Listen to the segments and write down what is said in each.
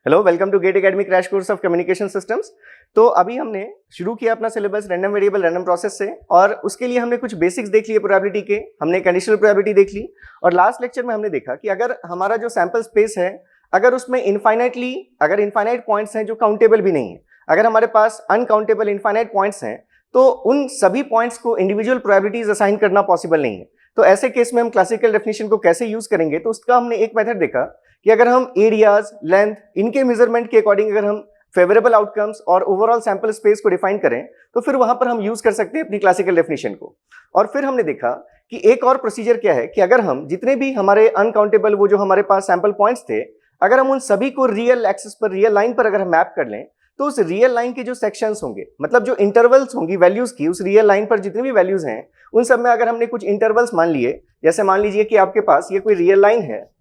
Hello, welcome to GATE academy crash course of communication systems. तो अभी हमने शुरू किया अपना syllabus random variable random process से, और उसके लिए हमने कुछ बेसिक्स देख लिए प्रोबेबिलिटी के, हमने कंडीशनल प्रोबेबिलिटी देख ली, और लास्ट लेक्चर में हमने देखा कि अगर हमारा जो सैंपल स्पेस है, अगर उसमें अगर इनफाइनाइट पॉइंट्स हैं जो काउंटेबल भी नहीं है, अगर हमारे पास अनकाउंटेबल इनफाइनाइट पॉइंट्स हैं, तो उन सभी पॉइंट्स को इंडिविजुअल प्रोबेबिलिटीज असाइन करना पॉसिबल नहीं है। तो ऐसे केस में हम क्लासिकल डेफिनेशन को कैसे यूज करेंगे, तो उसका हमने एक मेथड देखा कि अगर हम एरियाज, लेंथ, इनके मेजरमेंट के अकॉर्डिंग अगर हम फेवरेबल आउटकम्स और ओवरऑल सैंपल स्पेस को डिफाइन करें, तो फिर वहां पर हम यूज कर सकते हैं अपनी क्लासिकल डेफिनेशन को। और फिर हमने देखा कि एक और प्रोसीजर क्या है कि अगर हम जितने भी हमारे अनकाउंटेबल वो जो हमारे पास सैंपल पॉइंट्स थे, अगर हम उन सभी को रियल एक्सिस पर, रियल लाइन पर अगर हम मैप कर लें, तो उस रियल लाइन के जो सेक्शंस होंगे, मतलब जो इंटरवल्स होंगी वैल्यूज की, उस रियल लाइन पर जितनी भी वैल्यूज हैं, उन सब में अगर हमने कुछ इंटरवल्स मान लिए, जैसे मान लीजिए कि आपके पास ये कोई रियल लाइन है,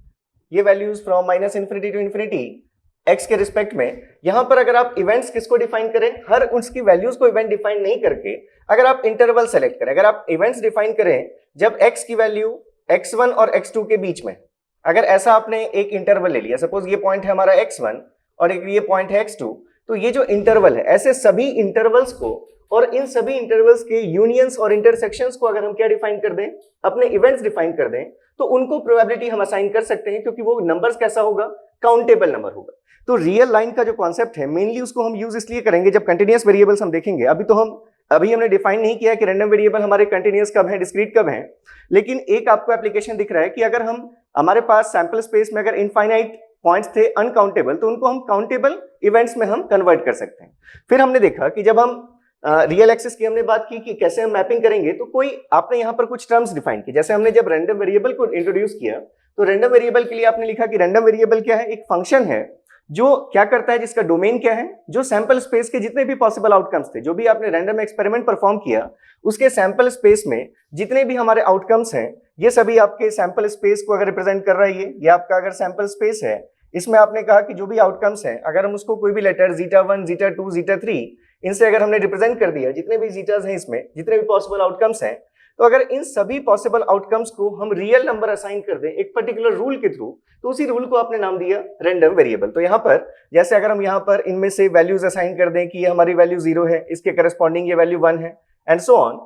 ये values from -infinity to infinity x के रिस्पेक्ट में, यहां पर अगर आप इवेंट्स किसको डिफाइन करें, हर उसकी वैल्यूज को इवेंट डिफाइन नहीं करके अगर आप इंटरवल सेलेक्ट करें, अगर आप इवेंट्स डिफाइन करें जब x की वैल्यू x1 और x2 के बीच में, अगर ऐसा आपने एक इंटरवल ले लिया, सपोज ये पॉइंट है हमारा x1 और एक ये पॉइंट है x2, तो ये जो इंटरवल है, ऐसे सभी इंटरवल्स को और इन सभी इंटरवल्स के यूनियंस और इंटरसेक्शंस को अगर हम क्या डिफाइन कर दें, अपने इवेंट्स डिफाइन कर दें, तो उनको प्रोबेबिलिटी हम असाइन कर सकते हैं, क्योंकि वो नंबर्स कैसा होगा, काउंटेबल नंबर होगा। तो रियल लाइन का जो कॉन्सेप्ट है, मेनली उसको हम यूज इसलिए करेंगे जब कंटिन्यूअस वेरिएबल्स हम देखेंगे। अभी हमने डिफाइन नहीं किया कि रैंडम वेरिएबल हमारे कंटिन्यूअस कब है, डिस्क्रीट कब है, लेकिन एक आपको एप्लीकेशन दिख रहा है कि अगर हमारे पास सैंपल स्पेस में अगर इनफाइनाइट पॉइंट्स थे अनकाउंटेबल, तो उनको हम काउंटेबल इवेंट्स में हम कन्वर्ट कर सकते हैं। फिर हमने देखा कि जब हम रियल एक्सिस की हमने बात की कि कैसे हम मैपिंग करेंगे, तो आपने यहाँ पर कुछ टर्म्स डिफाइन की। जैसे हमने जब रैंडम वेरिएबल को इंट्रोड्यूस किया, तो रैंडम वेरिएबल के लिए आपने लिखा कि रैंडम वेरिएबल क्या है, एक फंक्शन है जो क्या करता है, जिसका डोमेन क्या है, जो सैंपल स्पेस के जितने भी पॉसिबल आउटकम्स थे, जो भी आपने रैंडम एक्सपेरिमेंट परफॉर्म किया, उसके सैंपल स्पेस में जितने भी हमारे आउटकम्स हैं, ये सभी आपके सैंपल स्पेस को अगर रिप्रेजेंट कर रहा है, ये आपका अगर सैंपल स्पेस है, इसमें आपने कहा कि जो भी आउटकम्स हैं, अगर हम उसको कोई भी लेटर zeta1, zeta2, zeta3 इनसे अगर हमने रिप्रेजेंट कर दिया, जितने भी जीटास हैं इसमें, जितने भी पॉसिबल आउटकम्स हैं, तो अगर इन सभी पॉसिबल आउटकम्स को हम रियल नंबर असाइन कर दें एक पर्टिकुलर रूल के थ्रू, तो उसी रूल को आपने नाम दिया रैंडम वेरिएबल। तो यहाँ पर जैसे अगर हम यहाँ पर इनमें से वैल्यूज असाइन कर दें कि ये हमारी वैल्यू 0 है, इसके करस्पॉन्डिंग ये वैल्यू 1 है, एंड सो ऑन।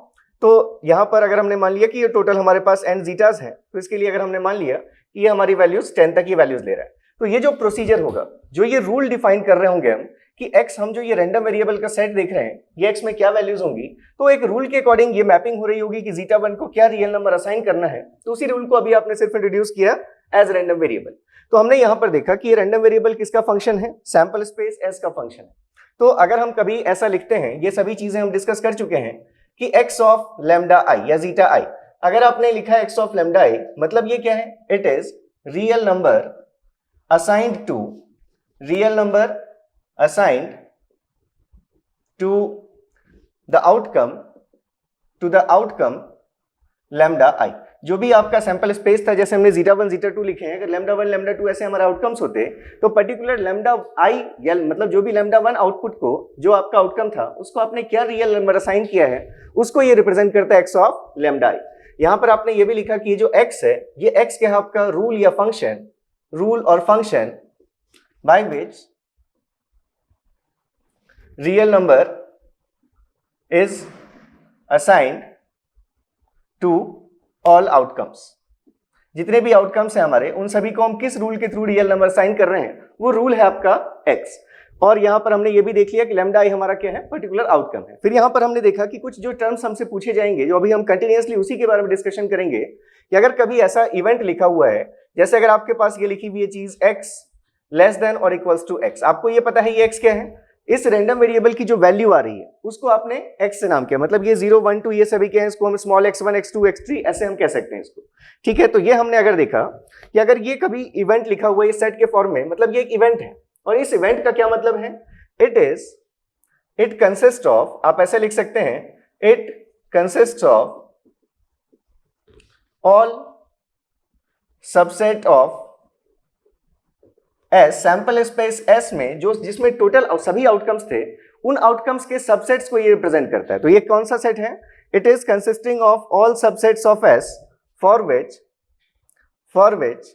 तो यहाँ पर अगर हमने मान लिया कि ये टोटल हमारे पास n जीटास है, तो इसके लिए अगर हमने मान लिया कि ये हमारी वैल्यूज 10 तक की वैल्यूज ले रहा है, तो ये जो प्रोसीजर होगा, जो ये रूल डिफाइन कर रहे होंगे हम कि x, हम जो ये रैंडम वेरिएबल का सेट देख रहे हैं, ये x में क्या वैल्यूज होंगी, तो एक रूल के अकॉर्डिंग ये मैपिंग हो रही होगी कि zeta1 को क्या रियल नंबर असाइन करना है, तो उसी रूल को अभी आपने सिर्फ इंट्रोड्यूस किया एज रैंडम वेरिएबल। तो हमने यहां पर देखा कि ये रैंडम वेरिएबल किसका फंक्शन है, सैंपल स्पेस s का फंक्शन है। तो अगर हम कभी ऐसा लिखते हैं, ये सभी चीजें हम डिस्कस कर चुके हैं कि x ऑफ लैम्डा i या जीटा i, अगर आपने लिखा x ऑफ लैम्डा i, मतलब ये क्या है, it is real number assigned to the outcome lambda i। जो भी आपका सैंपल स्पेस था, जैसे हमने zeta1 zeta2 लिखे हैं, अगर lambda1 lambda2 ऐसे हमारे आउटकम्स होते, तो पर्टिकुलर lambda i, या मतलब जो भी lambda1 आउटपुट को, जो आपका आउटकम था, उसको आपने क्या रियल नंबर असाइन किया है, उसको ये रिप्रेजेंट करता है x ऑफ lambda i। यहां पर आपने ये भी लिखा कि ये जो x है, ये x क्या है, आपका रूल या फंक्शन, रूल और function by which real number is assigned to all outcomes। जितने भी आउटकम्स हैं हमारे, उन सभी को हम किस रूल के थ्रू रियल नंबर असाइन कर रहे हैं, वो रूल है आपका x। और यहां पर हमने ये भी देख लिया कि लैम्डा i हमारा क्या है, पर्टिकुलर आउटकम है। फिर यहां पर हमने देखा कि कुछ जो टर्म्स हमसे पूछे जाएंगे, जो अभी हम कंटिन्यूअसली उसी के बारे में डिस्कशन करेंगे, कि अगर कभी ऐसा इवेंट लिखा हुआ है, जैसे अगर आपके पास ये लिखी हुई है चीज x लेस देन और इक्वल्स टू x, आपको ये पता है ये x क्या है, इस रैंडम वेरिएबल की जो वैल्यू आ रही है उसको आपने x से नाम किया, मतलब ये 0 1 2 ये सभी क्या है, इसको हम स्मॉल x1 x2 x3 ऐसे हम कह सकते हैं इसको, ठीक है। तो ये हमने अगर देखा कि अगर ये कभी इवेंट लिखा हुआ है इस सेट के फॉर्म में, मतलब ये एक इवेंट है, और इस इवेंट का क्या मतलब है, इट कंसिस्ट ऑफ, आप ऐसे लिख सकते हैं, it consist of all subset of S, sample space S में जिसमें टोटल सभी आउटकम्स थे, उन आउटकम्स के सबसेट्स को ये रिप्रेजेंट करता है। तो ये कौन सा सेट है, it is consisting of all subsets of S for which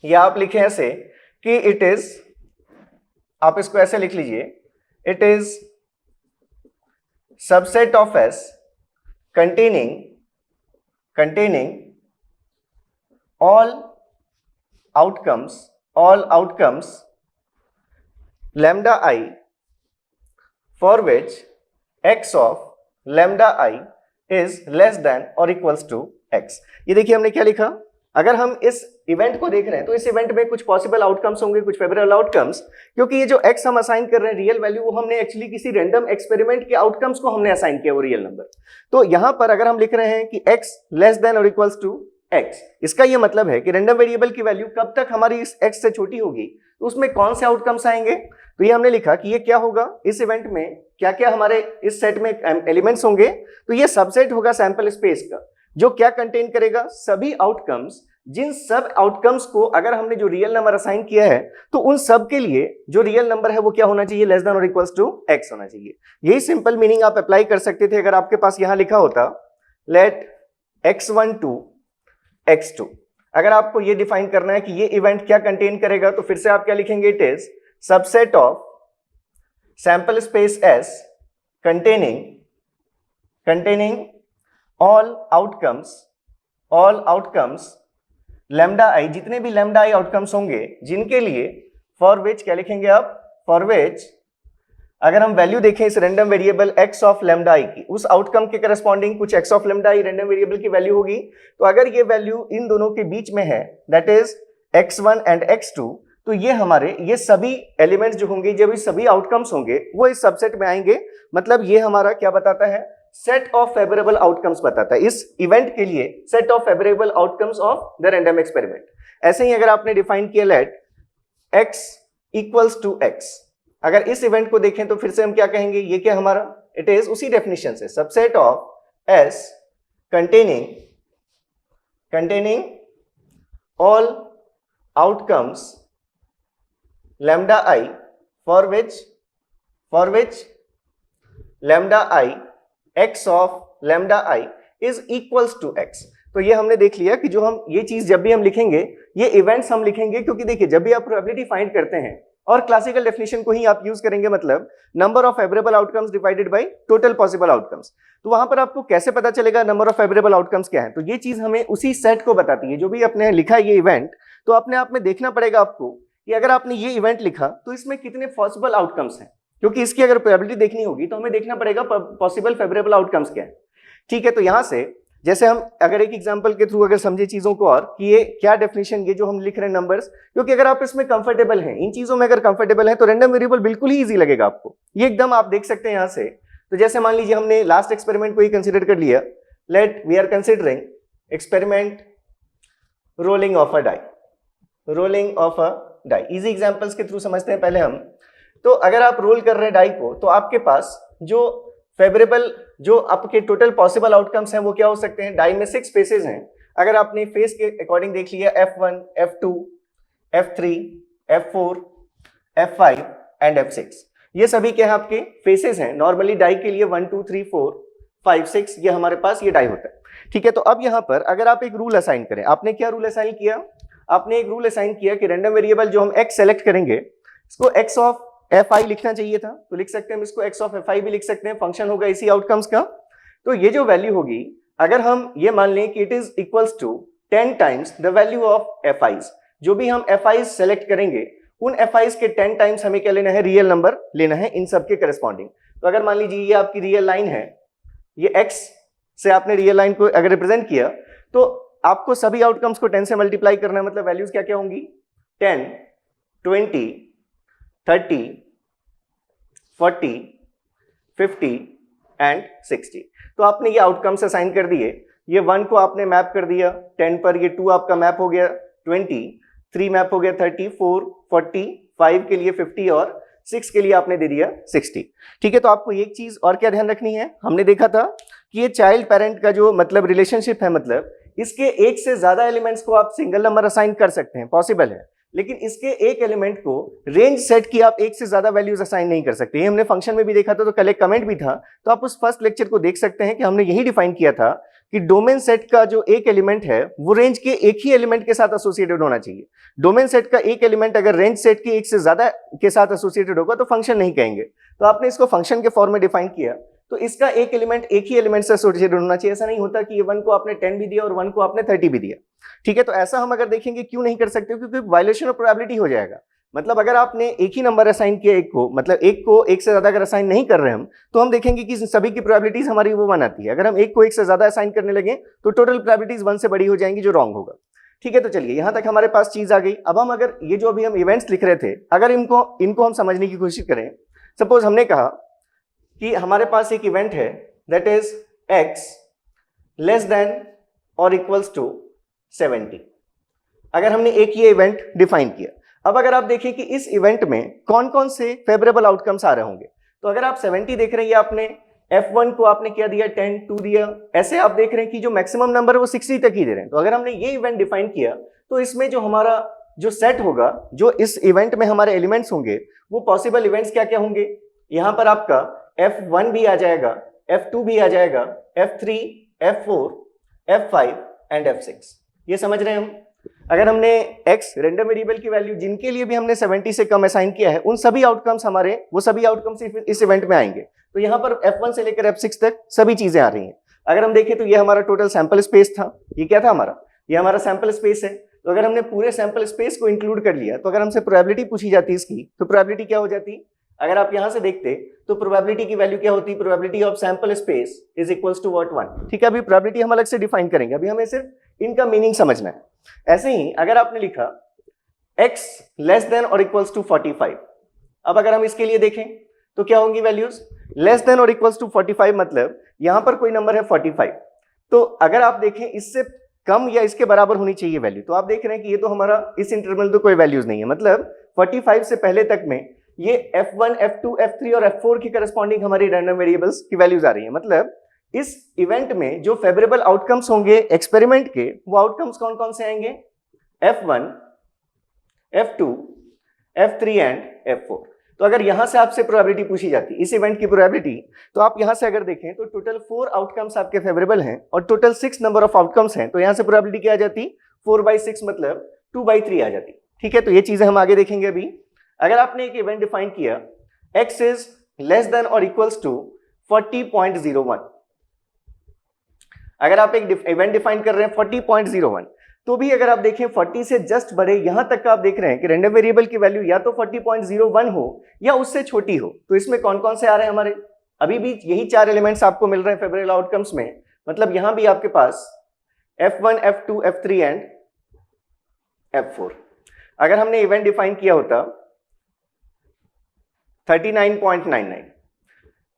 या आप लिखे ऐसे कि इट इज, आप इसको ऐसे लिख लीजिए, it is subset of S containing all outcomes lambda I for which x of lambda I is less than or equals to x। ये देखिए हमने क्या लिखा, अगर हम इस इवेंट को देख रहे हैं तो इस इवेंट में कुछ पॉसिबल आउटकम्स होंगे, कुछ फेवरेबल आउटकम्स, क्योंकि ये जो x हम असाइन कर रहे हैं रियल वैल्यू, वो हमने एक्चुअली किसी रैंडम एक्सपेरिमेंट के आउटकम्स को हमने असाइन किया वो रियल नंबर। तो यहां पर अगर हम लिख रहे हैं कि x लेस देन और इक्वल्स टू x, इसका ये मतलब है कि रैंडम वेरिएबल की वैल्यू कब तक हमारी इस x से छोटी होगी तो उसमें कौन से आउटकम्स आएंगे। तो ये हमने लिखा कि ये क्या होगा, इस इवेंट में क्या क्या हमारे इस सेट में एलिमेंट्स होंगे, तो ये सबसेट होगा सैंपल स्पेस का, जो क्या कंटेन करेगा, सभी आउटकम्स, जिन सब आउटकम्स को अगर हमने जो रियल नंबर असाइन किया है तो उन सब के लिए जो रियल नंबर है वो क्या होना चाहिए, लेस देन और इक्वल्स टू x होना चाहिए। यही सिंपल मीनिंग आप अप्लाई कर सकते थे अगर आपके पास यहां लिखा होता लेट x1 टू x2। अगर आपको ये डिफाइन करना है कि ये इवेंट क्या कंटेन करेगा तो फिर से आप क्या लिखेंगे, it is subset of sample space S containing all outcomes lambda I, जितने भी lambda I आउटकम्स होंगे जिनके लिए फॉर विच क्या लिखेंगे आप, फॉर विच अगर हम वैल्यू देखें इस random variable x of lambda I की, उस आउटकम के करस्पॉन्डिंग कुछ x of lambda I random variable की वैल्यू होगी। तो अगर ये वैल्यू इन दोनों के बीच में है, that is x1 and x2, तो ये हमारे ये सभी एलिमेंट्स जो होंगे, जब ये सभी आउटकम्स होंगे वो इस सबसेट में आएंगे। मतलब ये हमारा क्या बताता है, सेट ऑफ फेवरेबल आउटकम्स बताता है इस इवेंट के लिए, set of favourable outcomes of the random experiment. ऐसे ही अगर आपने डिफाइन किया let x equals to x, अगर इस इवेंट को देखें तो फिर से हम क्या कहेंगे, ये क्या हमारा, इट इज उसी डेफिनेशन से subset of S containing all outcomes lambda I for which lambda I x of lambda I is equals to x। तो ये हमने देख लिया कि जो हम ये चीज जब भी हम लिखेंगे, ये इवेंट्स हम लिखेंगे, क्योंकि देखिए जब भी आप प्रोबेबिलिटी फाइंड करते हैं और क्लासिकल डेफिनेशन को ही आप यूज करेंगे, मतलब number of favourable outcomes divided by total possible outcomes, तो वहां पर आपको कैसे पता चलेगा नंबर ऑफ फेवरेबल आउटकम्स क्या है। तो ये चीज हमें उसी सेट को बताती है, जो भी आपने लिखा है ये इवेंट, तो अपने आप में देखना पड़ेगा आपको कि अगर आपने ये इवेंट लिखा तो इसमें कितने पॉसिबल आउटकम्स हैं, क्योंकि इसकी अगर प्रोबेबिलिटी देखनी होगी तो हमें देखना पड़ेगा पॉसिबल फेवरेबल आउटकम्स क्या है। ठीक है, तो यहां से जैसे हम अगर एक एग्जांपल के थ्रू अगर समझे चीजों को और कि ये क्या डेफिनेशन, ये जो हम लिख रहे हैं नंबर्स, क्योंकि अगर आप इसमें कंफर्टेबल हैं, इन चीजों में अगर कंफर्टेबल है तो रैंडम वेरिएबल बिल्कुल ही इजी लगेगा आपको, ये एकदम आप देख सकते हैं यहां से। तो जैसे मान लीजिए हमने लास्ट एक्सपेरिमेंट को ही कंसिडर कर लिया, let we are considering experiment rolling of a die. Easy examples के थ्रू समझते हैं पहले हम। तो अगर आप रोल कर रहे हैं डाई को, तो आपके पास जो फेवरेबल, जो आपके टोटल पॉसिबल आउटकम्स हैं वो क्या हो सकते हैं, डाई में 6 फेसेस हैं। अगर आपने फेस के अकॉर्डिंग देख लिया F1, F2, F3, F4, F5 and F6, ये सभी क्या है आपके फेसेस हैं। नॉर्मली डाई के लिए 1 2 3 4 5 6 ये हमारे पास ये डाई होता है। ठीक है, तो अब यहाँ पर अगर आप एक रूल असाइन करें, आपने क्या रूल असाइन किया, आपने एक रूल असाइन किया कि रैंडम वेरिएबल जो हम x सेलेक्ट करेंगे इसको x ऑफ fi लिखना चाहिए था, तो लिख सकते हैं हम इसको x ऑफ fi भी लिख सकते हैं, फंक्शन होगा इसी आउटकम्स का। तो ये जो वैल्यू होगी, अगर हम ये मान लें कि it is equals to 10 times the value of fi's, जो भी हम fi's सेलेक्ट करेंगे उन fi's के 10 टाइम्स हमें क्या लेना है, रियल नंबर लेना है इन सब के करस्पॉन्डिंग। तो अगर मान लीजिए ये आपकी रियल लाइन है, ये x से आपने रियल लाइन को अगर रिप्रेजेंट किया, तो आपको सभी आउटकम्स को 10 से मल्टीप्लाई करना है, मतलब वैल्यूज क्या क्या होंगी, 10, 20, 30, 40, 50 एंड 60। तो आपने ये आउटकम्स असाइन कर दिए, ये 1 को आपने मैप कर दिया 10 पर, ये 2 आपका मैप हो गया 20, 3 मैप हो गया 30, 4, 40, 5 के लिए 50 और 6 के लिए आपने दे दिया 60। ठीक है, तो आपको एक चीज और क्या ध्यान रखनी है, हमने देखा था कि ये चाइल्ड पेरेंट का जो मतलब रिलेशनशिप है, मतलब इसके एक से ज्यादा एलिमेंट्स को आप सिंगल नंबर असाइन कर सकते हैं, पॉसिबल है, लेकिन इसके एक एलिमेंट को रेंज सेट की आप एक से ज्यादा वैल्यूज असाइन नहीं कर सकते। ये हमने फंक्शन में भी देखा था, तो कल एक कमेंट भी था, तो आप उस फर्स्ट लेक्चर को देख सकते हैं कि हमने यही डिफाइन किया था कि डोमेन सेट का जो एक एलिमेंट है वो रेंज के एक ही एलिमेंट के साथ एसोसिएटेड होना चाहिए। डोमेन सेट का एक एलिमेंट अगर रेंज सेट के एक से ज्यादा के साथ एसोसिएटेड होगा तो फंक्शन नहीं कहेंगे। तो आपने इसको फंक्शन के फॉर्म में डिफाइन किया, तो इसका एक एलिमेंट एक ही एलिमेंट से एसोसिएटेड होना चाहिए। ऐसा नहीं होता कि ये 1 को आपने 10 भी दिया और 1 को आपने 30 भी दिया। ठीक है, तो ऐसा हम अगर देखेंगे क्यों नहीं कर सकते, क्योंकि वायलेशन ऑफ प्रोबेबिलिटी हो जाएगा। मतलब अगर आपने एक ही नंबर असाइन किया एक को, मतलब एक को एक से ज्यादा अगर असाइन नहीं कर रहे हम, तो हम देखेंगे कि सभी की प्रोबेबिलिटीज हमारी वो 1 आती है। अगर हम एक को एक से ज्यादा असाइन करने लगे तो टोटल प्रोबेबिलिटीज 1 से बड़ी हो जाएंगी, जो रॉन्ग होगा। ठीक है, तो चलिए यहां तक हमारे पास चीज आ गई। अब हम अगर ये जो अभी हम इवेंट्स लिख रहे थे, अगर इनको हम समझने की कोशिश करें। सपोज हमने कहा कि हमारे पास एक इवेंट है that is x less than और इक्वल्स टू 70। अगर हमने एक ये इवेंट डिफाइन किया, अब अगर आप देखें कि इस इवेंट में कौन कौन से फेवरेबल आउटकम्स आ रहे होंगे, तो अगर आप 70 देख रहे हैं, आपने f1 को आपने क्या दिया, 10, 2 दिया, ऐसे आप देख रहे हैं कि जो मैक्सिमम नंबर है वो 60 तक ही दे रहे हैं। तो अगर हमने ये इवेंट डिफाइन किया तो इसमें जो हमारा जो सेट होगा, जो इस इवेंट में हमारे एलिमेंट्स होंगे, वो पॉसिबल इवेंट्स क्या क्या होंगे, यहां पर आपका f1 भी आ जाएगा, f2 भी आ जाएगा, f3, f4, f5 and f6। ये समझ रहे हैं हम। अगर हमने x रैंडम वेरिएबल की वैल्यू जिनके लिए भी हमने 70 से कम असाइन किया है, उन सभी आउटकम्स हमारे वो सभी आउटकम्स इस इवेंट में आएंगे। तो यहाँ पर f1 से लेकर f6 तक सभी चीजें आ रही हैं। अगर हम देखें तो ये हमारा टोटल सैंपल स्पेस था। ये क्या था हमारा, ये हमारा सैंपल स्पेस है। तो अगर हमने पूरे सैंपल स्पेस को इंक्लूड कर लिया, तो अगर हमसे प्रोबेबिलिटी पूछी जाती इसकी, तो प्रोबेबिलिटी क्या हो जाती, अगर आप यहां से देखते तो प्रोबेबिलिटी की वैल्यू क्या होती, probability of sample space is equals to what 1। ठीक है, अभी प्रोबेबिलिटी हम अलग से डिफाइन करेंगे, अभी हमें सिर्फ इनका मीनिंग समझना है। ऐसे ही अगर आपने लिखा x लेस देन और इक्वल्स टू 45, अब अगर हम इसके लिए देखें तो क्या होंगी वैल्यूज, लेस देन और इक्वल्स टू 45 मतलब यहां पर कोई नंबर है 45, तो अगर आप देखें इससे कम या इसके बराबर होनी चाहिए वैल्यू। तो आप देख रहे हैं कि ये तो हमारा इस इंटरवल तो कोई वैल्यूज नहीं है, मतलब 45 से पहले तक में ये f1, f2, f3 और f4 की करस्पॉन्डिंग हमारी रैंडम वेरिएबल्स की वैल्यूज आ रही है। मतलब इस इवेंट में जो फेवरेबल आउटकम्स होंगे एक्सपेरिमेंट के, वो आउटकम्स कौन कौन से आएंगे, f1, f2, f3 and f4। तो अगर यहां से आपसे प्रोबेबिलिटी पूछी जाती इस इवेंट की प्रोबेबिलिटी, तो आप यहां से अगर देखें तो टोटल 4 आउटकम्स आपके फेवरेबल हैं और टोटल 6 नंबर ऑफ आउटकम्स हैं। तो यहां से प्रोबेबिलिटी क्या आ जाती, 4/6 मतलब 2/3 आ जाती। ठीक है, तो ये चीजें हम आगे देखेंगे। अभी अगर आपने एक इवेंट डिफाइन किया x इज लेस देन और इक्वल्स टू 40.01, अगर आप एक इवेंट डिफाइन कर रहे हैं 40.01, तो भी अगर आप देखें 40 से जस्ट बढ़े, यहां तक का आप देख रहे हैं कि रैंडम वेरिएबल की वैल्यू या तो 40.01 हो या उससे छोटी हो। तो इसमें कौन कौन से आ रहे हैं हमारे, अभी भी यही 4 एलिमेंट्स आपको मिल रहे हैं फेवरेबल आउटकम्स में। मतलब यहां भी आपके पास f1, f2, f3 and f4। अगर हमने इवेंट डिफाइन किया होता 39.99,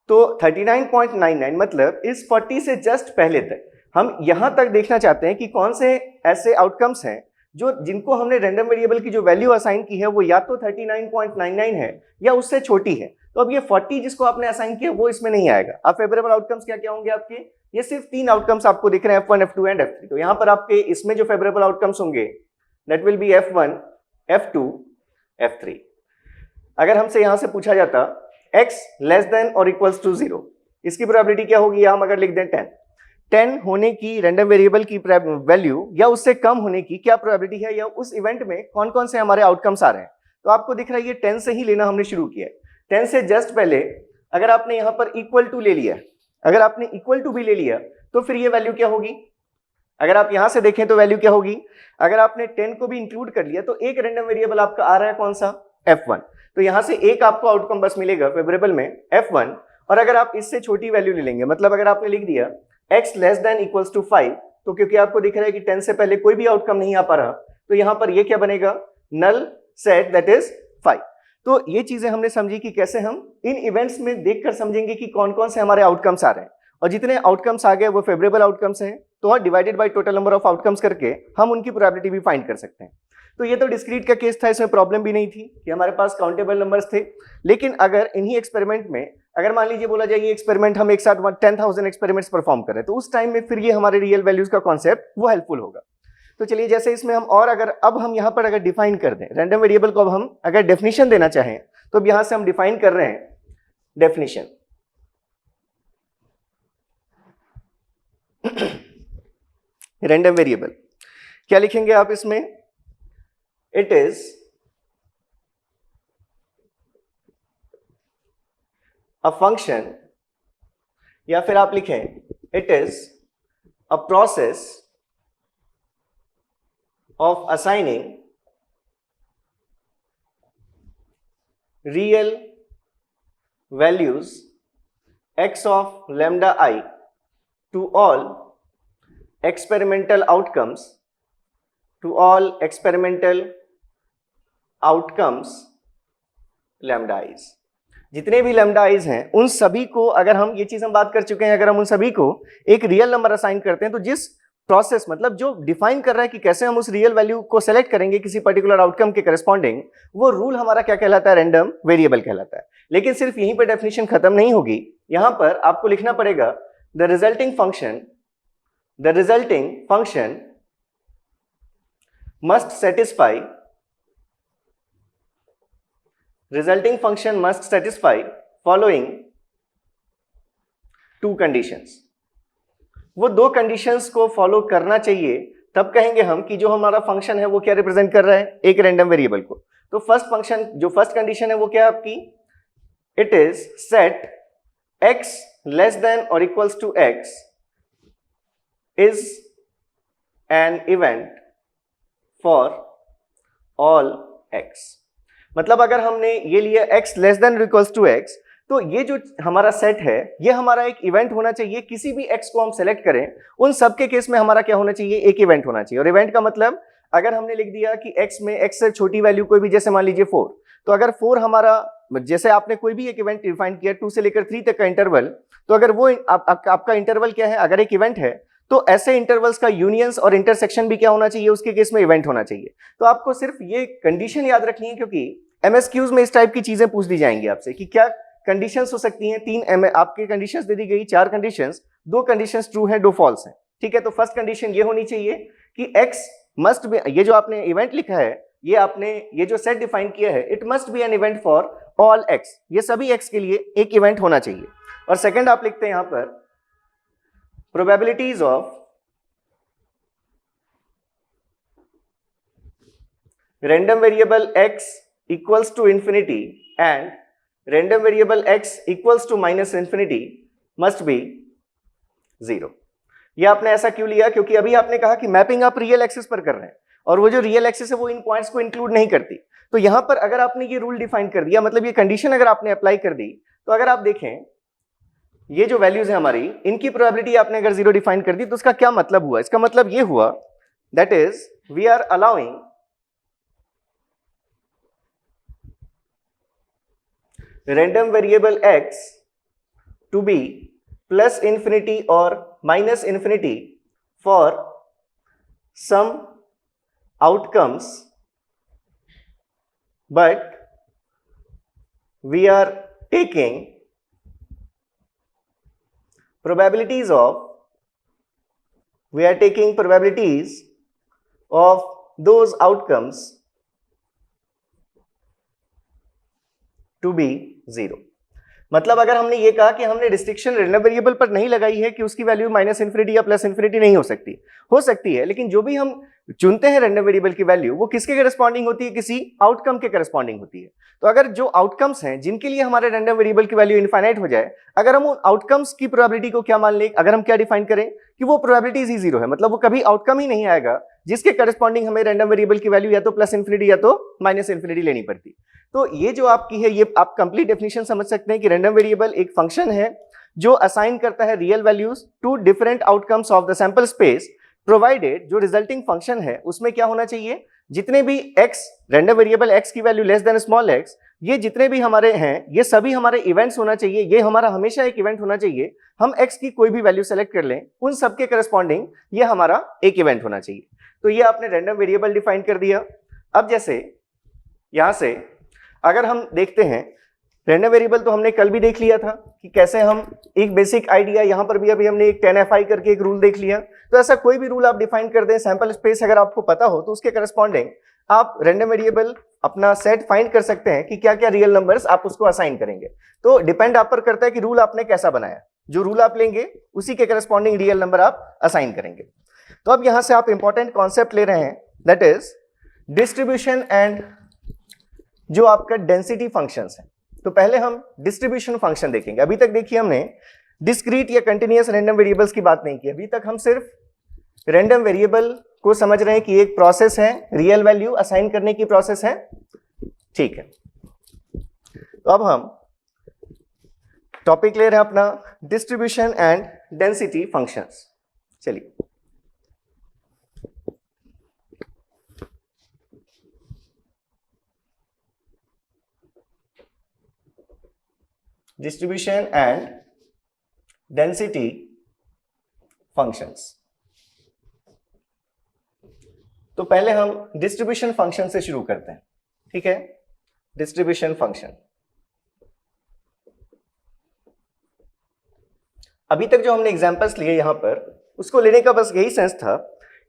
तो 39.99 मतलब इस 40 से जस्ट पहले तक हम यहां तक देखना चाहते हैं कि कौन से ऐसे आउटकम्स हैं जो जिनको हमने रैंडम वेरिएबल की जो वैल्यू असाइन की है वो या तो 39.99 है या उससे छोटी है। तो अब ये 40 जिसको आपने असाइन किया वो इसमें नहीं आएगा। अब फेवरेबल आउटकम्स क्या क्या होंगे आपके, ये सिर्फ 3 आउटकम्स आपको दिख रहे हैं, f1, f2 एंड f3। तो यहां पर आपके इसमें जो फेवरेबल आउटकम्स होंगे that will be f1, f2, f3। अगर हमसे यहां से पूछा जाता x लेस देन और इक्वल्स टू 0, इसकी प्रोबेबिलिटी क्या होगी, हम अगर लिख दें 10 होने की रैंडम वेरिएबल की वैल्यू या उससे कम होने की क्या प्रोबेबिलिटी है, या उस इवेंट में कौन कौन से हमारे आउटकम्स आ रहे हैं। तो आपको दिख रहा है ये 10 से ही लेना हमने शुरू किया है। 10 से जस्ट पहले अगर आपने यहां पर इक्वल टू ले लिया, अगर आपने इक्वल टू भी ले लिया तो फिर ये वैल्यू क्या होगी, अगर आप यहां से देखें तो वैल्यू क्या होगी, अगर आपने 10 को भी इंक्लूड कर लिया तो एक रैंडम वेरिएबल आपका आ रहा है कौन सा, f1। तो यहां से एक आपको आउटकम बस मिलेगा फेवरेबल में f1, और अगर आप इससे छोटी वैल्यू ले लेंगे, मतलब अगर आपने लिख दिया x less than equals to 5, तो क्योंकि आपको दिख रहा है कि 10 से पहले कोई भी आउटकम नहीं आ पा रहा, तो यहां पर ये क्या बनेगा, नल सेट दैट इज 5। तो ये चीजें हमने समझी कि कैसे हम इन इवेंट्स में देखकर समझेंगे कि कौन कौन से हमारे आउटकम्स आ रहे हैं, और जितने आउटकम्स आ गए वो फेवरेबल आउटकम्स हैं, तो divided by total number of outcomes करके हम उनकी प्रोबेबिलिटी भी फाइंड कर सकते हैं। तो ये तो डिस्क्रीट का केस था, इसमें प्रॉब्लम भी नहीं थी कि हमारे पास काउंटेबल नंबर्स थे। लेकिन अगर इन्हीं एक्सपेरिमेंट में अगर मान लीजिए बोला जाए ये एक्सपेरिमेंट हम एक साथ 10,000 एक्सपेरिमेंट्स परफॉर्म करें, तो उस टाइम में फिर ये हमारे रियल वैल्यूज का कॉन्सेप्ट वो हेल्पफुल होगा। तो चलिए जैसे इसमें हम और अगर अब हम यहाँ पर अगर डिफाइन कर दें रैंडम वेरिएबल को, अब हम अगर डेफिनेशन देना चाहें तो अब यहां से हम डिफाइन कर रहे हैं डेफिनेशन। रैंडम वेरिएबल, क्या लिखेंगे आप इसमें? इट इज अ फंक्शन, या फिर आप लिखें it is a process of assigning real values x of lambda I to all experimental outcomes lambda i's। जितने भी lambda i's हैं उन सभी को, अगर हम ये चीज हम बात कर चुके हैं, अगर हम उन सभी को एक रियल नंबर असाइन करते हैं तो जिस प्रोसेस, मतलब जो डिफाइन कर रहा है कि कैसे हम उस रियल वैल्यू को सेलेक्ट करेंगे किसी पर्टिकुलर आउटकम के करस्पॉन्डिंग, वो रूल हमारा क्या कहलाता है? रैंडम वेरिएबल कहलाता है। लेकिन सिर्फ यहीं पर डेफिनेशन खत्म नहीं होगी, यहां पर आपको लिखना पड़ेगा the resulting function must satisfy following to conditions. वो दो कंडीशंस को फॉलो करना चाहिए, तब कहेंगे हम कि जो हमारा फंक्शन है वो क्या रिप्रेजेंट कर रहा है? एक रैंडम वेरिएबल को। तो फर्स्ट कंडीशन है वो क्या आपकी? It is set x less than और equals to x is an event for all x। मतलब अगर हमने ये लिया x लेस देन और इक्वल्स टू x, तो ये जो हमारा सेट है ये हमारा एक इवेंट होना चाहिए। किसी भी x को हम सेलेक्ट करें उन सब के केस में हमारा क्या होना चाहिए? एक इवेंट होना चाहिए। और इवेंट का मतलब, अगर हमने लिख दिया कि x में x से छोटी वैल्यू कोई भी, जैसे मान लीजिए 4, तो अगर 4 हमारा, जैसे आपने कोई भी एक इवेंट डिफाइन किया 2 से लेकर 3 तक का इंटरवल, तो अगर वो आपका इंटरवल क्या है, अगर एक इवेंट है, तो ऐसे इंटरवल्स का यूनियंस और इंटरसेक्शन भी क्या होना चाहिए? उसके केस में इवेंट होना चाहिए। तो आपको सिर्फ ये कंडीशन याद रखनी है, क्योंकि एमएसक्यूज में इस टाइप की चीजें पूछ दी जाएंगी आपसे कि क्या कंडीशंस हो सकती हैं। 3 आपके कंडीशंस दे दी गई, 4 कंडीशंस, 2 कंडीशंस ट्रू हैं, 2 फॉल्स हैं। ठीक है, तो फर्स्ट कंडीशन ये होनी चाहिए कि x मस्ट बी, ये जो आपने इवेंट लिखा है, ये आपने ये जो सेट डिफाइन किया है, it must be an event for all x, ये सभी x के लिए एक इवेंट होना चाहिए। और सेकंड आप लिखते हैं यहां पर probabilities of random variable x equals to infinity and random variable x equals to minus infinity must be 0। ये आपने ऐसा क्यों लिया? क्योंकि अभी आपने कहा कि मैपिंग आप रियल एक्सिस पर कर रहे हैं, और वो जो रियल एक्सिस है वो इन पॉइंट्स को इंक्लूड नहीं करती। तो यहां पर अगर आपने ये रूल डिफाइन कर दिया, मतलब ये कंडीशन अगर आपने अप्लाई कर दी, तो अगर आप देखें ये जो वैल्यूज है हमारी, इनकी प्रोबेबिलिटी आपने अगर 0 डिफाइन कर दी, तो उसका क्या मतलब हुआ? इसका मतलब ये हुआ that is we are allowing random variable x to be plus infinity or minus infinity for some outcomes, but we are taking probabilities of those outcomes to be 0। मतलब अगर हमने ये कहा कि हमने रिस्ट्रिक्शन रैंडम वेरिएबल पर नहीं लगाई है कि उसकी वैल्यू माइनस इन्फिनिटी या प्लस इन्फिनिटी नहीं हो सकती है, लेकिन जो भी हम चुनते हैं रैंडम वेरिएबल की वैल्यू, वो किसके करस्पॉन्डिंग होती है? किसी आउटकम के करस्पॉन्डिंग होती है। तो अगर जो आउटकम्स हैं जिनके लिए हमारे रैंडम वेरिएबल की वैल्यू इनफाइनाइट हो जाए, अगर हम उन आउटकम्स की प्रोबेबिलिटी को क्या मान लें, अगर हम क्या डिफाइन करें कि वो प्रोबेबिलिटीज ही 0 है, मतलब वो कभी आउटकम ही नहीं आएगा जिसके करस्पॉन्डिंग हमें रैंडम वेरिएबल की वैल्यू या तो प्लस इन्फिनिटी या तो माइनस इन्फिनिटी लेनी पड़ती। तो ये जो आपकी है, ये आप कंप्लीट डेफिनेशन समझ सकते हैं कि रैंडम वेरिएबल एक फंक्शन है जो असाइन करता है real values to different outcomes of the sample space, provided जो रिजल्टिंग फंक्शन है उसमें क्या होना चाहिए? जितने भी x, रैंडम वेरिएबल x की value less than small x, ये जितने भी हमारे हैं ये सभी हमारे इवेंट्स होना चाहिए। ये हमारा हमेशा एक इवेंट होना चाहिए। हम x की कोई भी वैल्यू सेलेक्ट कर लें, उन सबके करस्पॉन्डिंग ये हमारा एक इवेंट होना चाहिए। तो ये आपने रैंडम वेरिएबल डिफाइन कर दिया। अब जैसे यहां से अगर हम देखते हैं रैंडम वेरिएबल, तो हमने कल भी देख लिया था कि कैसे हम एक बेसिक आइडिया, यहां पर भी अभी हमने एक 10fi करके एक रूल देख लिया। तो ऐसा कोई भी रूल आप डिफाइन कर दें, सैंपल स्पेस अगर आपको पता हो तो उसके करस्पॉन्डिंग आप रैंडम वेरिएबल अपना सेट फाइंड कर सकते हैं कि क्या क्या रियल नंबर्स आप उसको असाइन करेंगे। तो डिपेंड आप पर करता है कि रूल आपने कैसा बनाया। जो रूल आप लेंगे उसी के करस्पॉन्डिंग रियल नंबर आप असाइन करेंगे। तो अब यहां से आप इंपॉर्टेंट कॉन्सेप्ट ले रहे हैं, दैट इज डिस्ट्रीब्यूशन एंड जो आपका डेंसिटी फंक्शंस है। तो पहले हम डिस्ट्रीब्यूशन फंक्शन देखेंगे। अभी तक देखिए हमने डिस्क्रीट या कंटिन्यूअस रैंडम वेरिएबल्स की बात नहीं की, अभी तक हम सिर्फ रैंडम वेरिएबल को समझ रहे हैं कि एक प्रोसेस है, रियल वैल्यू असाइन करने की प्रोसेस है, ठीक है। तो अब हम टॉपिक ले रहे हैं अपना डिस्ट्रीब्यूशन एंड डेंसिटी फंक्शंस। चलिए, डिस्ट्रीब्यूशन एंड डेंसिटी फंक्शंस। तो पहले हम डिस्ट्रीब्यूशन फंक्शन से शुरू करते हैं, ठीक है। डिस्ट्रीब्यूशन फंक्शन, अभी तक जो हमने एग्जांपल्स लिए यहां पर, उसको लेने का बस यही सेंस था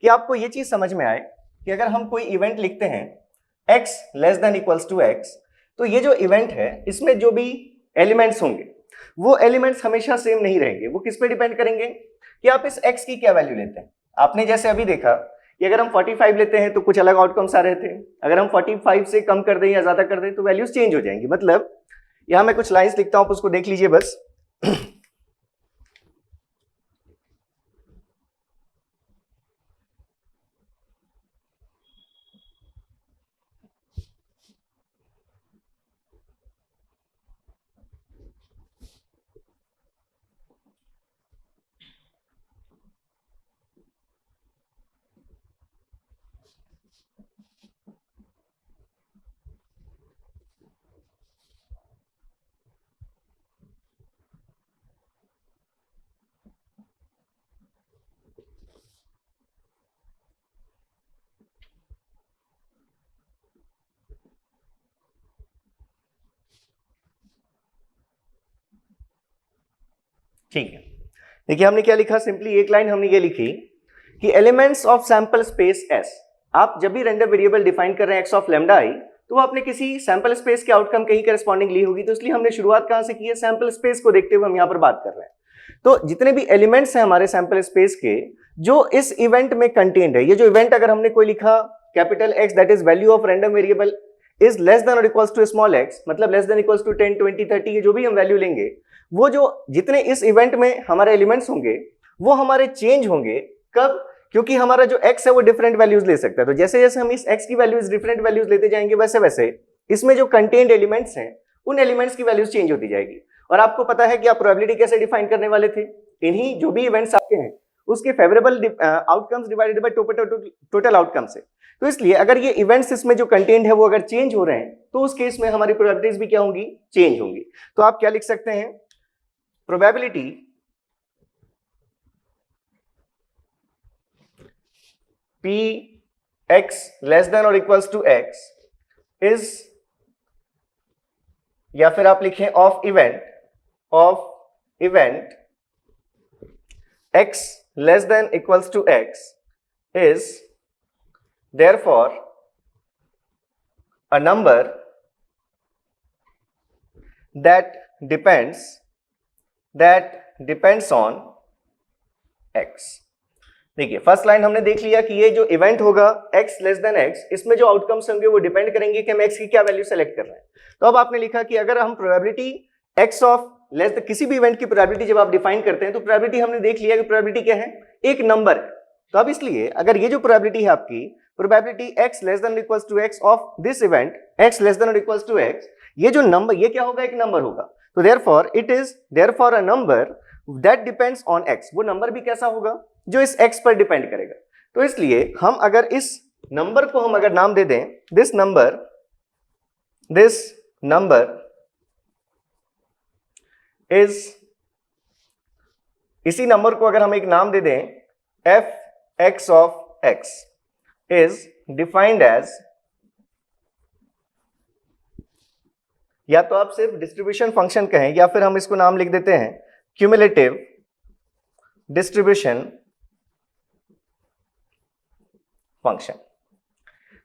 कि आपको ये चीज समझ में आए कि अगर हम कोई इवेंट लिखते हैं x less than equals to x, तो ये जो इवेंट है इसमें जो भी एलिमेंट्स होंगे वो एलिमेंट्स हमेशा सेम नहीं रहेंगे। वो किस पे डिपेंड करेंगे कि आप इस x की क्या वैल्यू लेते हैं। आपने जैसे अभी देखा कि अगर हम 45 लेते हैं तो कुछ अलग आउटकम्स आ रहे थे, अगर हम 45 से कम कर दें या ज्यादा कर दें तो वैल्यूज चेंज हो जाएंगी। मतलब यहां मैं कुछ लाइंस लिखता हूं, आप उसको देख लीजिए बस। ठीक है, देखिए हमने क्या लिखा, सिंपली एक लाइन हमने ये लिखी कि elements of sample space S। आप जब भी रैंडम वेरिएबल डिफाइन कर रहे हैं x ऑफ लैम्डा i, तो वो आपने किसी सैंपल स्पेस के आउटकम के ही करस्पॉन्डिंग ली होगी। तो इसलिए हमने शुरुआत कहां से की है, सैंपल स्पेस को देखते हुए हम यहां पर बात कर रहे हैं। तो जितने भी एलिमेंट्स हैं हमारे सैंपल स्पेस के जो इस इवेंट में कंटेन्ड है, ये जो इवेंट अगर हमने कोई लिखा capital X, that is value of random variable is less than और इक्वल्स टू स्मॉल x, मतलब लेस देन इक्वल्स टू 10, 20, 30, ये जो भी हम वैल्यू लेंगे, वो जो जितने इस इवेंट में हमारे एलिमेंट्स होंगे वो हमारे चेंज होंगे। कब? क्योंकि हमारा जो x है वो डिफरेंट वैल्यूज ले सकता है। तो जैसे जैसे हम इस x की वैल्यूज डिफरेंट वैल्यूज लेते जाएंगे, वैसे वैसे इसमें जो कंटेन्ड एलिमेंट्स हैं उन एलिमेंट्स की वैल्यूज चेंज होती जाएगी। और आपको पता है कि आप प्रोबेबिलिटी कैसे डिफाइन करने वाले थे, इन्हीं जो भी इवेंट्स आपके हैं उसके favourable outcomes divided by total outcome से। तो इसलिए अगर ये इवेंट्स इसमें जो कंटेंट है वो अगर चेंज हो रहे हैं तो उस केस में हमारी प्रोबेबिलिटीज भी क्या होंगी, चेंज होंगी। तो आप क्या लिख सकते हैं, probability p x less than और इक्वल्स टू x इज, या फिर आप लिखें of event x less than equals to x is therefore a number that depends on x। देखिए फर्स्ट लाइन हमने देख लिया कि ये जो इवेंट होगा x लेस देन x, इसमें जो आउटकम्स होंगे वो डिपेंड करेंगे कि हम x की क्या वैल्यू सेलेक्ट कर रहे हैं। तो अब आपने लिखा कि अगर हम probability x of less than, किसी भी इवेंट की प्रोबेबिलिटी जब आप डिफाइन करते हैं तो प्रोबेबिलिटी हमने देख लिया कि प्रोबेबिलिटी क्या है, एक नंबर है। तो अब इसलिए अगर ये जो प्रोबेबिलिटी है आपकी, probability x less than equals to x of this event x less than और इक्वल्स टू x, ये जो नंबर, ये क्या होगा, एक नंबर होगा। तो therefore it is therefore a number that depends on x। वो नंबर भी कैसा होगा, जो इस x पर डिपेंड करेगा। तो इसलिए हम अगर इस नंबर को हम अगर नाम दे दें, दिस नंबर इज, इसी नंबर को अगर हम एक नाम दे दें f(x) of x is defined as, या तो आप सिर्फ डिस्ट्रीब्यूशन फंक्शन कहें या फिर हम इसको नाम लिख देते हैं क्यूमुलेटिव डिस्ट्रीब्यूशन फंक्शन।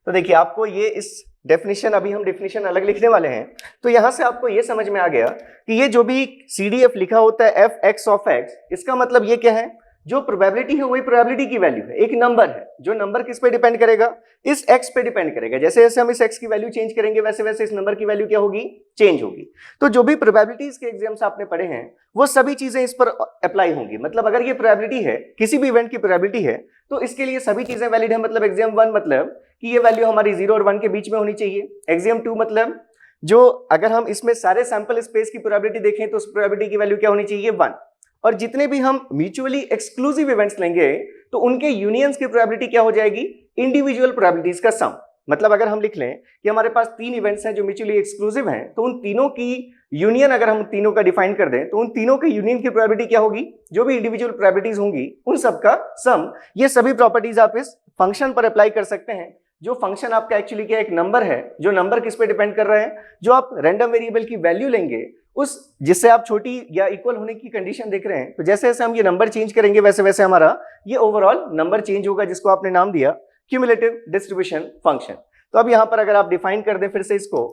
तो देखिए आपको ये इस डेफिनेशन, अभी हम डेफिनेशन अलग लिखने वाले हैं, तो यहां से आपको ये समझ में आ गया कि ये जो भी CDF लिखा होता है f(x) ऑफ x, इसका मतलब ये क्या है, जो प्रोबेबिलिटी है वही प्रोबेबिलिटी की वैल्यू है, एक नंबर है। जो नंबर किस पे डिपेंड करेगा, इस x पे डिपेंड करेगा। जैसे जैसे हम इस x की वैल्यू चेंज करेंगे वैसे वैसे इस नंबर की वैल्यू क्या होगी, चेंज होगी। तो जो भी प्रोबेबिलिटीज के एग्जाम्स आपने पढ़े हैं वो सभी चीजें इस पर अप्लाई होंगी। मतलब अगर ये प्रोबेबिलिटी है, किसी भी इवेंट की प्रोबेबिलिटी है, तो इसके लिए सभी चीजें वैलिड है। मतलब एग्जाम 1 मतलब कि ये वैल्यू हमारी 0 और 1 के बीच में होनी चाहिए। एग्जाम 2 मतलब जो अगर हम इसमें सारे सैंपल स्पेस की प्रोबेबिलिटी देखें तो उस प्रोबेबिलिटी की वैल्यू क्या होनी चाहिए, 1। और जितने भी हम म्यूचुअली एक्सक्लूसिव इवेंट्स लेंगे तो उनके यूनियंस की प्रोबेबिलिटी क्या हो जाएगी, इंडिविजुअल प्रोबेबिलिटीज का सम। मतलब अगर हम लिख लें कि हमारे पास 3 इवेंट्स हैं जो म्यूचुअली एक्सक्लूसिव हैं, तो उन तीनों की यूनियन अगर हम तीनों का डिफाइन कर दें तो उन तीनों के यूनियन की प्रोबेबिलिटी क्या होगी, जो भी इंडिविजुअल प्रोबेबिलिटीज होंगी उन सबका सम। ये सभी प्रॉपर्टीज आप इस फंक्शन पर अप्लाई कर सकते हैं। जो फंक्शन आपका एक्चुअली क्या, एक नंबर है। जो नंबर किस पे डिपेंड कर रहा है, जो आप रैंडम वेरिएबल की वैल्यू लेंगे उस जिससे आप छोटी या इक्वल होने की कंडीशन देख रहे हैं, तो जैसे जैसे हम ये नंबर चेंज करेंगे वैसे वैसे हमारा ये ओवरऑल नंबर चेंज होगा, जिसको आपने नाम दिया क्यूमुलेटिव डिस्ट्रीब्यूशन फंक्शन। तो अब यहां पर अगर आप डिफाइन कर दें फिर से इसको,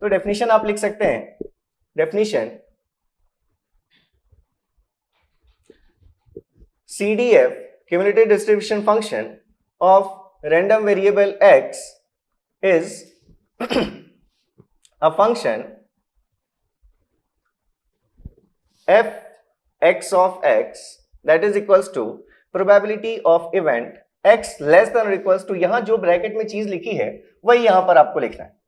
तो डेफिनेशन आप लिख सकते हैं, definition CDF cumulative distribution function of random variable x is a function f x of x that is equals to probability of event x less than or equals to, यहां जो ब्रैकेट में चीज लिखी है वही यहां पर आपको लिखना है।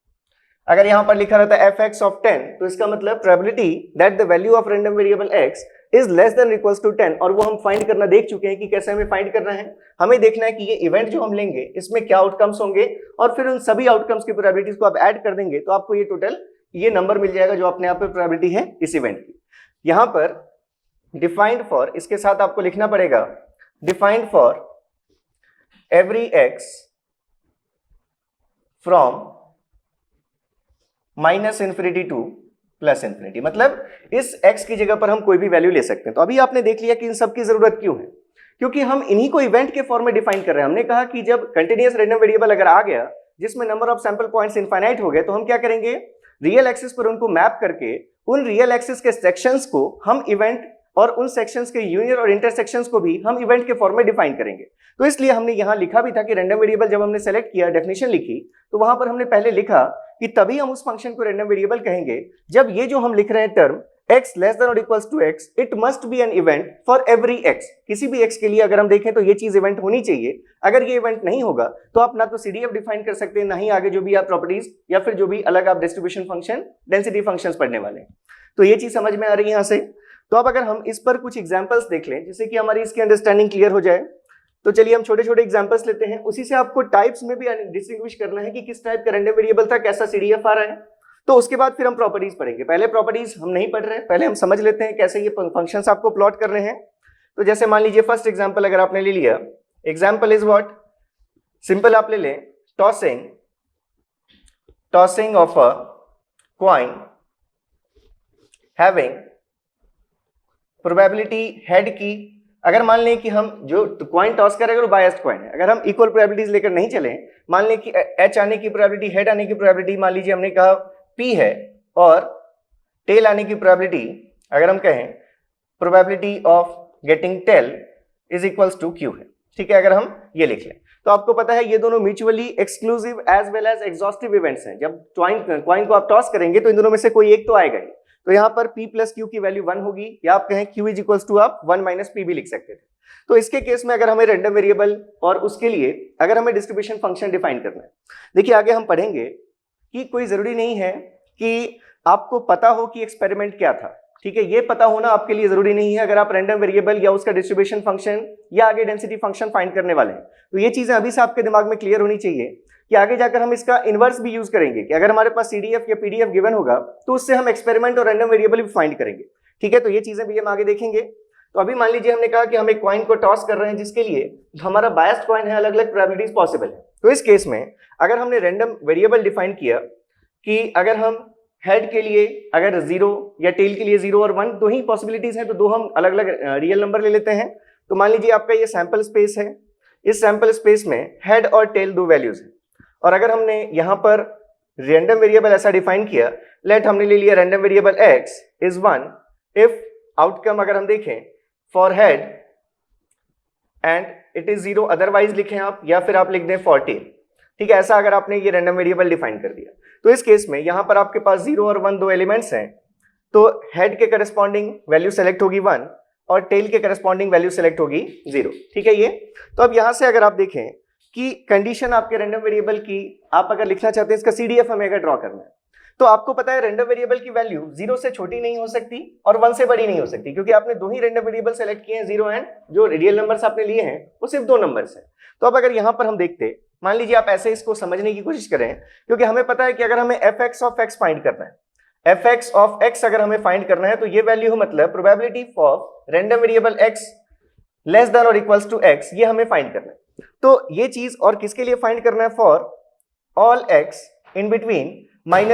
अगर यहां पर लिखा रहता है fx of 10 तो इसका मतलब probability that the value of random variable x is less than or equals to 10, और वो हम फाइंड करना देख चुके हैं कि कैसे हमें फाइंड करना है। हमें देखना है कि ये इवेंट जो हम लेंगे इसमें क्या आउटकम्स होंगे, और फिर उन सभी आउटकम्स की प्रोबेबिलिटीज को आप ऐड कर देंगे तो आपको ये टोटल ये नंबर मिल जाएगा जो अपने आप में प्रोबेबिलिटी है इस इवेंट की। यहां पर डिफाइंड फॉर, इसके साथ आपको लिखना पड़ेगा defined for every x from -∞ to +∞। मतलब इस x की जगह पर हम कोई भी वैल्यू ले सकते हैं। तो अभी आपने देख लिया कि इन सब की जरूरत क्यों है, क्योंकि हम इन्हीं को इवेंट के फॉर्म में डिफाइन कर रहे हैं। हमने कहा कि जब कंटिन्यूअस रैंडम वेरिएबल अगर आ गया जिसमें number of sample points infinite हो गए, तो हम क्या करेंगे, रियल एक्सिस पर उनको मैप करके उन रियल एक्सिस के सेक्शंस को हम इवेंट, और उन सेक्शंस के यूनियन और इंटरसेक्शंस को भी हम इवेंट के फॉर्म में डिफाइन करेंगे। तो इसलिए हमने यहां लिखा भी था कि रैंडम वेरिएबल जब हमने सेलेक्ट किया, डेफिनेशन लिखी, तो वहां पर हमने पहले लिखा कि तभी हम उस फंक्शन को रैंडम वेरिएबल कहेंगे जब ये जो हम लिख रहे हैं टर्म x लेस देन और equals to x, it must be an event for every x। किसी भी x के लिए अगर हम देखें तो ये चीज इवेंट होनी चाहिए। अगर ये इवेंट नहीं होगा तो आप ना तो CDF डिफाइन कर सकते हैं, ना ही आगे जो भी आप प्रॉपर्टीज या फिर जो भी अलग आप डिस्ट्रीब्यूशन फंक्शन, डेंसिटी फंक्शंस पढ़ने वाले हैं। तो ये चीज समझ में आ रही है यहां से। तो अब अगर हम इस पर कुछ एग्जांपल्स देख लें जिससे कि हमारी इसकी अंडरस्टैंडिंग क्लियर हो जाए, तो चलिए हम छोटे छोटे एग्जांपल्स लेते हैं। उसी से आपको टाइप्स में भी डिस्टिंग्विश करना है कि किस टाइप का रैंडम वेरिएबल था, कैसा CDF आ रहा है। तो उसके बाद फिर हम प्रॉपर्टीज पढ़ेंगे। पहले प्रॉपर्टीज हम नहीं पढ़ रहे हैं, पहले हम समझ लेते हैं कैसे ये फंक्शंस आपको प्लॉट कर रहे हैं। तो जैसे मान लीजिए फर्स्ट एग्जांपल अगर आपने ले लिया, एग्जांपल इज व्हाट, सिंपल आप ले लें, tossing of a coin having probability head की। अगर मान लें कि हम जो कॉइन टॉस करेंगे वो बायस्ड कॉइन है, अगर हम इक्वल प्रोबेबिलिटीज लेकर नहीं चले, मान लें कि एच आने की प्रोबेबिलिटी, हेड आने की प्रोबेबिलिटी मान लीजिए हमने कहा P है, और टेल आने की प्रोबेबिलिटी अगर हम कहें probability of getting tail is equals to Q है। ठीक है, अगर हम ये लिख लें तो आपको पता है ये दोनों mutually exclusive as well as exhaustive events हैं। जब कॉइन को आप टॉस करेंगे तो इन दोनों में से कोई एक तो आएगा ही। तो यहाँ पर P प्लस Q की वैल्यू 1 होगी, या आप कहें Q इज इक्वल्स टू आप 1 माइनस P भी लिख सकते थे। तो इसके केस में अगर हमें रैंडम वेरिएबल और उसके लिए अगर हमें डिस्ट्रीब्यूशन फंक्शन डिफाइन करना है, देखिए आगे हम पढ़ेंगे कि कोई जरूरी नहीं है कि आपको पता हो कि एक्सपेरिमेंट क्या था। ठीक है, ये पता होना आपके लिए जरूरी नहीं है अगर आप रैंडम वेरिएबल या उसका डिस्ट्रीब्यूशन फंक्शन या आगे डेंसिटी फंक्शन फाइंड करने वाले हैं। तो ये चीजें अभी से आपके दिमाग में क्लियर होनी चाहिए कि आगे जाकर हम इसका इनवर्स भी यूज करेंगे कि अगर हमारे पास CDF या PDF गिवन होगा तो उससे हम एक्सपेरिमेंट और रैंडम वेरिएबल भी फाइंड करेंगे। ठीक है, तो ये चीजें भी हम आगे देखेंगे। तो अभी मान लीजिए हमने कहा कि हम एक कॉइन को टॉस कर रहे हैं जिसके लिए हमारा बायस्ड कॉइन है, अलग अलग प्रोबेबिलिटीज पॉसिबल है। तो इस केस में अगर हमने रैंडम वेरिएबल डिफाइन किया कि अगर हम हेड के लिए अगर 0 या टेल के लिए 0 और 1 दो ही पॉसिबिलिटीज हैं, तो दो हम अलग अलग रियल नंबर ले लेते हैं। तो मान लीजिए आपका ये सैंपल स्पेस है, इस सैंपल स्पेस में हेड और टेल दो वैल्यूज हैं, और अगर हमने यहां पर रैंडम वेरिएबल ऐसा डिफाइन किया, लेट हमने ले लिया random variable x is 1 if outcome अगर हम देखें for head and it is 0 otherwise लिखें आप, या फिर आप लिख दें फॉर टेल। ठीक है, ऐसा अगर आपने ये रैंडम वेरिएबल डिफाइन कर दिया तो इस केस में यहां पर आपके पास 0 और 1 दो एलिमेंट्स हैं, तो हेड के करस्पॉन्डिंग वैल्यू सेलेक्ट होगी 1 और टेल के करस्पॉन्डिंग वैल्यू सेलेक्ट होगी 0। ठीक है ये। तो अब यहां से अगर आप देखें कि कंडीशन आपके रैंडम वेरिएबल की आप अगर लिखना चाहते हैं, इसका CDF हमें अगर ड्रॉ करना है, तो आपको पता है रैंडम वेरिएबल की वैल्यू 0 से छोटी नहीं हो सकती और 1 से बड़ी नहीं हो सकती, क्योंकि आपने दो ही रैंडम वेरिएबल सेलेक्ट किए हैं, 0 एंड जो रियल नंबर्स आपने लिए हैं वो सिर्फ दो नंबर्स हैं। तो अब अगर यहां पर हम देखते, मान लीजिए आप ऐसे इसको समझने की कोशिश करें, क्योंकि हमें पता है कि अगर हमें fx ऑफ x फाइंड करना है, fx ऑफ x अगर हमें फाइंड करना है, तो ये वैल्यू मतलब probability of random variable x less than और इक्वल्स टू x, ये हमें फाइंड करना है। तो ये चीज और किसके लिए फाइंड करना है? For all x in between -∞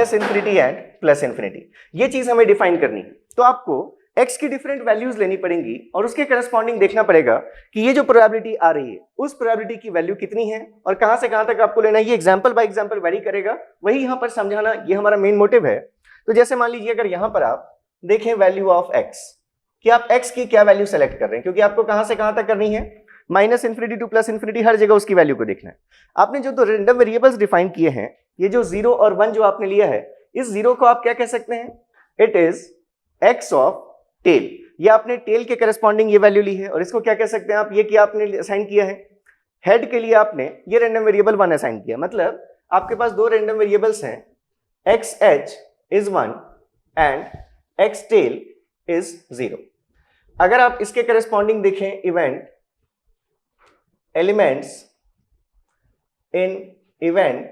and +∞, ये चीज हमें डिफाइन करनी है। तो आपको x की डिफरेंट वैल्यूज लेनी पड़ेंगी और उसके करस्पॉन्डिंग देखना पड़ेगा कि ये जो प्रोबेबिलिटी आ रही है उस प्रोबेबिलिटी की वैल्यू कितनी है और कहां से कहां तक आपको लेना है। ये एग्जांपल बाय एग्जांपल वेरी करेगा, वही यहां पर समझाना ये हमारा मेन मोटिव है। तो जैसे मान लीजिए अगर यहां पर आप देखें वैल्यू ऑफ x, कि आप x की क्या वैल्यू सेलेक्ट कर रहे हैं, क्योंकि आपको कहां से कहां तक करनी है, -∞ टू +∞, हर जगह उसकी वैल्यू को देखना है। आपने जो दो रैंडम वेरिएबल्स डिफाइन किए हैं, ये जो 0 और 1 जो आपने लिया है, इस 0 को आप क्या कह सकते हैं? It is x of tail. ये आपने टेल के करस्पॉन्डिंग ये वैल्यू ली है, और इसको क्या कह सकते हैं आप? ये कि आपने असाइन किया है हेड के लिए, आपने ये रैंडम वेरिएबल 1 असाइन किया, मतलब आपके पास दो रैंडम वेरिएबल्स हैं, xh is 1 and xtail is 0। अगर आप इसके करस्पॉन्डिंग देखें event elements in event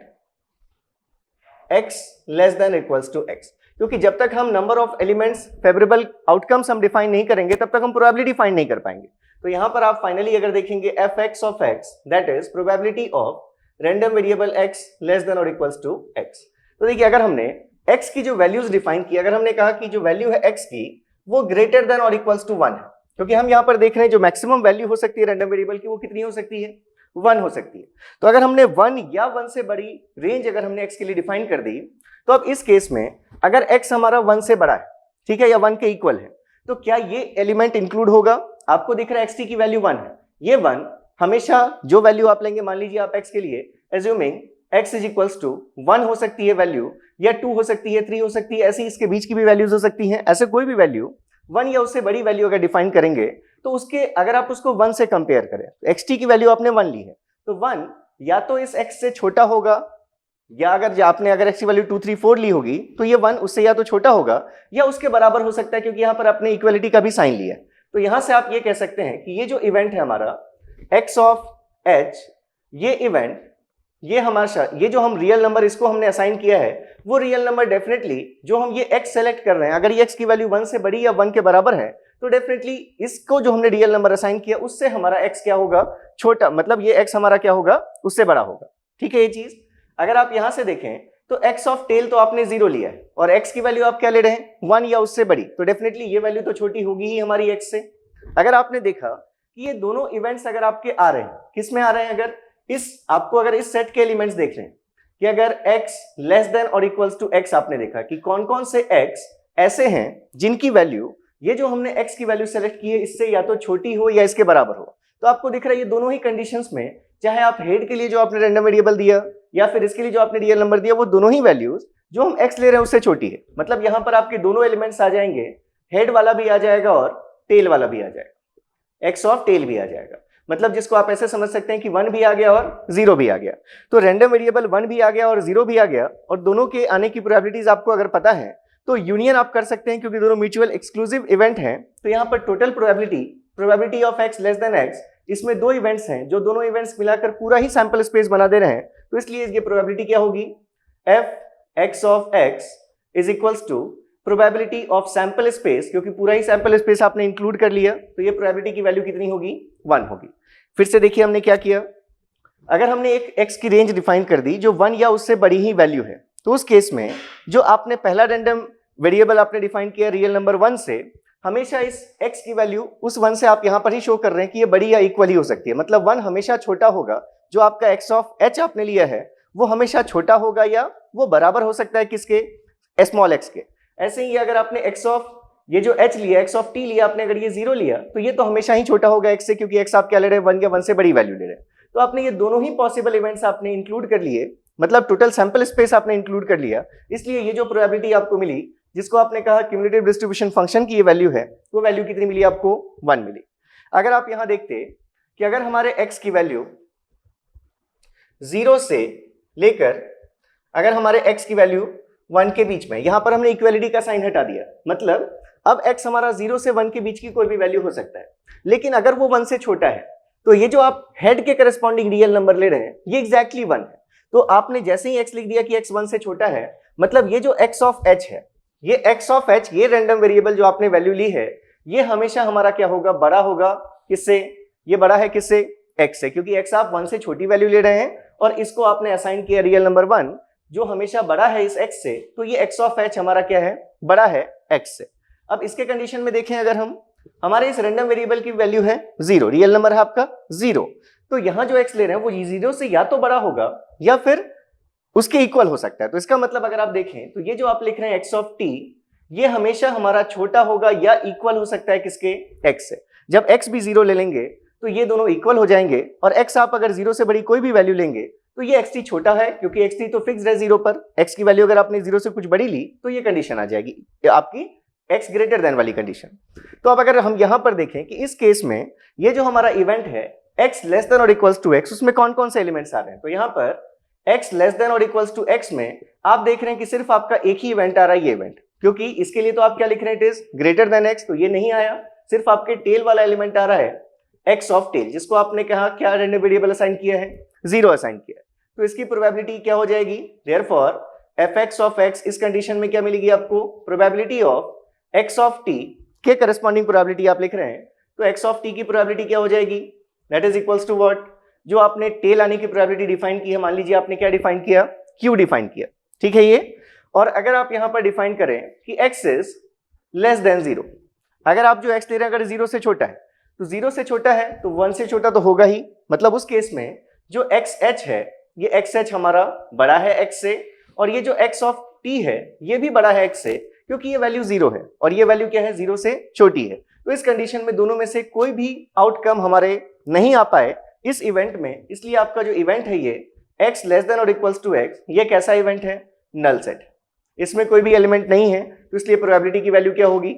x less than equals to x, क्योंकि जब तक हम number of elements favourable outcomes हम डिफाइन नहीं करेंगे तब तक हम प्रोबेबिलिटी फाइंड नहीं कर पाएंगे। तो यहां पर आप फाइनली अगर देखेंगे fx of x that is probability of random variable x less than और इक्वल्स टू x। तो देखिए अगर हमने x की जो वैल्यूज डिफाइन की, अगर हमने कहा कि जो वैल्यू है x की वो ग्रेटर देन और इक्वल्स टू 1 है, क्योंकि हम यहां पर देख रहे हैं जो मैक्सिमम वैल्यू हो सकती है रैंडम वेरिएबल की वो कितनी हो सकती है? 1 हो सकती है। तो अगर हमने 1 या 1 से बड़ी रेंज अगर हमने x के लिए डिफाइन कर दी, तो अब इस केस में अगर x हमारा 1 से बड़ा है, ठीक है, या 1 के इक्वल है, तो क्या ये एलिमेंट इंक्लूड होगा? आपको दिख रहा है xt की वैल्यू 1 है, ये 1 हमेशा जो वैल्यू आप लेंगे, मान लीजिए आप x के लिए assuming x is equals to 1 हो सकती है वैल्यू, या 2 हो सकती है, 3 हो सकती है, ऐसी इसके बीच की भी वैल्यूज हो सकती हैं। ऐसे कोई भी वैल्यू 1 या उससे बड़ी वैल्यू अगर डिफाइन करेंगे, तो उसके अगर आप उसको 1 से कंपेयर करें, xt की वैल्यू आपने 1 ली है, तो 1 या तो इस x से छोटा होगा, या अगर आपने अगर x की वैल्यू 2, 3, 4 ली होगी तो ये 1 उससे या तो छोटा होगा या उसके बराबर हो सकता है, क्योंकि यहां पर आपने इक्वलिटी का भी साइन लिया है। तो यहां से आप ये कह सकते हैं कि ये जो इवेंट है हमारा x ऑफ h, ये इवेंट, ये हमारा ये जो हम रियल नंबर इसको हमने असाइन किया है, वो रियल नंबर डेफिनेटली जो हम ये x सेलेक्ट कर रहे हैं, अगर ये x की वैल्यू 1 से बड़ी या 1 के बराबर है, तो डेफिनेटली इसको जो हमने रियल नंबर असाइन किया उससे हमारा x क्या होगा? छोटा, मतलब ये x हमारा क्या होगा? उससे बड़ा होगा। ठीक है ये चीज। अगर आप यहां से देखें तो x ऑफ टेल तो आपने 0 लिया है और x की वैल्यू आप क्या ले रहे हैं? 1 या उससे बड़ी, तो डेफिनेटली ये वैल्यू तो छोटी होगी ही हमारी x से। अगर आपने देखा कि ये दोनों इवेंट्स अगर आपके आ रहे हैं, किस में आ रहे हैं? अगर आपको अगर इस सेट के एलिमेंट्स देख रहे हैं कि अगर x लेस देन और इक्वल्स टू x, आपने देखा कि कौन कौन से x ऐसे हैं जिनकी वैल्यू ये जो हमने x की वैल्यू सेलेक्ट की है इससे या तो छोटी हो या इसके बराबर हो। तो आपको दिख रहा है ये दोनों ही कंडीशंस में, चाहे आप हेड के लिए जो आपने रैंडम वेरिएबल दिया या फिर इसके लिए जो आपने रियल नंबर दिया, वो दोनों ही वैल्यूज जो हम x ले रहे हैं उससे छोटी है। मतलब यहां पर आपके दोनों एलिमेंट्स आ जाएंगे, हेड वाला भी आ जाएगा और टेल वाला भी आ जाएगा, x ऑफ टेल भी आ जाएगा। मतलब जिसको आप ऐसे समझ सकते हैं कि 1 भी आ गया और 0 भी आ गया। तो रैंडम वेरिएबल 1 भी आ गया और 0 भी आ गया, और दोनों के आने की प्रोबेबिलिटीज आपको अगर पता है तो यूनियन आप कर सकते हैं, क्योंकि दोनों म्यूचुअल एक्सक्लूसिव इवेंट हैं। तो यहाँ पर total probability of x less then x, इसमें दो इवेंट्स हैं जो दोनों इवेंट्स मिलाकर पूरा ही सैंपल स्पेस बना दे रहे हैं, तो इसलिए इसकी प्रोबेबिलिटी क्या होगी? f(x of x) is equals to probability of sample space, क्योंकि पूरा ही सैंपल स्पेस आपने इंक्लूड कर लिया, तो ये प्रोबेबिलिटी की वैल्यू कितनी होगी? 1 होगी। फिर से देखिए हमने क्या किया, अगर हमने एक x की रेंज डिफाइन कर दी जो 1 या उससे बड़ी ही वैल्यू है, तो उस केस में जो आपने पहला रैंडम वेरिएबल आपने डिफाइन किया रियल नंबर 1 से, हमेशा इस x की वैल्यू उस 1 से आप यहां पर ही शो कर रहे हैं कि ये बड़ी या इक्वल ही हो सकती है। मतलब 1 हमेशा छोटा होगा, जो आपका x ऑफ h आपने लिया है वो हमेशा छोटा होगा या वो बराबर हो सकता है किसके? स्मॉल x के। ऐसे ही अगर आपने x ऑफ ये जो h लिया, x ऑफ t लिया आपने, अगर ये 0 लिया तो ये तो हमेशा ही छोटा होगा x से, क्योंकि x आप क्या ले रहे हैं, 1 या 1 से बड़ी वैल्यू ले रहे हैं। तो आपने ये दोनों ही पॉसिबल इवेंट्स आपने इंक्लूड कर लिए, मतलब टोटल सैंपल स्पेस आपने इंक्लूड कर लिया। इसलिए ये जो प्रोबेबिलिटी आपको मिली, जिसको आपने कहा क्यूमुलेटिव डिस्ट्रीब्यूशन फंक्शन की ये वैल्यू है, वो वैल्यू कितनी मिली आपको, 1 मिली। अगर आप यहां देखते कि अगर हमारे x की वैल्यू 0 से लेकर, अगर हमारे x की वैल्यू 1 के बीच में, यहां पर हमने इक्वालिटी का साइन हटा दिया, मतलब अब x हमारा 0 से 1 के बीच की कोई भी वैल्यू हो सकता है, लेकिन अगर वो 1 से छोटा है तो ये जो आप हेड के करस्पॉन्डिंग रियल नंबर ले रहे हैं ये एग्जैक्टली 1 है। तो आपने जैसे ही x लिख दिया कि x 1 से छोटा है, मतलब ये जो x ऑफ h है, ये x ऑफ h, ये रैंडम वेरिएबल जो आपने वैल्यू ली है, ये हमेशा हमारा क्या होगा, बड़ा होगा किससे, ये बड़ा है किससे, x से, क्योंकि x आप 1 से छोटी वैल्यू ले रहे हैं और इसको आपने असाइन किया रियल नंबर 1 जो हमेशा बड़ा है इस x से, तो ये x ऑफ h हमारा क्या है, बड़ा है x से। अब इसके कंडीशन में देखें, अगर हम, हमारे इस रैंडम वेरिएबल की वैल्यू है 0, रियल नंबर है आपका 0, तो यहां जो x ले रहे हैं वो 0 से या तो बड़ा होगा या फिर उसके इक्वल हो सकता है। तो इसका मतलब अगर आप देखें तो ये जो आप लिख रहे हैं x ऑफ t, ये हमेशा हमारा छोटा होगा या इक्वल हो सकता है किसके, x से। जब x भी 0 ले लेंगे तो ये दोनों इक्वल हो जाएंगे, और x आप अगर 0 से बड़ी कोई भी वैल्यू लेंगे तो ये xt छोटा है, क्योंकि xt तो फिक्स्ड है 0 पर। x की वैल्यू अगर आपने 0 से कुछ बड़ी ली तो ये कंडीशन आ जाएगी, ये आपकी x ग्रेटर देन वाली कंडीशन। तो अब अगर हम यहां पर देखें कि इस केस में ये जो हमारा इवेंट है x लेस देन और इक्वल्स टू x, उसमें कौन कौन से एलिमेंट्स आ रहे हैं, तो यहां पर x लेस देन और इक्वल्स टू x में आप देख रहे हैं कि सिर्फ आपका एक ही इवेंट आ रहा है, ये इवेंट, क्योंकि इसके लिए तो आप क्या लिख रहे हैं, it is greater then x, तो ये नहीं आया, सिर्फ आपके टेल वाला एलिमेंट आ रहा है x ऑफ टेल, जिसको आपने कहा क्या रैंडम वेरिएबल असाइन किया है, 0 असाइन किया है। तो इसकी प्रोबेबिलिटी क्या हो जाएगी, देयरफॉर fx ऑफ x, इस कंडीशन में क्या मिलेगी आपको, probability of x of t के करस्पॉन्डिंग प्रोबेबिलिटी आप लिख रहे हैं, तो x ऑफ t की प्रोबेबिलिटी क्या हो जाएगी, that is equals to what, जो आपने टेल आने की प्रोबेबिलिटी डिफाइन की है, मान लीजिए आपने क्या डिफाइन किया, q डिफाइन किया, ठीक है ये। और अगर आप यहां पर डिफाइन करें कि x इज लेस देन 0, अगर आप जो x ले रहे हैं अगर 0 से छोटा है, तो 0 से छोटा है तो 1 से छोटा तो होगा ही, मतलब उस केस में जो xh है, ये xh हमारा बड़ा है x से, और ये जो x ऑफ t है ये भी बड़ा है x से, क्योंकि ये वैल्यू 0 है और ये वैल्यू क्या है, 0 से छोटी है। तो इस कंडीशन में दोनों में से कोई भी आउटकम हमारे नहीं आ पाए इस इवेंट में, इसलिए आपका जो इवेंट है ये x लेस देन और इक्वल्स टू x, ये कैसा इवेंट है, नल सेट, इसमें कोई भी एलिमेंट नहीं है, तो इसलिए प्रोबेबिलिटी की वैल्यू क्या होगी,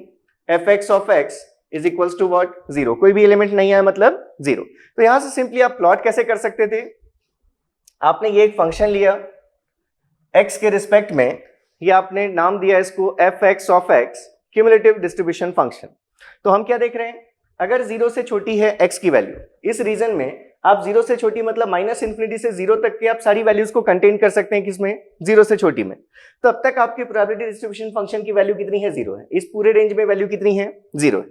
fx of x is equals to what, 0, कोई भी एलिमेंट नहीं है मतलब 0। तो यहां से सिंपली आप प्लॉट कैसे कर सकते थे, आपने ये एक फंक्शन लिया x के रिस्पेक्ट में, ये आपने नाम दिया इसको fx of x cumulative distribution function. तो हम क्या देख रहे हैं, अगर 0 से छोटी है x की वैल्यू, इस रीजन में आप 0 से छोटी मतलब माइनस इन्फिनिटी से 0 तक के आप सारी वैल्यूज को कंटेन कर सकते हैं, किसमें, 0 से छोटी में। तो अब तक आपकी प्रोबेबिलिटी डिस्ट्रीब्यूशन फंक्शन की वैल्यू कितनी है, 0 है, इस पूरे रेंज में वैल्यू कितनी है, 0 है।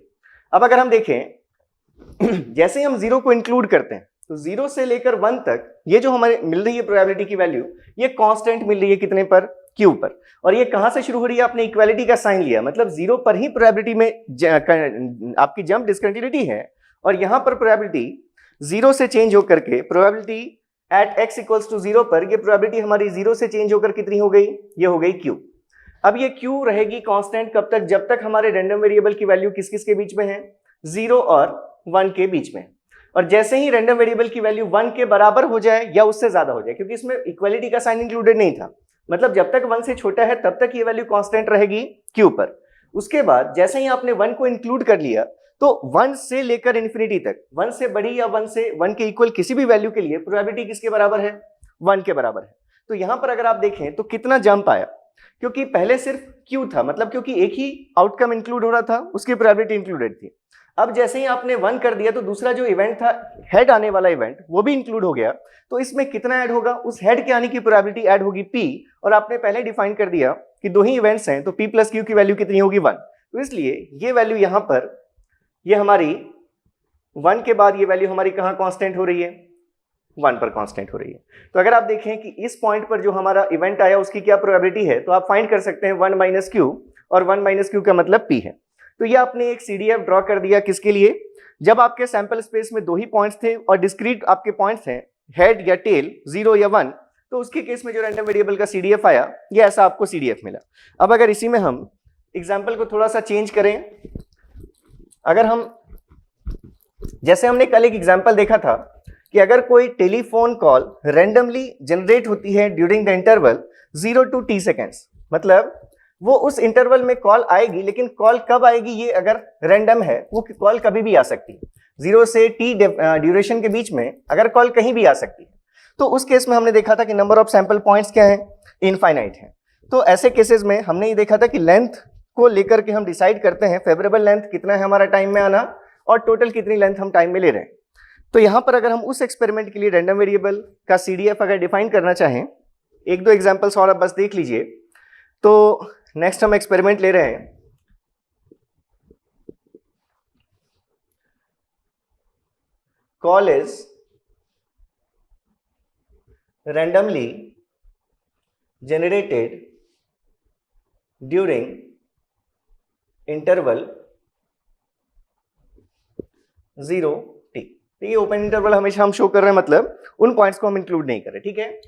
अब अगर हम देखें जैसे ही हम 0 को इंक्लूड करते हैं तो 0 से लेकर 1 तक ये जो हमारे मिल रही है प्रोबेबिलिटी की वैल्यू, ये कांस्टेंट मिल रही है कितने पर, q पर, और ये कहां से शुरू हो रही है, आपने इक्वालिटी का साइन लिया, मतलब 0 पर ही प्रोबेबिलिटी में आपकी जंप डिसकंटिन्यूटी है, और यहां पर प्रोबेबिलिटी 0 से चेंज होकर के probability at x equals to 0 पर, ये प्रोबेबिलिटी हमारी 0 से चेंज होकर कितनी हो गई, ये हो गई q। अब ये q रहेगी कांस्टेंट कब तक, जब तक हमारे रैंडम वेरिएबल की वैल्यू किस किस के बीच में है, 0 और 1 के बीच में। और जैसे ही रैंडम वेरिएबल की वैल्यू 1 के बराबर हो जाए या उससे ज्यादा हो जाए, क्योंकि इसमें इक्वालिटी का साइन इंक्लूडेड नहीं था, मतलब जब तक 1 से छोटा है तब तक ये वैल्यू कांस्टेंट रहेगी q पर। उसके बाद जैसे ही आपने 1 को इंक्लूड कर लिया तो 1 से लेकर इन्फिनिटी तक, 1 से बड़ी या 1 के इक्वल किसी भी वैल्यू के लिए प्रोबेबिलिटी किसके बराबर है, 1 के बराबर है। तो यहां पर अगर आप देखें तो कितना जंप आया, क्योंकि पहले सिर्फ q था, मतलब क्योंकि एक ही आउटकम इंक्लूड हो रहा था, उसकी प्रोबेबिलिटी इंक्लूडेड थी। अब जैसे ही आपने 1 कर दिया तो दूसरा जो इवेंट था, हेड आने वाला इवेंट, वो भी इंक्लूड हो गया, तो इसमें कितना ऐड होगा, उस हेड के आने की प्रोबेबिलिटी ऐड होगी p, और आपने पहले डिफाइन कर दिया कि दो ही इवेंट्स हैं, तो p प्लस q की वैल्यू कितनी होगी, 1। तो इसलिए ये वैल्यू यहां पर, ये हमारी 1 के बाद ये वैल्यू हमारी कहां कांस्टेंट हो रही है, 1 पर कांस्टेंट हो रही है। तो अगर आप देखें कि इस पॉइंट पर जो हमारा इवेंट आया उसकी क्या प्रोबेबिलिटी है, तो आप फाइंड कर सकते हैं 1 माइनस q, और 1 माइनस q का मतलब p है। तो ये आपने एक CDF ड्रॉ कर दिया, किसके लिए, जब आपके सैंपल स्पेस में दो ही पॉइंट्स थे और डिस्क्रीट आपके पॉइंट्स हैं, हेड या टेल, 0 या 1, तो उसके केस में जो रैंडम वेरिएबल का CDF आया, ये ऐसा आपको CDF मिला। अब अगर इसी में हम एग्जाम्पल को थोड़ा सा चेंज करें। अगर हम, जैसे हमने कल एक एग्जाम्पल देखा था कि अगर कोई टेलीफोन कॉल रैंडमली जनरेट होती है during the interval 0 to t seconds, मतलब वो उस इंटरवल में कॉल आएगी, लेकिन कॉल कब आएगी ये अगर रैंडम है, वो कॉल कभी भी आ सकती है। 0 से t ड्यूरेशन के बीच में अगर कॉल कहीं भी आ सकती है, तो उस केस में हमने देखा था कि नंबर ऑफ सैंपल पॉइंट्स क्या है, इनफाइनाइट है। तो ऐसे केसेस में हमने ये देखा था कि लेंथ को लेकर के हम डिसाइड करते हैं फेवरेबल लेंथ कितना है हमारा टाइम में आना, और टोटल कितनी लेंथ हम टाइम में ले रहे हैं। तो यहां पर अगर हम उस एक्सपेरिमेंट के लिए रैंडम वेरिएबल का CDF अगर डिफाइन करना चाहें, एक दो एग्जांपल्स और आप बस देख लीजिए। तो नेक्स्ट हम एक्सपेरिमेंट ले रहे हैं, call is randomly generated during interval 0t। ये ओपन इंटरवल हमेशा हम शो कर रहे हैं, मतलब उन पॉइंट्स को हम इंक्लूड नहीं कर रहे, ठीक है।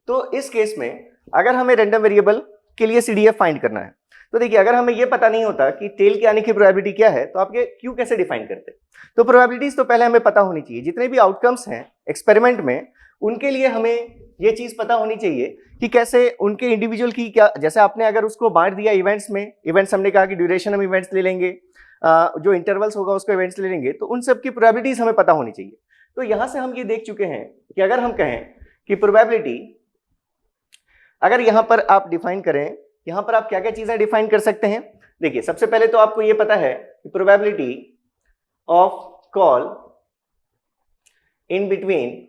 तो इस केस में अगर हमें रैंडम वेरिएबल के लिए CDF फाइंड करना है, तो देखिए अगर हमें ये पता नहीं होता कि टेल के आने की प्रोबेबिलिटी क्या है, तो आप ये क्यू कैसे डिफाइन करते। तो प्रोबेबिलिटीज तो पहले हमें पता होनी चाहिए, जितने भी आउटकम्स हैं एक्सपेरिमेंट में उनके लिए हमें ये चीज पता होनी चाहिए कि कैसे उनके इंडिविजुअल की क्या, जैसे आपने अगर उसको बांट दिया इवेंट्स में, इवेंट्स हमने कहा कि ड्यूरेशन हम इवेंट्स ले लेंगे, जो इंटरवल्स होगा उसको इवेंट्स ले लेंगे, तो उन सब की प्रोबेबिलिटीज हमें पता होनी चाहिए। तो यहां से हम ये देख चुके हैं कि अगर हम कहें कि प्रोबेबिलिटी, अगर यहां पर आप डिफाइन करें, यहां पर आप क्या क्या चीजें डिफाइन कर सकते हैं। देखिए सबसे पहले तो आपको ये पता है कि probability of call in between,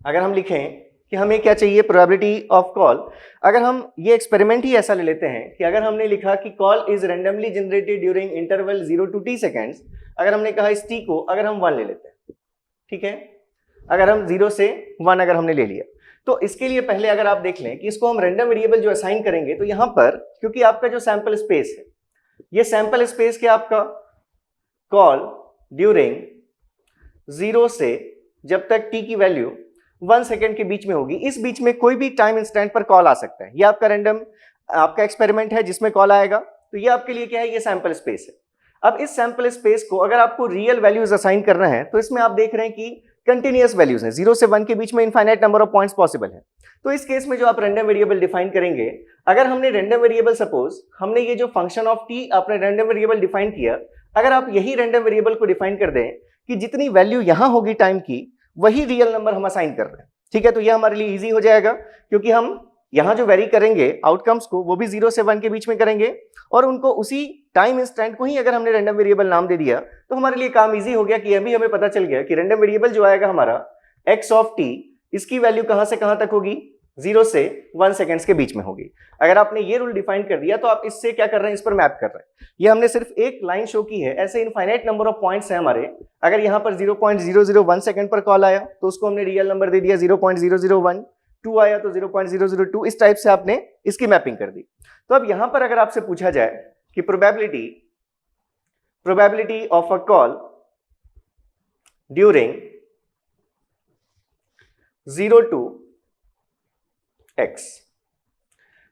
अगर हम लिखें कि हमें क्या चाहिए, प्रोबेबिलिटी ऑफ कॉल, अगर हम ये एक्सपेरिमेंट ही ऐसा ले लेते हैं कि अगर हमने लिखा कि call is randomly generated during interval 0 to t seconds, अगर हमने कहा इस t को अगर हम 1 ले लेते हैं, ठीक है, अगर हम 0 से 1 अगर हमने ले लिया, तो इसके लिए पहले अगर आप देख लें कि इसको हम रैंडम वेरिएबल जो असाइन करेंगे, तो यहां पर क्योंकि आपका जो सैंपल स्पेस है, ये सैंपल स्पेस क्या आपका कॉल ड्यूरिंग 0 से जब तक t की वैल्यू 1 सेकेंड के बीच में होगी, इस बीच में कोई भी टाइम इंस्टेंट पर कॉल आ सकता है। ये आपका रैंडम आपका एक्सपेरिमेंट है जिसमें कॉल आएगा, तो ये आपके लिए क्या है, ये सैंपल स्पेस है। अब इस सैंपल स्पेस को अगर आपको रियल वैल्यूज असाइन करना है, तो इसमें आप देख रहे हैं कि कंटिन्यूअस वैल्यूज हैं, 0 से 1 के बीच में infinite number of points possible है। तो इस केस में जो आप रैंडम वेरिएबल डिफाइन करेंगे, अगर हमने रैंडम वेरिएबल, सपोज हमने ये जो फंक्शन ऑफ t आपने रैंडम वेरिएबल डिफाइन किया, अगर आप यही रैंडम वेरिएबल को डिफाइन कर दें कि जितनी वैल्यू यहां होगी टाइम की, वही रियल नंबर हम असाइन कर रहे हैं, ठीक है, तो ये हमारे लिए इजी हो जाएगा, क्योंकि हम यहां जो वेरी करेंगे आउटकम्स को, वो भी 0 से 1 के बीच में करेंगे, और उनको उसी टाइम इंस्टेंट को ही अगर हमने रैंडम वेरिएबल नाम दे दिया, तो हमारे लिए काम इजी हो गया कि अभी हमें पता चल गया कि रैंडम वेरिएबल जो आएगा हमारा x ऑफ t, इसकी वैल्यू कहां से कहां तक होगी, 0 से 1 सेकेंड्स के बीच में होगी। अगर आपने ये रूल डिफाइन कर दिया, तो आप इससे क्या कर रहे हैं, इस पर मैप कर रहे हैं। ये हमने सिर्फ एक लाइन शो की है, ऐसे इनफाइनाइट नंबर ऑफ पॉइंट्स हैं हमारे। अगर यहाँ पर 0.001 सेकंड पर कॉल आया, तो उसको हमने रियल नंबर दे दिया 0.001, 2 आया तो 0.002, इस टाइप से आपने इसकी मैपिंग कर दी। तो अब यहां पर अगर आपसे पूछा जाए कि probability of a call during 0 to x,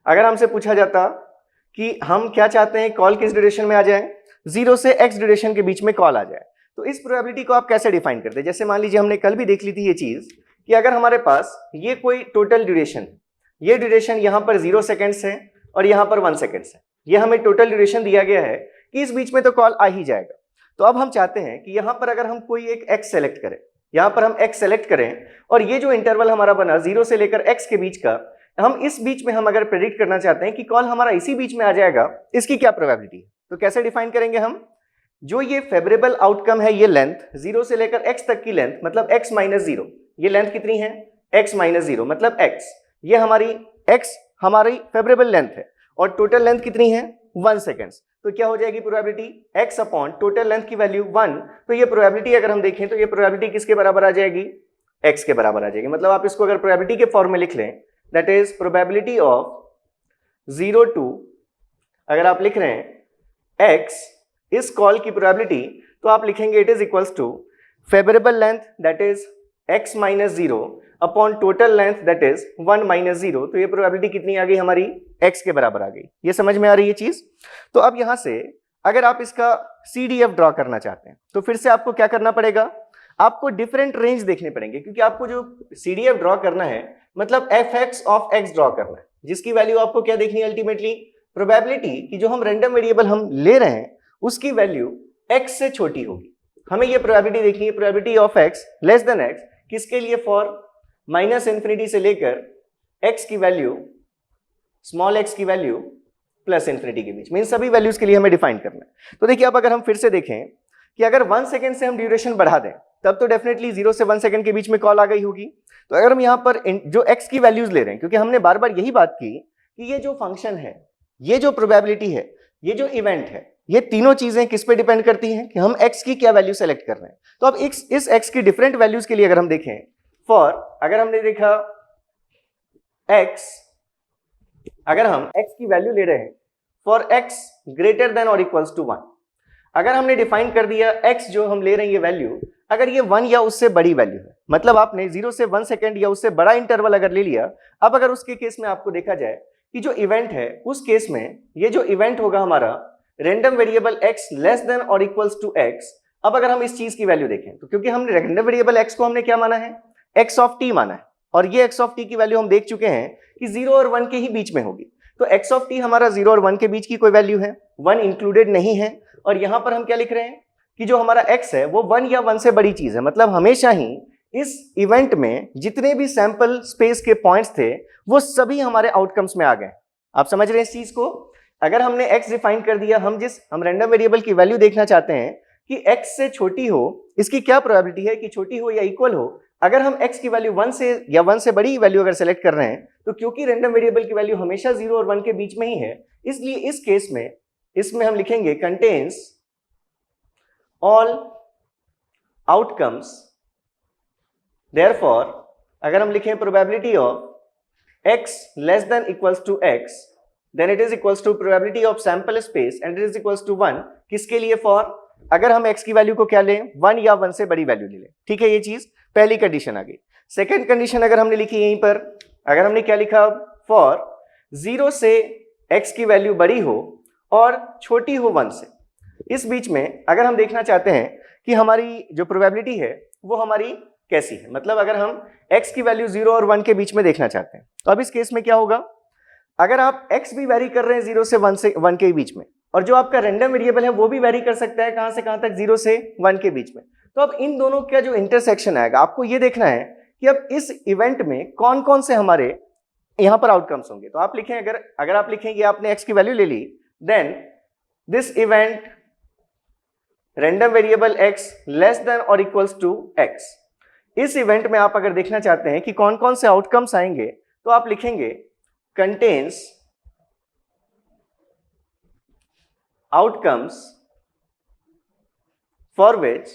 अगर हमसे पूछा जाता कि हम क्या चाहते हैं, कॉल किस ड्यूरेशन में आ जाए, 0 से x ड्यूरेशन के बीच में कॉल आ जाए, तो इस प्रोबेबिलिटी को आप कैसे डिफाइन करते हैं। जैसे मान लीजिए हमने कल भी देख ली थी ये चीज कि अगर हमारे पास ये कोई टोटल ड्यूरेशन, ये ड्यूरेशन यहां पर 0 सेकेंड्स है और यहां पर 1 सेकेंड्स है, ये हमें टोटल ड्यूरेशन दिया गया है कि इस बीच में तो कॉल आ ही जाएगा। तो अब हम चाहते हैं कि यहां पर अगर हम कोई एक x सेलेक्ट करें, यहां पर हम x सेलेक्ट करें, और ये जो इंटरवल हमारा बना 0 से लेकर x के बीच का, हम इस बीच में हम अगर प्रेडिक्ट करना चाहते हैं कि कॉल हमारा इसी बीच में आ जाएगा, इसकी क्या प्रोबेबिलिटी है, तो कैसे डिफाइन करेंगे हम। जो ये फेवरेबल आउटकम है, ये लेंथ 0 से लेकर x तक की लेंथ, मतलब x माइनस 0, ये लेंथ कितनी है, x माइनस 0 मतलब x, ये हमारी x हमारी फेवरेबल लेंथ है, और टोटल लेंथ कितनी है 1 सेकेंड्स, तो क्या हो जाएगी probability x upon total length की वैल्यू 1। तो ये प्रोबेबिलिटी अगर हम देखें, तो ये प्रोबेबिलिटी किसके बराबर आ जाएगी, x के बराबर आ जाएगी। मतलब आप इसको अगर प्रोबेबिलिटी के फॉर्म में लिख लें, that is probability of 0 to, अगर आप लिख रहे हैं x इस कॉल की प्रोबेबिलिटी, तो आप लिखेंगे it is equals to favourable length, that is x minus 0 upon total length that is 1 minus 0। तो ये प्रोबेबिलिटी कितनी आ गई हमारी, x के बराबर आ गई। ये समझ में आ रही है चीज। तो अब यहां से अगर आप इसका CDF ड्रॉ करना चाहते हैं तो फिर से आपको क्या करना पड़ेगा, आपको डिफरेंट रेंज देखने पड़ेंगे, क्योंकि आपको जो CDF ड्रॉ करना है मतलब fx ऑफ x ड्रॉ करना है, जिसकी वैल्यू आपको क्या देखनी है अल्टीमेटली, प्रोबेबिलिटी कि जो हम रैंडम वेरिएबल हम ले रहे हैं उसकी वैल्यू x से छोटी होगी। हमें ये प्रोबेबिलिटी देखनी है, probability of x less then x, किसके लिए, फॉर माइनस इन्फिनिटी से लेकर x की वैल्यू, स्मॉल x की वैल्यू प्लस इन्फिनिटी के बीच में, इन सभी वैल्यूज के लिए हमें डिफाइन करना है। तो देखिए अब अगर हम फिर से देखें कि अगर 1 सेकंड से हम ड्यूरेशन बढ़ा दें तब तो डेफिनेटली 0 से 1 सेकंड के बीच में कॉल आ गई होगी। तो अगर हम यहां पर जो x की वैल्यूज ले रहे हैं, क्योंकि हमने बार बार यही बात की कि ये जो फंक्शन है, ये जो प्रोबेबिलिटी है, ये जो इवेंट है, ये तीनों चीजें किस पे डिपेंड करती हैं कि हम x की क्या वैल्यू सेलेक्ट कर रहे हैं। तो अब इस x की डिफरेंट वैल्यूज के लिए अगर हम देखें, फॉर अगर हमने देखा x, अगर हम x की वैल्यू ले रहे हैं फॉर x ग्रेटर देन और इक्वल्स टू 1, अगर हमने डिफाइन कर दिया x जो हम ले रहे हैं ये वैल्यू, अगर ये 1 या उससे बड़ी वैल्यू है, मतलब आपने 0 से 1 सेकंड या उससे बड़ा इंटरवल अगर ले लिया, अब अगर उसके केस में आपको देखा जाए कि जो इवेंट है उस केस में ये जो इवेंट होगा हमारा random variable x less than और इक्वल्स टू x। अब अगर हम इस चीज की वैल्यू देखें तो क्योंकि हमने रैंडम वेरिएबल x को हमने क्या माना है, x ऑफ t माना है, और ये x ऑफ t की वैल्यू हम देख चुके हैं कि 0 और 1 के ही बीच में होगी। तो x ऑफ t हमारा 0 और 1 के बीच की कोई वैल्यू है, 1 इंक्लूडेड नहीं है। और यहां पर हम क्या लिख रहे हैं कि जो हमारा x है वो 1 या 1 से बड़ी चीज है, मतलब हमेशा ही इस इवेंट में जितने भी सैंपल स्पेस के पॉइंट्स थे वो सभी हमारे आउटकम्स में आ गए। आप समझ रहे हैं इस चीज को। अगर हमने x डिफाइन कर दिया, हम रैंडम वेरिएबल की वैल्यू देखना चाहते हैं कि x से छोटी हो, इसकी क्या प्रोबेबिलिटी है कि छोटी हो या इक्वल हो। अगर हम x की वैल्यू 1 से या 1 से बड़ी वैल्यू अगर सेलेक्ट कर रहे हैं तो क्योंकि रैंडम वेरिएबल की वैल्यू हमेशा 0 और 1 के बीच में ही है, इसलिए इस केस में इसमें हम लिखेंगे कंटेन्स ऑल आउटकम्स। देयरफॉर अगर हम लिखें probability of x less than equals to x, then it is equals to probability of sample space and it is equals to 1, किसके लिए, फॉर अगर हम x की वैल्यू को क्या लें, 1 या 1 से बड़ी वैल्यू ले लें। ठीक है, ये चीज पहली कंडीशन आ गई। सेकंड कंडीशन अगर हमने लिखी यहीं पर, अगर हमने क्या लिखा, फॉर 0 से x की वैल्यू बड़ी हो और छोटी हो 1 से, इस बीच में अगर हम देखना चाहते हैं कि हमारी जो प्रोबेबिलिटी है वो हमारी कैसी है, मतलब अगर हम x की वैल्यू 0 और 1 के बीच में देखना चाहते हैं तो अब इस केस में क्या होगा, अगर आप x भी वेरी कर रहे हैं 0 से 1 के बीच में, और जो आपका रैंडम वेरिएबल है वो भी वेरी कर सकता है कहां से कहां तक, 0 से 1 के बीच में, तो अब इन दोनों का जो इंटरसेक्शन आएगा आपको ये देखना है कि अब इस इवेंट में कौन कौन से हमारे यहां पर आउटकम्स होंगे। तो आप लिखें, अगर आप लिखें कि आपने x की वैल्यू ले ली, then this event random variable x less than और इक्वल्स टू x, इस इवेंट में आप अगर देखना चाहते हैं कि कौन कौन से आउटकम्स आएंगे तो आप लिखेंगे कंटेन्स आउटकम्स फॉर विच,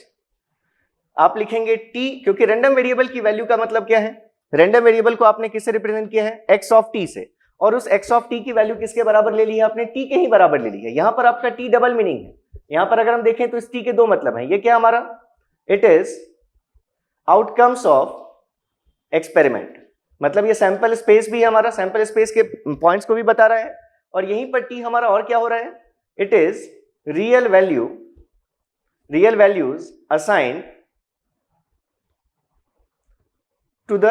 आप लिखेंगे t, क्योंकि रैंडम वेरिएबल की वैल्यू का मतलब क्या है, रैंडम वेरिएबल को आपने किससे रिप्रेजेंट किया है, x ऑफ t से, और उस x ऑफ t की वैल्यू किसके बराबर ले ली है आपने, t के ही बराबर ले ली है। यहां पर आपका t डबल मीनिंग है, यहां पर अगर हम देखें तो इस t के दो मतलब हैं। ये क्या हमारा, it is outcomes of experiment, मतलब ये सैंपल स्पेस भी हमारा सैंपल स्पेस के पॉइंट्स को भी बता रहा है, और यहीं पर t हमारा और क्या हो रहा है, it is real values assigned to the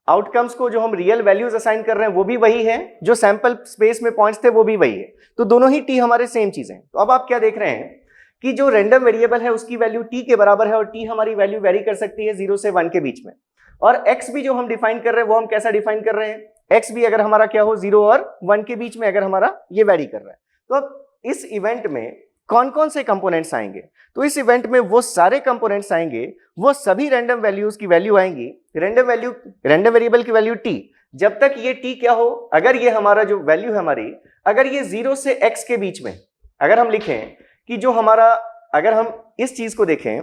outcomes को जो हम रियल वैल्यूज असाइन कर रहे हैं वो भी वही है, जो सैंपल स्पेस में पॉइंट्स थे वो भी वही है, तो दोनों ही t हमारे सेम चीजें हैं। तो अब आप क्या देख रहे हैं कि जो रैंडम वेरिएबल है उसकी वैल्यू t के बराबर है, और t हमारी वैल्यू वेरी कर सकती है 0 से 1 के बीच में, और x भी जो हम डिफाइन कर रहे हैं वो हम कैसा डिफाइन कर रहे हैं, x भी अगर हमारा क्या हो 0 और 1 के बीच में अगर हमारा ये वेरी कर रहा है। तो अब इस इवेंट में कौन कौन से कंपोनेंट्स आएंगे, तो इस इवेंट में वो सारे कंपोनेंट्स आएंगे, वो सभी रैंडम वैल्यूज की वैल्यू आएंगी, रैंडम वेरिएबल की वैल्यू t, जब तक ये t क्या हो, अगर ये हमारा जो वैल्यू है हमारी, अगर ये 0 से x के बीच में, अगर हम लिखें कि जो हमारा, अगर हम इस चीज को देखें,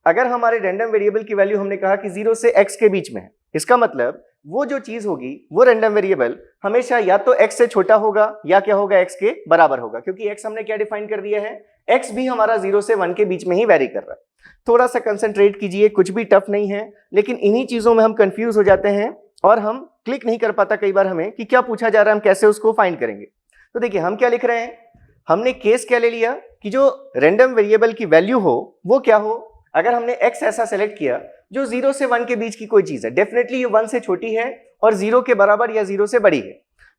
अगर हमारे रैंडम वेरिएबल की वैल्यू हमने कहा कि 0 से x के बीच में है, इसका मतलब वो जो चीज होगी वो रैंडम वेरिएबल हमेशा या तो x से छोटा होगा या क्या होगा, x के बराबर होगा, क्योंकि x हमने क्या डिफाइन कर दिया है, x भी हमारा 0 से 1 के बीच में ही वेरी कर रहा है। थोड़ा सा कंसंट्रेट कीजिए, कुछ भी टफ नहीं है, लेकिन इन्हीं चीजों में हम कंफ्यूज हो जाते हैं और हम क्लिक नहीं कर पाता कई बार हमें कि क्या पूछा जा रहा है, हम कैसे उसको फाइंड करेंगे। तो देखिए हम क्या लिख रहे हैं, हमने केस क्या ले लिया कि जो रैंडम वेरिएबल की वैल्यू हो वो क्या हो। अगर हमने x ऐसा सेलेक्ट किया जो 0 से 1 के बीच की कोई चीज है, डेफिनेटली ये 1 से छोटी है और 0 के बराबर या 0 से बड़ी है,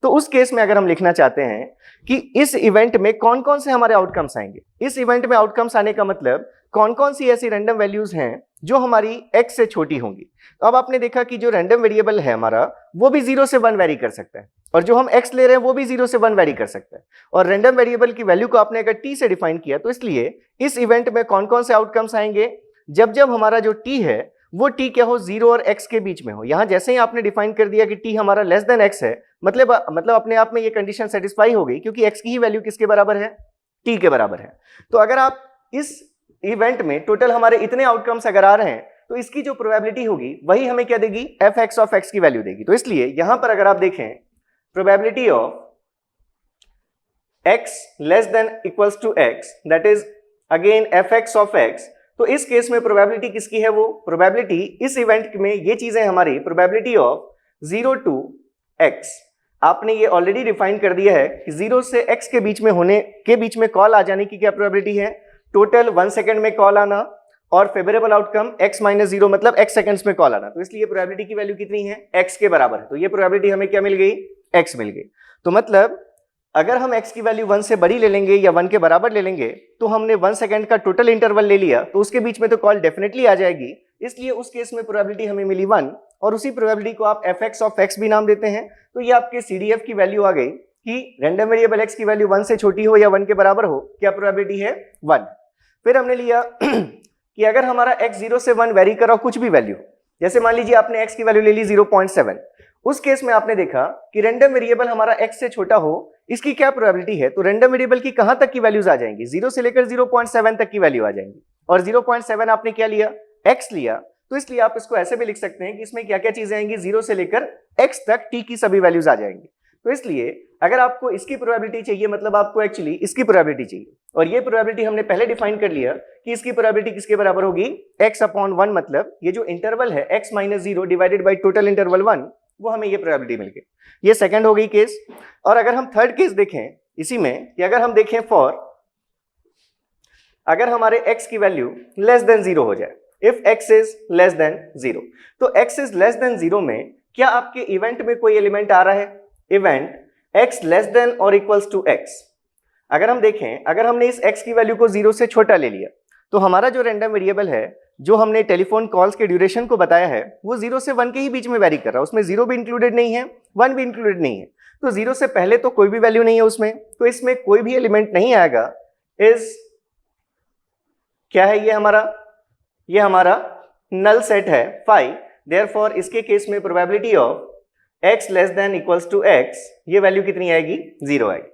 तो उस केस में अगर हम लिखना चाहते हैं कि इस इवेंट में कौन कौन से हमारे आउटकम्स आएंगे, इस इवेंट में आउटकम्स आने का मतलब कौन कौन सी ऐसी रैंडम वैल्यूज हैं जो हमारी x से छोटी होंगी। तो अब आपने देखा कि जो रैंडम वेरिएबल है हमारा वो भी 0 से 1 वेरी कर सकता है, और जो हम x ले रहे हैं वो भी 0 से 1 वेरी कर सकता है, और रैंडम वेरिएबल की वैल्यू को आपने अगर t से डिफाइन किया तो इसलिए इस इवेंट में कौन कौन से आउटकम्स आएंगे, जब जब हमारा जो t है वो t क्या हो, 0 और x के बीच में हो। यहां जैसे ही आपने डिफाइन कर दिया कि t हमारा लेस देन x है, मतलब अपने आप में ये कंडीशन सेटिस्फाई हो गई, क्योंकि x की ही वैल्यू किसके बराबर है, t के बराबर है। तो अगर आप इस इवेंट में टोटल हमारे इतने आउटकम्स अगर आ रहे हैं तो इसकी जो प्रोबेबिलिटी होगी वही हमें क्या देगी, fx ऑफ x की वैल्यू देगी। तो इसलिए यहां पर अगर आप देखें probability of x less than equals to x, that is again fx of x, तो इस केस में प्रोबेबिलिटी किसकी है, वो प्रोबेबिलिटी इस इवेंट में ये चीजें हमारी प्रोबेबिलिटी ऑफ 0 टू x, आपने ये ऑलरेडी डिफाइन कर दिया है कि 0 से x के बीच में होने के बीच में कॉल आ जाने की क्या प्रोबेबिलिटी है, टोटल 1 सेकंड में कॉल आना और फेवरेबल आउटकम x माइनस 0 मतलब x सेकंड्स में कॉल आना। तो इसलिए प्रोबेबिलिटी की वैल्यू कितनी है, x के बराबर है। तो ये प्रोबेबिलिटी हमें क्या मिल गई, x मिल गई। तो मतलब अगर हम x की वैल्यू 1 से बड़ी ले लेंगे या 1 के बराबर ले लेंगे तो हमने 1 सेकंड का टोटल इंटरवल ले लिया, तो उसके बीच में तो कॉल डेफिनेटली आ जाएगी, इसलिए उस केस में प्रोबेबिलिटी हमें मिली 1, और उसी प्रोबेबिलिटी को आप fx ऑफ x भी नाम देते हैं। तो ये आपके CDF की वैल्यू आ गई कि रैंडम वेरिएबल x की वैल्यू 1 से छोटी हो या 1 के बराबर हो, क्या प्रोबेबिलिटी है 1। फिर हमने लिया कि अगर हमारा x 0 से 1 वेरी कर रहा हो कुछ भी वैल्यू, जैसे मान लीजिए आपने x की वैल्यू ले ली 0.7, उस केस में आपने देखा कि रैंडम वेरिएबल हमारा x से छोटा हो, इसकी क्या प्रोबेबिलिटी है, तो रैंडम वेरिएबल की कहां तक की वैल्यूज आ जाएंगी, 0 से लेकर 0.7 तक की वैल्यू आ जाएंगी, और 0.7 आपने क्या लिया, x लिया। तो इसलिए आप इसको ऐसे भी लिख सकते हैं कि इसमें क्या क्या चीजें आएंगी, 0 से लेकर x तक t की सभी वैल्यूज आ जाएंगी। तो इसलिए अगर आपको इसकी प्रोबेबिलिटी चाहिए, मतलब आपको एक्चुअली इसकी प्रोबेबिलिटी चाहिए, और ये प्रोबेबिलिटी हमने पहले डिफाइन कर लिया कि इसकी प्रोबेबिलिटी किसके बराबर होगी, x अपॉन 1, मतलब ये जो इंटरवल है x minus 0 divided by total interval 1, वो हमें ये प्रोबेबिलिटी मिल गई। ये सेकंड हो गई केस। और अगर हम थर्ड केस देखें इसी में, कि अगर हम देखें फॉर अगर हमारे x की वैल्यू लेस देन 0 हो जाए, if x is less than 0, तो x इज लेस देन 0 में क्या आपके इवेंट में कोई एलिमेंट आ रहा है, इवेंट x लेस देन और इक्वल्स टू x। अगर हम देखें, अगर हमने इस x की वैल्यू को 0 से छोटा ले लिया तो हमारा जो रैंडम वेरिएबल है, जो हमने टेलीफोन कॉल्स के ड्यूरेशन को बताया है, वो 0 से 1 के ही बीच में वेरी कर रहा है, उसमें 0 भी इंक्लूडेड नहीं है, 1 भी इंक्लूडेड नहीं है। तो 0 से पहले तो कोई भी वैल्यू नहीं है उसमें, तो इसमें कोई भी एलिमेंट नहीं आएगा। इज क्या है, ये हमारा नल सेट है 5, देयरफॉर इसके केस में probability of x less than equals to x, ये वैल्यू कितनी आएगी, 0 आएगी।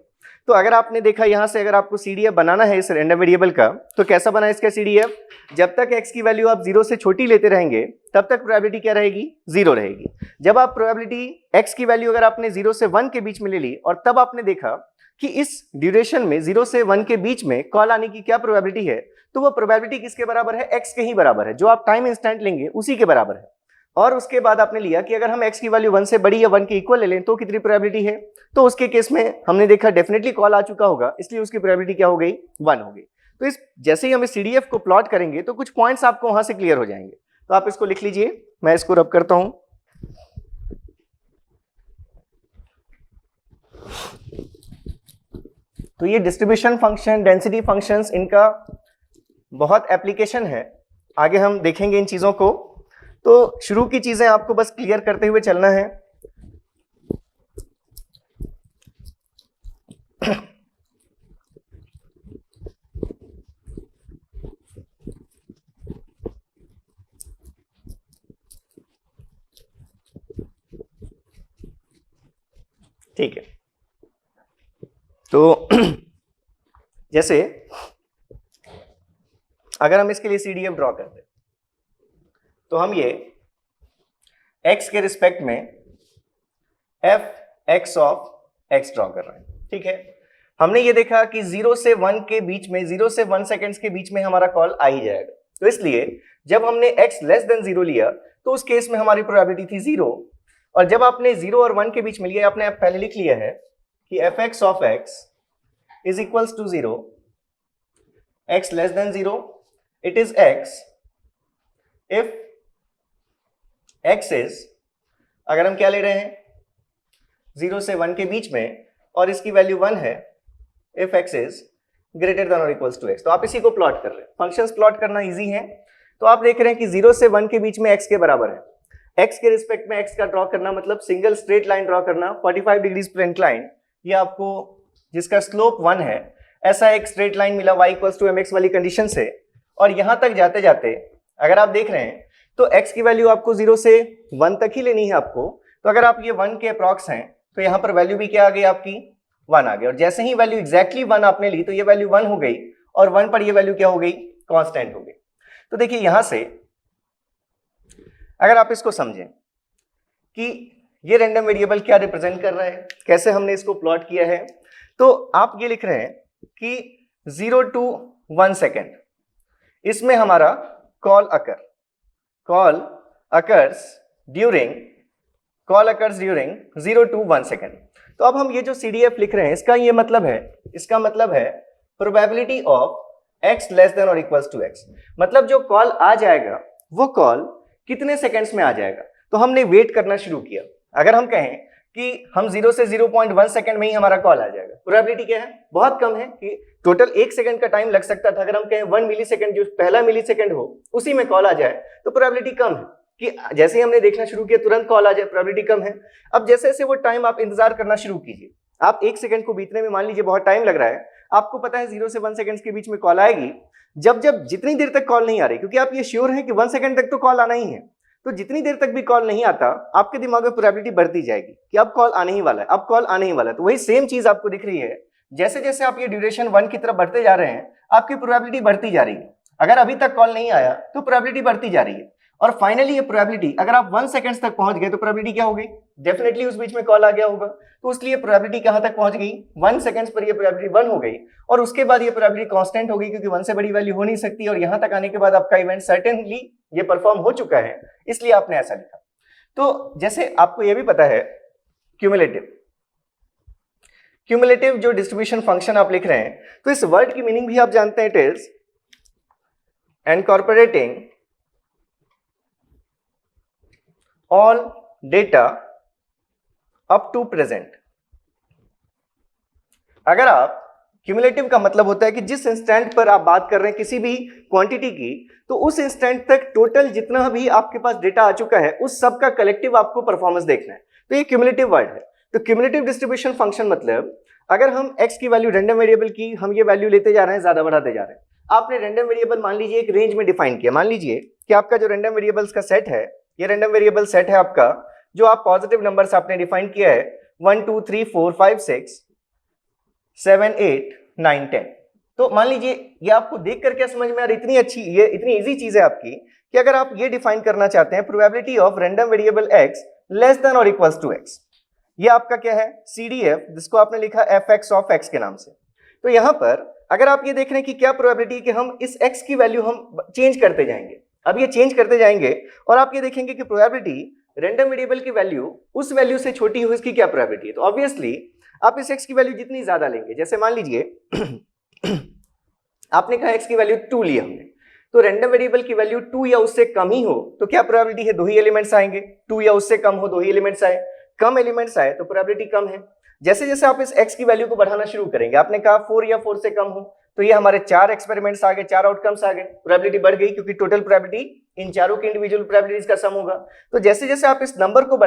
तो अगर आपने देखा यहां से, अगर आपको CDF बनाना है इस रैंडम वेरिएबल का, तो कैसा बना इसका CDF, जब तक x की वैल्यू आप 0 से छोटी लेते रहेंगे तब तक प्रोबेबिलिटी क्या रहेगी, 0 रहेगी। जब आप प्रोबेबिलिटी x की वैल्यू अगर आपने 0 से 1 के बीच में ले ली और तब आपने देखा कि इस ड्यूरेशन में 0 से 1 के बीच में कॉल आने की क्या प्रोबेबिलिटी है, तो वो प्रोबेबिलिटी किसके बराबर है, x के ही बराबर है, जो आप टाइम इंस्टेंट लेंगे उसी के बराबर है। और उसके बाद आपने लिया कि अगर हम x की वैल्यू 1 से बड़ी या 1 के इक्वल ले लें तो कितनी प्रोबेबिलिटी है, तो उसके केस में हमने देखा डेफिनेटली कॉल आ चुका होगा, इसलिए उसकी प्रोबेबिलिटी क्या हो गई, 1 हो गई। तो इस जैसे ही हम इस CDF को प्लॉट करेंगे तो कुछ पॉइंट्स आपको वहां से क्लियर हो जाएंगे। तो आप इसको लिख लीजिए, मैं इसको रब करता हूं। तो ये डिस्ट्रीब्यूशन फंक्शन, डेंसिटी फंक्शंस, इनका बहुत एप्लीकेशन है, आगे हम देखेंगे इन चीजों को। तो शुरू की चीजें आपको बस क्लियर करते हुए चलना है। ठीक है, तो जैसे अगर हम इसके लिए CDF ड्रॉ करते तो हम ये x के रिस्पेक्ट में F X of x draw कर रहे हैं, ठीक है। हमने ये देखा कि 0 से 1 के बीच में, 0 से 1 सेकेंड्स के बीच में हमारा कॉल आ ही जाएगा, तो इसलिए जब हमने x लेस देन 0 लिया तो उस केस में हमारी प्रोबेबिलिटी थी 0, और जब आपने 0 और 1 के बीच में लिया, आपने पहले लिख लिया है कि F X of X is equals to 0, x less than 0, it is x if x is, अगर हम क्या ले रहे हैं 0 से 1 के बीच में और इसकी वैल्यू 1 है, if x is greater than और इक्वल्स टू x। तो आप इसी को प्लॉट कर रहे हैं, फंक्शंस प्लॉट करना इजी है। तो आप देख रहे हैं कि 0 से 1 के बीच में x के बराबर है, x के रिस्पेक्ट में x का ड्रॉ करना मतलब सिंगल स्ट्रेट लाइन ड्रॉ करना 45 डिग्रीज पर इंक्लाइन, ये आपको जिसका स्लोप 1 है, ऐसा एक स्ट्रेट लाइन मिला y इक्वल्स टू mx वाली कंडीशन से। और यहां तक जाते जाते अगर आप देख रहे हैं तो x की वैल्यू आपको 0 से 1 तक ही लेनी है आपको। तो अगर आप ये 1 के अप्रॉक्स हैं तो यहाँ पर वैल्यू भी क्या आ गई आपकी 1 आ गई, और जैसे ही वैल्यू एग्जैक्टली 1 आपने ली तो ये वैल्यू 1 हो गई, और 1 पर ये वैल्यू क्या हो गई, कांस्टेंट हो गई। तो देखिए यहां से अगर आप इसको समझें कि ये रैंडम वेरिएबल क्या रिप्रेजेंट कर रहा है, कैसे हमने इसको प्लॉट किया है, तो आप ये लिख रहे हैं कि 0 to 1 सेकेंड, इसमें हमारा call occurs during 0 to 1 second. तो अब हम ये जो CDF लिख रहे हैं इसका मतलब है probability of x less than और इक्वल्स टू x, मतलब जो कॉल आ जाएगा वो कॉल कितने सेकेंड्स में आ जाएगा। तो हमने वेट करना शुरू किया। अगर हम कहें कि हम 0 से 0.1 सेकेंड में ही हमारा कॉल आ जाएगा, प्रोबेबिलिटी क्या है, बहुत कम है कि टोटल 1 सेकंड का टाइम लग सकता था। अगर हम कहें 1 मिली सेकंड, जो पहला मिली सेकंड हो उसी में कॉल आ जाए, तो प्रोबेबिलिटी कम है कि जैसे ही हमने देखना शुरू किया तुरंत कॉल आ जाए, प्रोबेबिलिटी कम है। अब जैसे जैसे वो टाइम आप इंतजार करना शुरू कीजिए, आप 1 सेकंड को बीतने में मान लीजिए बहुत टाइम लग रहा है, आपको पता है 0 से 1 सेकंड के बीच में कॉल आएगी। जब जितनी देर तक कॉल नहीं आ रही, क्योंकि आप ये श्योर है कि 1 सेकंड तक तो कॉल आना ही है, तो जितनी देर तक भी कॉल नहीं आता आपके दिमाग में प्रोबेबिलिटी बढ़ती जाएगी कि अब कॉल आने ही वाला है, अब कॉल आने ही वाला है। तो वही सेम चीज आपको दिख रही है, जैसे जैसे आप ये ड्यूरेशन 1 की तरफ बढ़ते जा रहे हैं आपकी प्रोबेबिलिटी बढ़ती जा रही है। अगर अभी तक कॉल नहीं आया तो प्रोबेबिलिटी बढ़ती जा रही है, और फाइनली ये प्रोबेबिलिटी अगर आप 1 सेकंड तक पहुंच गए तो प्रोबेबिलिटी क्या हो गई, डेफिनेटली उस बीच में कॉल आ गया होगा। तो इसलिए प्रोबेबिलिटी कहां तक पहुंच गई, 1 सेकंड पर ये प्रोबेबिलिटी 1 हो गई, और उसके बाद ये प्रोबेबिलिटी कांस्टेंट हो गई क्योंकि 1 से बड़ी वैल्यू हो नहीं सकती, और यहां तक आने के बाद आपका इवेंट सर्टेनली ये परफॉर्म हो चुका है, इसलिए आपने ऐसा लिखा। तो जैसे आपको ये भी पता है क्यूमुलेटिव जो डिस्ट्रीब्यूशन फंक्शन आप लिख रहे हैं, तो इस वर्ड की मीनिंग भी आप जानते हैं, it is incorporating all data up to present. अगर आप क्यूमुलेटिव का मतलब होता है कि जिस इंस्टेंट पर आप बात कर रहे हैं किसी भी क्वांटिटी की, तो उस इंस्टेंट तक टोटल जितना भी आपके पास डेटा आ चुका है उस सब का कलेक्टिव आपको परफॉर्मेंस देखना है, तो ये क्यूमुलेटिव वर्ड है। तो क्यूमुलेटिव डिस्ट्रीब्यूशन फंक्शन मतलब अगर हम x की वैल्यू रैंडम वेरिएबल की हम ये वैल्यू लेते जा रहे हैं, ज्यादा बढ़ाते जा रहे हैं, आपने रैंडम वेरिएबल मान लीजिए एक रेंज में डिफाइन किया। मान लीजिए कि आपका जो रैंडम वेरिएबल्स का सेट है, ये रैंडम वेरिएबल सेट है आपका, जो आप पॉजिटिव नंबर्स आपने डिफाइन किया है 1 2 3 4 5 6 7 8 9 10। तो मान लीजिए ये आपको देख कर क्या समझ में आ रही, इतनी इजी चीज है आपकी कि अगर आप ये डिफाइन करना चाहते हैं probability of random variable x less than और इक्वल्स टू x, ये आपका क्या है CDF, जिसको आपने लिखा fx ऑफ x के नाम से। तो यहां पर अगर आप ये देख रहे हैं कि क्या प्रोबेबिलिटी कि हम इस x की वैल्यू हम चेंज करते जाएंगे, अब ये चेंज करते जाएंगे और आप ये देखेंगे कि प्रोबेबिलिटी रैंडम वेरिएबल की वैल्यू उस वैल्यू से छोटी हो, इसकी क्या प्रोबेबिलिटी है। तो ऑब्वियसली आप इस x की वैल्यू जितनी ज्यादा लेंगे, जैसे मान लीजिए आपने कहा x की वैल्यू 2 लिया हमने, तो रैंडम वेरिएबल की वैल्यू 2 या उससे कम ही हो तो क्या प्रोबेबिलिटी है, 2 ही एलिमेंट्स आएंगे। 2 या उससे कम हो, 2 ही एलिमेंट्स आए, कम एलिमेंट्स आए तो प्रोबेबिलिटी कम है। जैसे जैसे आप इस x की वैल्यू को बढ़ाना शुरू करेंगे, आपने कहा 4 या 4 से कम हो, तो ये हमारे 4 एक्सपेरिमेंट्स आ गए, 4 आउटकम्स आ गए, प्रोबेबिलिटी बढ़ गई क्योंकि टोटल प्रोबेबिलिटी इन चारों की इंडिविजुअल प्रोबेबिलिटीज का सम होगा। तो जैसे जैसे आप इस नंबर को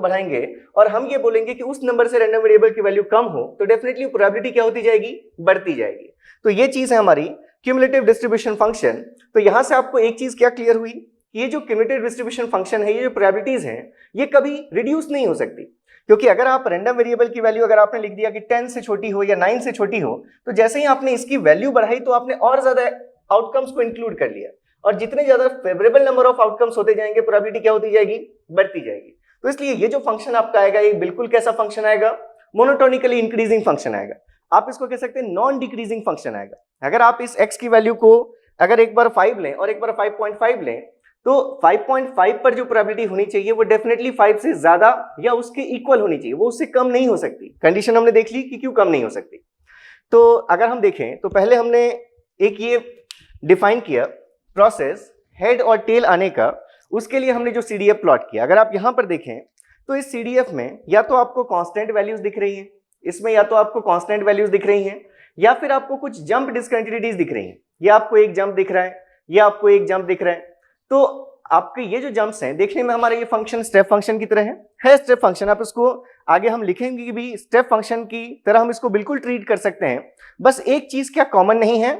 बढ़ाएंगे, और हम ये बोलेंगे कि उस नंबर से रैंडम वेरिएबल की वैल्यू कम हो, तो डेफिनेटली प्रोबेबिलिटी क्या होती जाएगी, बढ़ती जाएगी। तो ये चीज है हमारी क्यूमुलेटिव डिस्ट्रीब्यूशन फंक्शन। तो यहां से आपको एक चीज क्या क्लियर हुई, ये जो क्यूमुलेटिव डिस्ट्रीब्यूशन फंक्शन है, ये जो प्रोबेबिलिटीज हैं, ये कभी रिड्यूस नहीं हो सकती, क्योंकि अगर आप रैंडम वेरिएबल की वैल्यू अगर आपने लिख दिया कि 10 से छोटी हो या 9 से छोटी हो, तो जैसे ही आपने इसकी वैल्यू बढ़ाई तो आपने और ज्यादा आउटकम्स को इंक्लूड कर लिया, और जितने ज्यादा फेवरेबल नंबर ऑफ आउटकम्स होते जाएंगे प्रोबेबिलिटी क्या होती जाएगी, बढ़ती जाएगी। तो इसलिए ये जो फंक्शन आपका आएगा ये बिल्कुल कैसा फंक्शन आएगा, मोनोटोनिकली इंक्रीजिंग फंक्शन आएगा। आप इसको कह सकते हैं नॉन डिक्रीजिंग फंक्शन आएगा। अगर आप इस x की वैल्यू को अगर एक बार 5 लें और एक बार 5.5 लें तो 5.5 पर जो प्रोबेबिलिटी होनी चाहिए वो डेफिनेटली 5 से ज्यादा या उसके इक्वल होनी चाहिए, वो उससे कम नहीं हो सकती। कंडीशन हमने देख ली कि क्यों कम नहीं हो सकती। तो अगर हम देखें तो पहले हमने एक ये डिफाइन किया प्रोसेस हेड और टेल आने का, उसके लिए हमने जो CDF प्लॉट किया। अगर आप यहां पर देखें तो इस CDF में या तो आपको कांस्टेंट वैल्यूज दिख रही हैं, इसमें या तो आपको कांस्टेंट वैल्यूज दिख रही हैं या फिर आपको कुछ जंप डिस्कंटिन्यूटीज दिख रही हैं। ये आपको एक जंप दिख रहा है, ये आपको एक जंप दिख रहा है। तो आपके ये जो जंप्स हैं देखने में हमारा ये फंक्शन स्टेप फंक्शन की तरह है स्टेप फंक्शन। आप इसको आगे हम लिखेंगे कि भी स्टेप फंक्शन की तरह हम इसको बिल्कुल ट्रीट कर सकते हैं। बस एक चीज क्या कॉमन नहीं है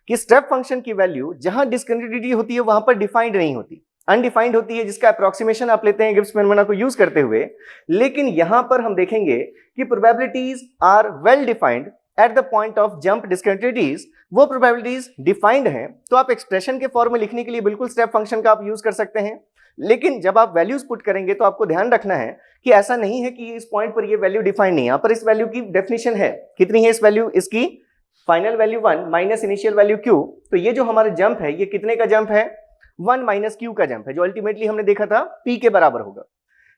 कि स्टेप फंक्शन की वैल्यू जहां डिस्कंटिन्यूटी होती है वहां पर डिफाइंड नहीं होती, अनडिफाइंड होती है, जिसका अप्रोक्सीमेशन आप लेते हैं गिब्स फेनोमेना को यूज करते हुए। लेकिन यहां पर हम देखेंगे कि probabilities are well defined at the point of jump discontinuities, वो प्रोबेबिलिटीज डिफाइंड हैं। तो आप एक्सप्रेशन के फॉर्म में लिखने के लिए बिल्कुल स्टेप फंक्शन का आप यूज कर सकते हैं। लेकिन जब आप वैल्यूज पुट करेंगे तो आपको ध्यान रखना है कि ऐसा नहीं है कि इस पॉइंट पर ये वैल्यू डिफाइंड नहीं है। यहां पर इस वैल्यू की डेफिनेशन है, कितनी है इस वैल्यू, इसकी final value 1 minus initial value q। तो ये जो हमारा जंप है ये कितने का जंप है, 1 माइनस q का जंप है, जो अल्टीमेटली हमने देखा था p के बराबर होगा।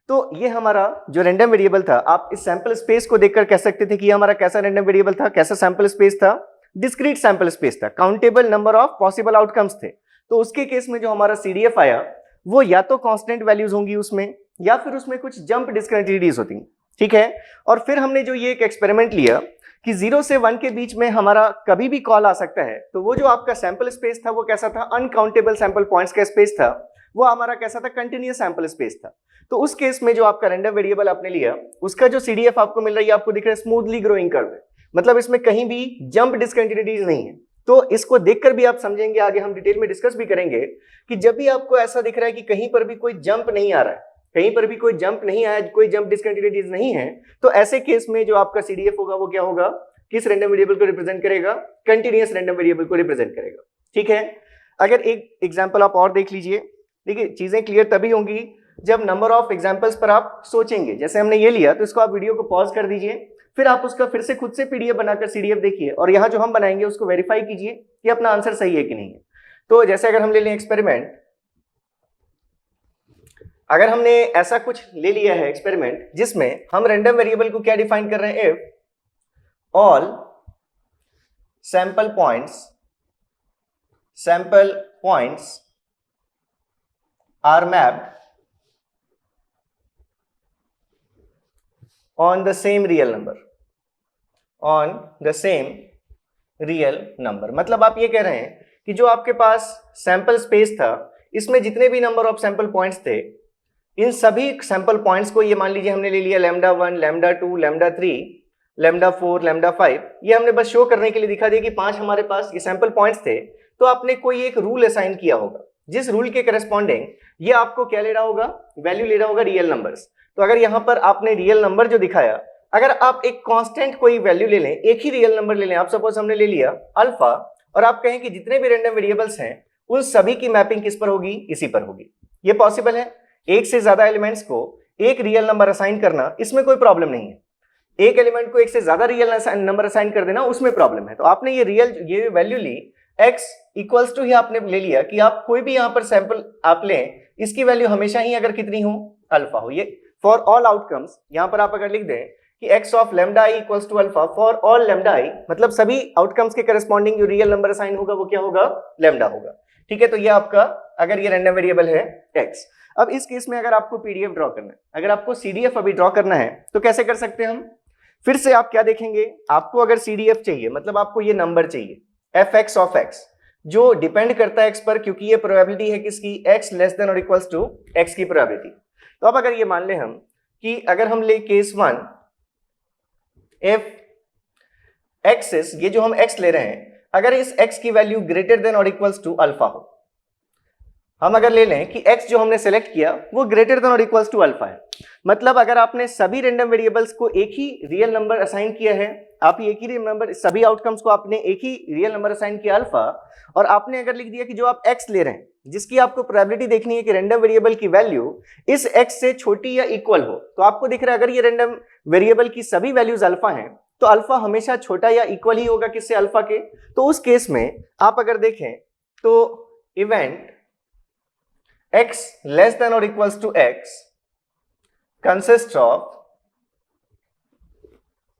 तो ये हमारा जो रैंडम वेरिएबल था, आप इस सैंपल स्पेस को देखकर कह सकते थे कि ये हमारा कैसा रैंडम वेरिएबल था, कैसा सैंपल स्पेस था, डिस्क्रीट सैंपल स्पेस था, countable number of possible outcomes थे। तो उसके केस में जो हमारा CDF आया वो या तो कांस्टेंट वैल्यूज होंगी उसमें या फिर उसमें कुछ जंप डिस्कंटिन्यूटीज होती, ठीक है। और फिर हमने जो ये एक एक्सपेरिमेंट लिया कि 0 से 1 के बीच में हमारा कभी भी कॉल आ सकता है, तो वो जो आपका सैंपल स्पेस था वो कैसा था, अनकाउंटेबल सैंपल पॉइंट्स का स्पेस था, वो हमारा कैसा था, कंटिन्यूअस सैंपल स्पेस था। तो उस केस में जो आपका रैंडम वेरिएबल आपने लिया उसका जो CDF आपको मिल रहा है आपको दिख रहा है स्मूथली ग्रोइंग कर्व है, मतलब इसमें कहीं भी जंप डिस्कंटिन्यूटीज नहीं है। तो इसको देखकर भी आप समझेंगे, आगे हम डिटेल में डिस्कस भी करेंगे कि जब भी आपको ऐसा दिख रहा है कि कहीं पर भी कोई जंप नहीं आ रहा है, कहीं पर भी कोई जंप नहीं आया, कोई जंप डिस्कंटिन्यूटीज नहीं है, तो ऐसे केस में जो आपका CDF होगा वो क्या होगा, किस रैंडम वेरिएबल को रिप्रेजेंट करेगा, कंटीन्यूअस रैंडम वेरिएबल को रिप्रेजेंट करेगा, ठीक है। अगर एक एग्जांपल आप और देख लीजिए, देखिए चीजें क्लियर तभी होंगी जब नंबर ऑफ एग्जांपल्स पर आप सोचेंगे। जैसे हमने ये लिया तो इसको आप वीडियो को पॉज कर दीजिए, फिर आप उसका फिर से खुद से PDF बनाकर CDF देखिए और यहाँ जो हम बनाएंगे उसको वेरीफाई कीजिए कि अपना आंसर सही है कि नहीं है। तो जैसे अगर हम ले लें एक्सपेरिमेंट, अगर हमने ऐसा कुछ ले लिया है एक्सपेरिमेंट जिसमें हम रैंडम वेरिएबल को क्या डिफाइन कर रहे हैं, if all sample points are mapped on the same real number, मतलब आप ये कह रहे हैं कि जो आपके पास सैंपल स्पेस था इसमें जितने भी नंबर ऑफ सैंपल पॉइंट्स थे, इन सभी सैंपल पॉइंट्स को ये मान लीजिए हमने ले लिया λ1, λ2, λ3, λ4, λ5, ये हमने बस शो करने के लिए दिखा दिया कि 5 हमारे पास ये सैंपल पॉइंट्स थे। तो आपने कोई एक रूल असाइन किया होगा जिस रूल के करस्पॉन्डिंग ये आपको क्या ले रहा होगा, वैल्यू ले रहा होगा रियल नंबर्स। तो अगर यहां पर आपने रियल नंबर जो दिखाया, अगर आप एक कांस्टेंट कोई वैल्यू ले लें, एक ही रियल नंबर ले लें, आप सपोज हमने ले लिया अल्फा, और आप कहें कि जितने भी रैंडम वेरिएबल्स हैं उन सभी की मैपिंग किस पर होगी, इसी पर होगी। ये पॉसिबल है, एक से ज्यादा एलिमेंट्स को एक रियल नंबर असाइन करना, इसमें कोई प्रॉब्लम नहीं है। एक एलिमेंट को एक से ज्यादा रियल नंबर असाइन कर देना उसमें प्रॉब्लम है। तो आपने ये वैल्यू ली x इक्वल्स टू ही आपने ले लिया कि आप कोई भी यहां पर सैंपल आप लें, इसकी वैल्यू हमेशा ही अगर कितनी हो, अल्फा हो। ये फॉर ऑल आउटकम्स, यहां पर आप अगर लिख दें कि x of lambda i equals to alpha for all lambda i, मतलब सभी आउटकम्स के करस्पॉन्डिंग जो रियल नंबर असाइन होगा वो क्या होगा, लैम्डा होगा, ठीक है। तो ये आपका अगर ये रैंडम वेरिएबल है x। अब इस केस में अगर आपको PDF ड्रॉ करना है, अगर आपको CDF अभी ड्रॉ करना है तो कैसे कर सकते हैं हम, फिर से आप क्या देखेंगे, आपको अगर CDF चाहिए मतलब आपको ये नंबर चाहिए fx ऑफ x जो डिपेंड करता है x पर, क्योंकि ये प्रोबेबिलिटी है किसकी, x लेस देन और इक्वल्स टू x की प्रोबेबिलिटी। तो अब अगर ये मान ले हम कि अगर हम ले केस 1, इफ x इज, ये जो हम x ले रहे हैं, अगर इस x की वैल्यू ग्रेटर देन और इक्वल्स टू अल्फा हो, हम अगर ले लें कि x जो हमने सेलेक्ट किया वो ग्रेटर देन और इक्वल्स टू अल्फा है, मतलब अगर आपने सभी रैंडम वेरिएबल्स को एक ही रियल नंबर असाइन किया है, आप एक ही नंबर, सभी आउटकम्स को आपने एक ही रियल नंबर असाइन किया अल्फा, और आपने अगर लिख दिया कि जो आप x ले रहे हैं जिसकी आपको प्रोबेबिलिटी देखनी है कि रैंडम वेरिएबल की वैल्यू इस x से छोटी या इक्वल हो, तो आपको दिख रहा है अगर ये रैंडम वेरिएबल की सभी वैल्यूज अल्फा हैं तो अल्फा हमेशा छोटा या इक्वल ही होगा किससे, अल्फा के। तो उस केस में आप अगर देखें तो event x less than or equals to x consists of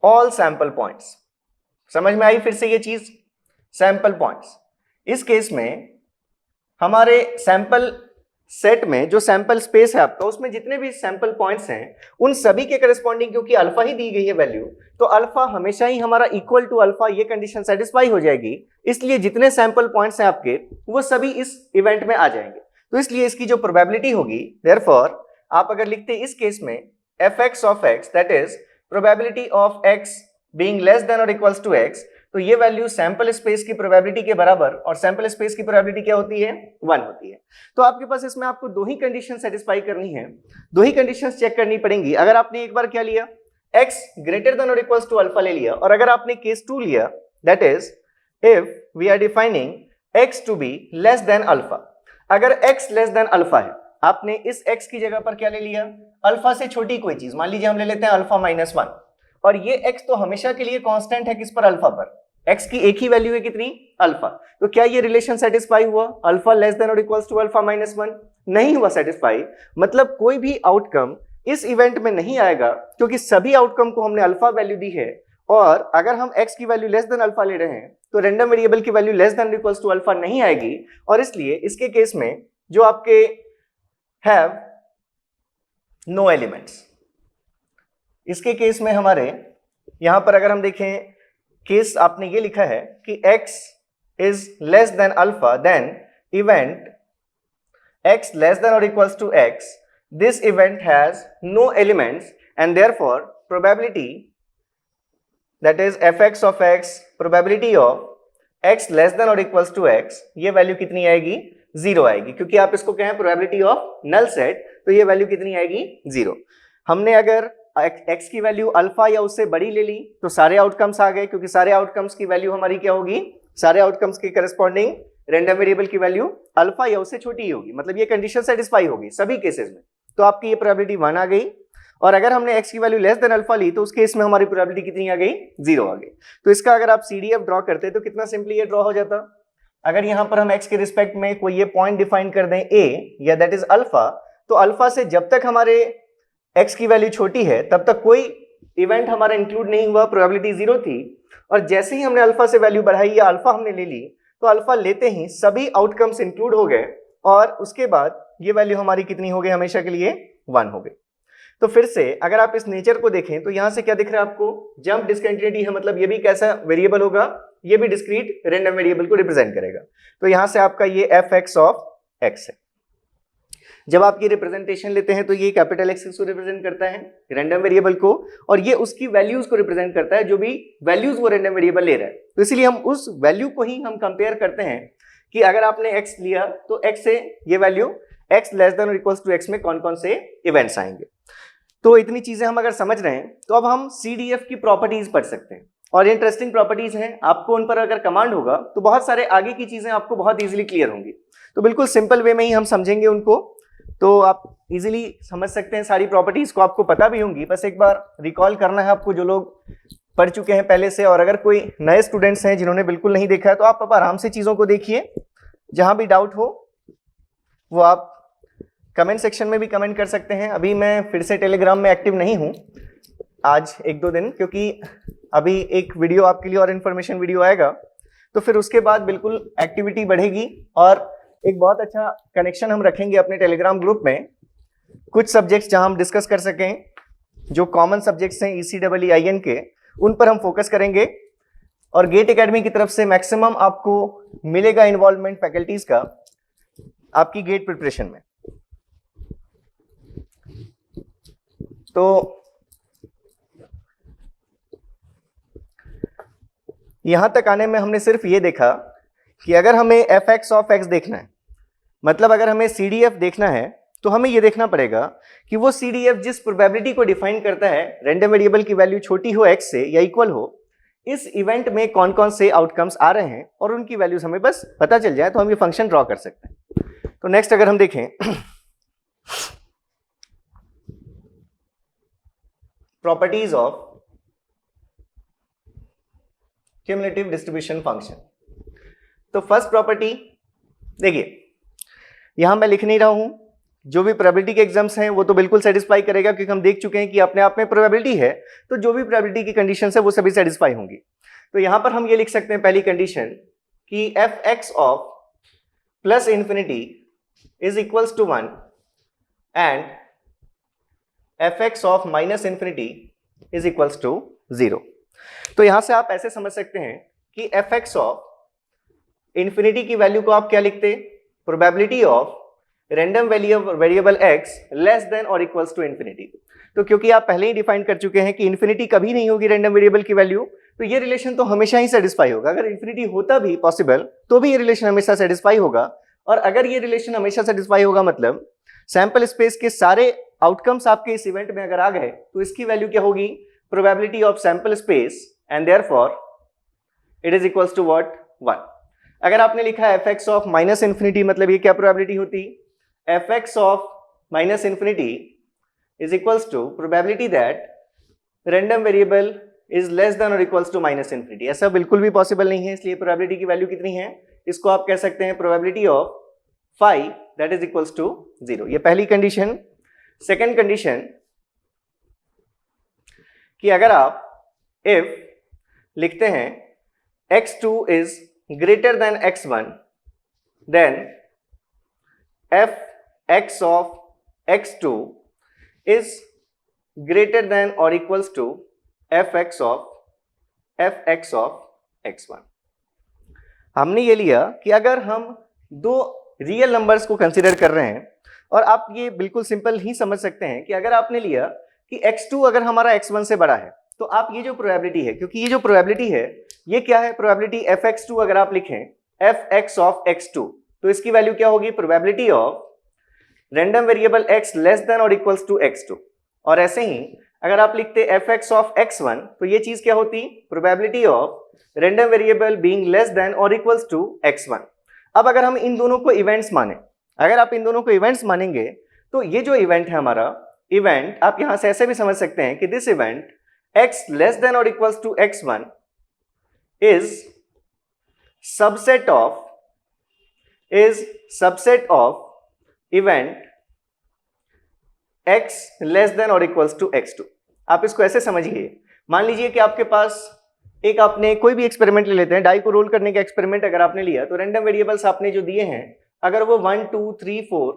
all sample points। समझ में आई फिर से ये चीज, सैंपल पॉइंट्स। इस केस में हमारे सैंपल सेट में जो सैंपल स्पेस है आपका, उसमें जितने भी सैंपल पॉइंट्स हैं उन सभी के करस्पॉन्डिंग क्योंकि अल्फा ही दी गई है वैल्यू, तो अल्फा हमेशा ही हमारा इक्वल टू अल्फा, ये कंडीशन सेटिस्फाई हो जाएगी। इसलिए जितने सैंपल पॉइंट्स हैं आपके वो सभी इस इवेंट में आ जाएंगे। तो इसलिए इसकी जो प्रोबेबिलिटी होगी, देयरफॉर आप अगर लिखते इस केस में fx of x, that is probability of x being less than और इक्वल्स टू x, तो ये वैल्यू सैंपल स्पेस की प्रोबेबिलिटी के बराबर, और सैंपल स्पेस की प्रोबेबिलिटी क्या होती है, 1 होती है। तो आपके पास इसमें आपको दो ही कंडीशन सेटिस्फाई करनी है, दो ही कंडीशंस चेक करनी पड़ेंगी। अगर आपने एक बार क्या लिया, x ग्रेटर देन और इक्वल्स टू अल्फा ले लिया, और अगर आपने केस 2 लिया, that is if we are defining x to be less than alpha, अगर x लेस देन अल्फा है, आपने इस x की जगह पर क्या ले लिया, अल्फा से छोटी कोई चीज, मान लीजिए हम ले लेते हैं अल्फा -1, और ये x तो हमेशा के लिए कांस्टेंट है किस पर, अल्फा पर, x की एक ही वैल्यू है कितनी, अल्फा। तो क्या ये रिलेशन सेटिस्फाई हुआ, अल्फा लेस देन और इक्वल्स टू अल्फा -1? नहीं हुआ सेटिस्फाई, मतलब कोई भी आउटकम इस इवेंट में नहीं आएगा क्योंकि सभी आउटकम को हमने अल्फा वैल्यू दी है, और अगर हम x की वैल्यू लेस देन अल्फा ले रहे हैं तो रैंडम वेरिएबल की वैल्यू लेस देन और इक्वल्स टू अल्फा नहीं आएगी, और इसलिए इसके केस में जो आपके हैव नो एलिमेंट्स, इसके केस में हमारे यहां पर अगर हम देखें केस आपने ये लिखा है कि x is less than alpha, then event x less than और equals to x, this event has no elements and therefore probability that is fx of x, probability of x less than और equals to x, ये value कितनी आएगी, 0 आएगी, क्योंकि आप इसको कहें प्रोबेबिलिटी ऑफ नल सेट, तो ये वैल्यू कितनी आएगी, 0। हमने अगर x की वैल्यू अल्फा या उससे बड़ी ले ली तो सारे आउटकम्स आ गए, क्योंकि सारे आउटकम्स की वैल्यू हमारी क्या होगी, सारे आउटकम्स के करस्पॉन्डिंग रैंडम वेरिएबल की वैल्यू अल्फा या उससे छोटी ही होगी, मतलब ये कंडीशन सेटिस्फाई होगी सभी केसेस में। तो आपकी ये प्रोबेबिलिटी 1 आ गई, और अगर हमने x की वैल्यू लेस देन अल्फा ली तो उस केस में हमारी प्रोबेबिलिटी कितनी आ गई, 0 आ गई। तो इसका अगर आप CDF ड्रॉ करते तो कितना सिंपली ये ड्रॉ हो जाता। अगर यहां पर हम x के रिस्पेक्ट में कोई ये पॉइंट डिफाइन कर दें a, या दैट इज अल्फा, तो अल्फा से जब तक हमारे x की वैल्यू छोटी है तब तक कोई इवेंट हमारा इंक्लूड नहीं हुआ, प्रोबेबिलिटी 0 थी, और जैसे ही हमने अल्फा से वैल्यू बढ़ाई या अल्फा हमने ले ली तो अल्फा लेते ही सभी आउटकम्स इंक्लूड हो गए, और उसके बाद ये वैल्यू हमारी कितनी हो गई, हमेशा के लिए 1 हो गई। तो फिर से अगर आप इस नेचर को देखें तो यहां से क्या दिख रहा है आपको, जंप डिस्कंटिन्यूटी है, मतलब ये भी कैसा वेरिएबल होगा, ये भी डिस्क्रीट रैंडम वेरिएबल को रिप्रेजेंट करेगा। तो यहां से आपका ये fx of x है। जब आप ये रिप्रेजेंटेशन लेते हैं तो ये कैपिटल X को रिप्रेजेंट करता है रैंडम वेरिएबल को, और ये उसकी वैल्यूज को रिप्रेजेंट करता है, जो भी वैल्यूज वो रैंडम वेरिएबल ले रहा है। तो इसलिए हम उस वैल्यू को ही हम कंपेयर करते हैं कि अगर आपने x लिया तो x से ये वैल्यू x लेस देन और इक्वल्स टू x में कौन कौन से इवेंट्स आएंगे। तो इतनी चीजें हम अगर समझ रहे हैं तो अब हम CDF की प्रॉपर्टीज पढ़ सकते हैं, और इंटरेस्टिंग प्रॉपर्टीज हैं, आपको उन पर अगर कमांड होगा तो बहुत सारे आगे की चीजें आपको बहुत इजीली क्लियर होंगी। तो बिल्कुल सिंपल वे में ही हम समझेंगे उनको, तो आप इजीली समझ सकते हैं, सारी प्रॉपर्टीज को आपको पता भी होंगी, बस एक बार रिकॉल करना है आपको जो लोग पढ़ चुके हैं पहले से, और अगर कोई नए स्टूडेंट्स हैं जिन्होंने बिल्कुल नहीं देखा है तो आप आराम से चीज़ों को देखिए, जहां भी डाउट हो वो आप कमेंट सेक्शन में भी कमेंट कर सकते हैं। अभी मैं फिर से टेलीग्राम में एक्टिव नहीं हूं आज 1-2 दिन, क्योंकि अभी एक वीडियो आपके लिए और इन्फॉर्मेशन वीडियो आएगा, तो फिर उसके बाद बिल्कुल एक्टिविटी बढ़ेगी और एक बहुत अच्छा कनेक्शन हम रखेंगे अपने टेलीग्राम ग्रुप में। कुछ सब्जेक्ट्स जहां हम डिस्कस कर सकें, जो कॉमन सब्जेक्ट्स हैं ECEEIN के, उन पर हम फोकस करेंगे, और गेट एकेडमी की तरफ से मैक्सिमम आपको मिलेगा इन्वॉल्वमेंट फैकल्टीज का आपकी गेट प्रिपरेशन में। तो यहां तक आने में हमने सिर्फ ये देखा कि अगर हमें fx of x देखना है, मतलब अगर हमें CDF देखना है तो हमें ये देखना पड़ेगा कि वो CDF जिस प्रोबेबिलिटी को डिफाइन करता है रैंडम वेरिएबल की वैल्यू छोटी हो x से या इक्वल हो, इस इवेंट में कौन कौन से आउटकम्स आ रहे हैं और उनकी वैल्यूज हमें बस पता चल जाए तो हम ये फंक्शन ड्रॉ कर सकते हैं। तो नेक्स्ट अगर हम देखें properties of cumulative distribution function. तो फर्स्ट प्रॉपर्टी देखिए, यहां मैं लिख नहीं रहा हूं, जो भी प्रोबेबिलिटी के एग्जाम्स हैं वो तो बिल्कुल सेटिस्फाई करेगा, क्योंकि हम देख चुके हैं कि अपने आप में प्रोबेबिलिटी है तो जो भी प्रोबेबिलिटी की कंडीशन है वो सभी सेटिस्फाई होंगी। तो यहां पर हम ये लिख सकते हैं पहली कंडीशन कि f(x) of plus infinity is equals to 1 and f(x) of minus infinity is equals to 0। तो यहां से आप ऐसे समझ सकते हैं कि f(x) ऑफ इंफिनिटी की वैल्यू को आप क्या लिखते, probability of random variable x less than और इक्वल्स टू इंफिनिटी। तो क्योंकि आप पहले ही डिफाइन कर चुके हैं कि इंफिनिटी कभी नहीं होगी रैंडम वेरिएबल की वैल्यू, तो ये रिलेशन तो हमेशा ही सेटिस्फाई होगा। अगर इंफिनिटी होता भी पॉसिबल तो भी ये रिलेशन हमेशा सेटिस्फाई होगा, और अगर ये रिलेशन हमेशा सेटिस्फाई होगा मतलब सैंपल स्पेस के सारे आउटकम्स आपके इस इवेंट में अगर आ गए तो इसकी वैल्यू क्या होगी, probability of sample space, and therefore it is equals to what, 1। अगर आपने लिखा है f(x) ऑफ माइनस इंफिनिटी, मतलब ये क्या प्रोबेबिलिटी होती, f(x) of minus infinity is equals to probability that random variable is less than और इक्वल्स टू माइनस इंफिनिटी। ऐसा बिल्कुल भी पॉसिबल नहीं है, इसलिए प्रोबेबिलिटी की वैल्यू कितनी है, इसको आप कह सकते हैं probability of phi that is equals to 0। ये पहली कंडीशन। सेकेंड कंडीशन कि अगर आप इफ लिखते हैं x2 is greater than x1 then f(x) of x2 is greater than और equals to f(x) of x1। हमने ये लिया कि अगर हम दो रियल नंबर्स को कंसीडर कर रहे हैं, और आप ये बिल्कुल सिंपल ही समझ सकते हैं कि अगर आपने लिया कि x2 अगर हमारा x1 से बड़ा है तो आप ये जो प्रोबेबिलिटी है, क्योंकि ये जो प्रोबेबिलिटी है ये क्या है, प्रोबेबिलिटी f(x2) अगर आप लिखें f(x) ऑफ x2 तो इसकी वैल्यू क्या होगी, probability of random variable x less than और इक्वल्स टू x2। और ऐसे ही अगर आप लिखते f(x) ऑफ x1 तो ये चीज क्या होती, probability of random variable being less than और इक्वल्स टू x1। अब अगर हम इन दोनों को इवेंट्स माने, अगर आप इन दोनों को इवेंट्स मानेंगे तो ये जो इवेंट है हमारा इवेंट, आप यहां से ऐसे भी समझ सकते हैं कि this event x less than और equals to x1 is subset of event x less than or equals to x2। आप इसको ऐसे समझिए, मान लीजिए कि आपके पास एक, आपने कोई भी एक्सपेरिमेंट ले लेते हैं, डाई को रोल करने का एक्सपेरिमेंट अगर आपने लिया तो रैंडम वेरिएबल्स आपने जो दिए हैं, अगर वो 1 2 3 4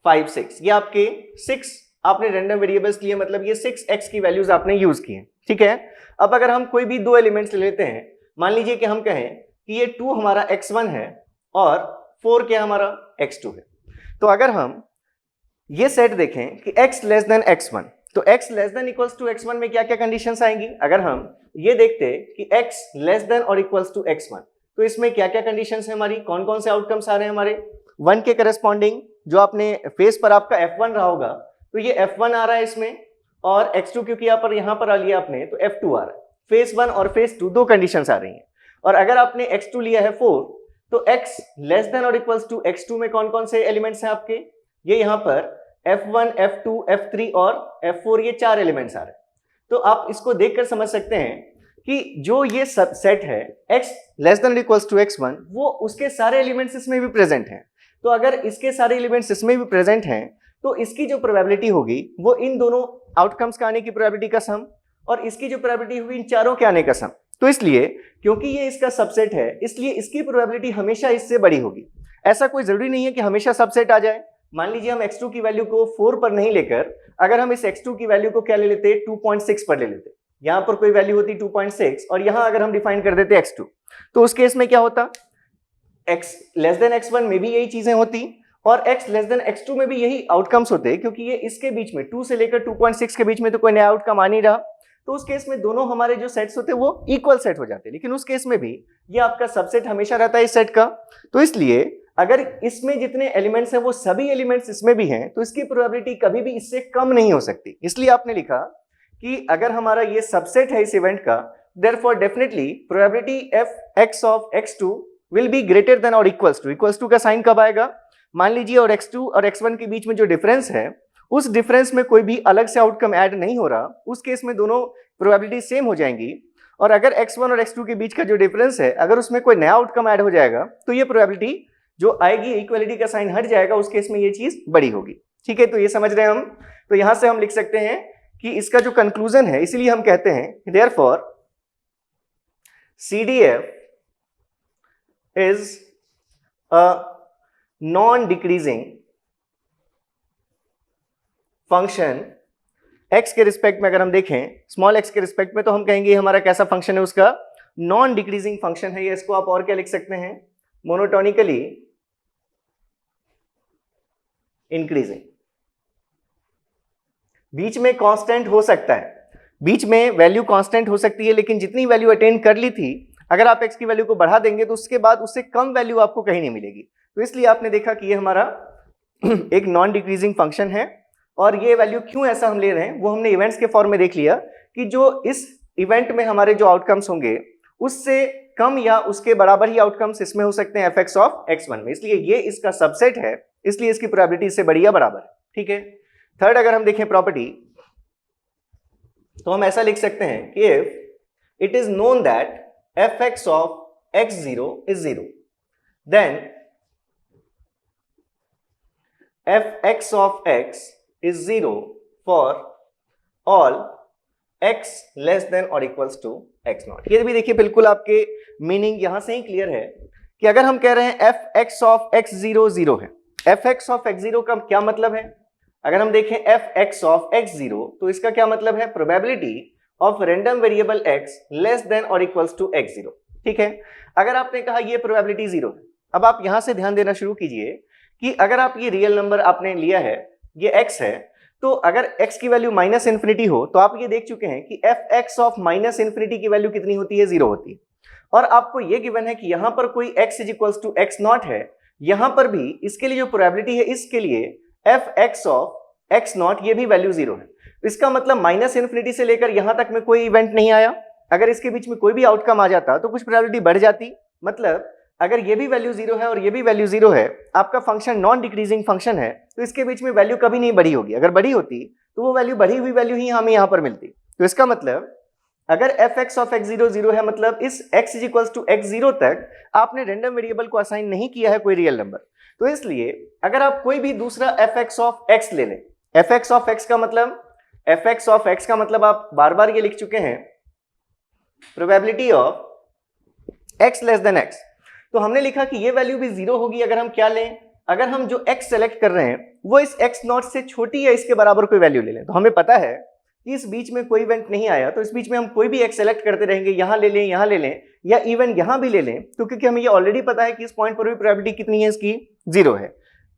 5 6 ये आपके 6 आपने रैंडम वेरिएबल्स लिए, मतलब ये 6x की वैल्यूज आपने यूज की हैं, ठीक है। अब अगर हम कोई भी दो एलिमेंट्स ले लेते हैं, मान लीजिए कि हम कहें कि ये 2 हमारा x1 है और 4 क्या हमारा x2 है, तो अगर हम ये सेट देखें कि x लेस देन x1 तो x less than equals to x1 में क्या क्या कंडीशंस आएंगी। अगर हम ये देखते कि x लेस देन और इक्वल्स टू x1 तो इसमें क्या क्या कंडीशंस है हमारी, कौन कौन से आउटकम्स आ रहे हैं हमारे, 1 के करस्पॉन्डिंग जो आपने फेस पर आपका f1 रहा होगा तो ये f1 आ रहा है इसमें, और x2 क्योंकि यहाँ पर आ लिया आपने तो f2 आ रहा है। फेस 1 और फेस 2 दो कंडीशंस आ रही हैं। और अगर आपने x2 लिया है 4 तो x लेस देन और इक्वल्स टू x2 में कौन कौन से एलिमेंट्स हैं आपके, ये यहाँ पर f1 f2 f3 और f4 ये 4 एलिमेंट्स आ रहे हैं। तो आप इसको देखकर समझ सकते हैं कि जो ये सब सेट है x लेस देन और इक्वल्स टू x1 वो उसके सारे एलिमेंट्स इसमें भी प्रेजेंट हैं। तो अगर इसके सारे एलिमेंट्स इसमें भी प्रेजेंट हैं तो इसकी जो प्रोबेबिलिटी होगी वो इन दोनों आउटकम्स का आने की प्रोबेबिलिटी का सम, और इसकी जो प्रोबेबिलिटी हुई इन चारों के आने का सम। तो इसलिए क्योंकि ये इसका सबसेट है इसलिए इसकी प्रोबेबिलिटी हमेशा इससे बड़ी होगी। ऐसा कोई जरूरी नहीं है कि हमेशा सबसेट आ जाए। मान लीजिए हम x2 की वैल्यू को 4 पर नहीं लेकर अगर हम इस x2 की वैल्यू को क्या ले लेते, 2.6 पर ले लेते, यहां पर कोई वैल्यू होती 2.6 और यहां अगर हम डिफाइन कर देते x2 तो उस केस में क्या होता, x लेस देन x1 में भी यही चीजें होती और x लेस देन x2 में भी यही आउटकम्स होते, क्योंकि ये इसके बीच में 2 से लेकर 2.6 के बीच में तो कोई नया आउटकम आ नहीं रहा। तो उस केस में दोनों हमारे जो सेट्स होते हैं वो इक्वल सेट हो जाते हैं, लेकिन उस केस में भी ये आपका सबसेट हमेशा रहता है इस सेट का। तो इसलिए अगर इसमें जितने एलिमेंट्स हैं वो सभी एलिमेंट्स इसमें भी हैं तो इसकी प्रोबेबिलिटी कभी भी इससे कम नहीं हो सकती। इसलिए आपने लिखा कि अगर हमारा ये सबसेट है इस इवेंट का, therefore definitely probability fx of x2 will be greater than or equals to का साइन कब आएगा? मान लीजिए और x2 और x1 के बीच में जो डिफरेंस है उस डिफरेंस में कोई भी अलग से आउटकम ऐड नहीं हो रहा, उस केस में दोनों प्रोबेबिलिटी सेम हो जाएंगी। और अगर x1 और x2 के बीच का जो डिफरेंस है अगर उसमें कोई नया आउटकम ऐड हो जाएगा तो ये प्रोबेबिलिटी जो आएगी इक्वलिटी का साइन हट जाएगा, उस केस में ये चीज बड़ी होगी। ठीक है, तो ये समझ रहे हैं हम। तो यहां से हम लिख सकते हैं कि इसका जो कंक्लूजन है, इसीलिए हम कहते हैं therefore CDF is a non-decreasing function x के रिस्पेक्ट में। अगर हम देखें स्मॉल x के रिस्पेक्ट में तो हम कहेंगे हमारा कैसा फंक्शन है, उसका नॉन डिक्रीजिंग फंक्शन है। ये इसको आप और क्या लिख सकते हैं, मोनोटोनिकली इंक्रीजिंग। बीच में कांस्टेंट हो सकता है, बीच में वैल्यू कांस्टेंट हो सकती है, लेकिन जितनी वैल्यू अटेन कर ली थी अगर आप x की वैल्यू को बढ़ा देंगे तो उसके बाद उससे कम वैल्यू आपको कहीं नहीं मिलेगी। तो इसलिए आपने देखा कि ये हमारा एक नॉन डिक्रीजिंग फंक्शन है। और ये वैल्यू क्यों ऐसा हम ले रहे हैं वो हमने इवेंट्स के फॉर्म में देख लिया कि जो इस इवेंट में हमारे जो आउटकम्स होंगे उससे कम या उसके बराबर ही आउटकम्स इसमें हो सकते हैं fx ऑफ x1 में, इसलिए ये इसका सबसेट है, इसलिए इसकी प्रोबेबिलिटी इससे बड़ी या बराबर है। ठीक है, थर्ड अगर हम देखें प्रॉपर्टी तो हम ऐसा लिख सकते हैं कि if it is known that fx of x0 is 0 then fx of x is 0 for all x less than और इक्वल्स टू x0। ये भी देखिए बिल्कुल आपके मीनिंग यहां से ही क्लियर है कि अगर हम कह रहे हैं fx ऑफ x0 0 है, fx ऑफ x0 का क्या मतलब है? अगर हम देखें fx ऑफ x0 तो इसका क्या मतलब है, probability of random variable x less than और इक्वल्स टू x0। ठीक है, अगर आपने कहा ये प्रोबेबिलिटी 0 है, अब आप यहां से ध्यान देना शुरू कीजिए कि अगर आप ये रियल नंबर आपने लिया है, ये x है, तो अगर x की वैल्यू माइनस इन्फिनिटी हो तो आप ये देख चुके हैं कि fx ऑफ माइनस इन्फिनिटी की वैल्यू कितनी होती है, 0 होती है। और आपको ये गिवन है कि यहां पर कोई x is equals to x0 है, यहां पर भी इसके लिए जो प्रोबेबिलिटी है इसके लिए fx ऑफ x0 ये भी वैल्यू 0 है। इसका मतलब माइनस इन्फिनिटी से लेकर यहां तक में कोई इवेंट नहीं आया, अगर इसके बीच में कोई भी आउटकम आ जाता तो कुछ प्रोबेबिलिटी बढ़ जाती। मतलब अगर ये भी वैल्यू 0 है और ये भी वैल्यू 0 है, आपका फंक्शन नॉन डिक्रीजिंग फंक्शन है, तो इसके बीच में वैल्यू कभी नहीं बढ़ी होगी। अगर बढ़ी होती तो वो वैल्यू बढ़ी हुई वैल्यू ही हमें यहां पर मिलती। तो इसका मतलब अगर fx ऑफ x0 0 है, मतलब इस x is equals to x0 तक आपने रैंडम वेरिएबल को असाइन नहीं किया है कोई रियल नंबर। तो इसलिए अगर आप कोई भी दूसरा fx ऑफ x ले लें, fx ऑफ x का मतलब, fx ऑफ x का मतलब आप बार बार ये लिख चुके हैं probability of x less then x। तो हमने लिखा कि ये वैल्यू भी 0 होगी अगर हम क्या लें, अगर हम जो x सेलेक्ट कर रहे हैं वो इस x0 से छोटी या इसके बराबर कोई वैल्यू ले लें। तो हमें पता है कि इस बीच में कोई इवेंट नहीं आया, तो इस बीच में हम कोई भी x सेलेक्ट करते रहेंगे, यहां ले लें, यहां ले लें, या इवन यहां भी ले लें, तो क्योंकि हमें ये ऑलरेडी पता है कि इस पॉइंट पर भी प्रोबेबिलिटी कितनी है, इसकी 0 है,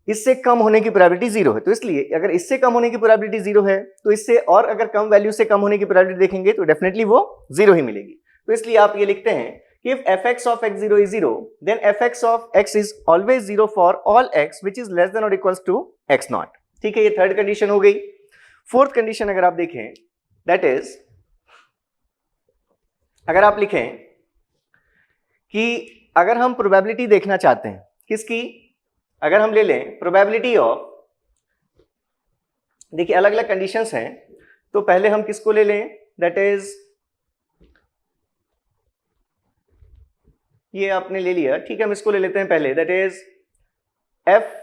इससे कम होने की प्रोबेबिलिटी 0 है। तो इसलिए अगर इससे कम होने की प्रोबेबिलिटी 0 है तो इससे और अगर कम वैल्यू से कम होने की प्रोबेबिलिटी देखेंगे तो डेफिनेटली वो 0 ही मिलेगी। तो इसलिए आप ये लिखते हैं कि if fx of x0 is 0 then fx of x is always 0 for all x which is less than or equals to x0। ठीक है, ये थर्ड कंडीशन हो गई। फोर्थ कंडीशन अगर आप देखें दैट इज, अगर आप लिखें कि अगर हम प्रोबेबिलिटी देखना चाहते हैं किसकी, अगर हम ले लें प्रोबेबिलिटी ऑफ, देखिए अलग अलग कंडीशंस हैं, तो पहले हम किसको ले लें, दैट इज ये आपने ले लिया, ठीक है, हम इसको ले लेते हैं पहले, दैट इज f।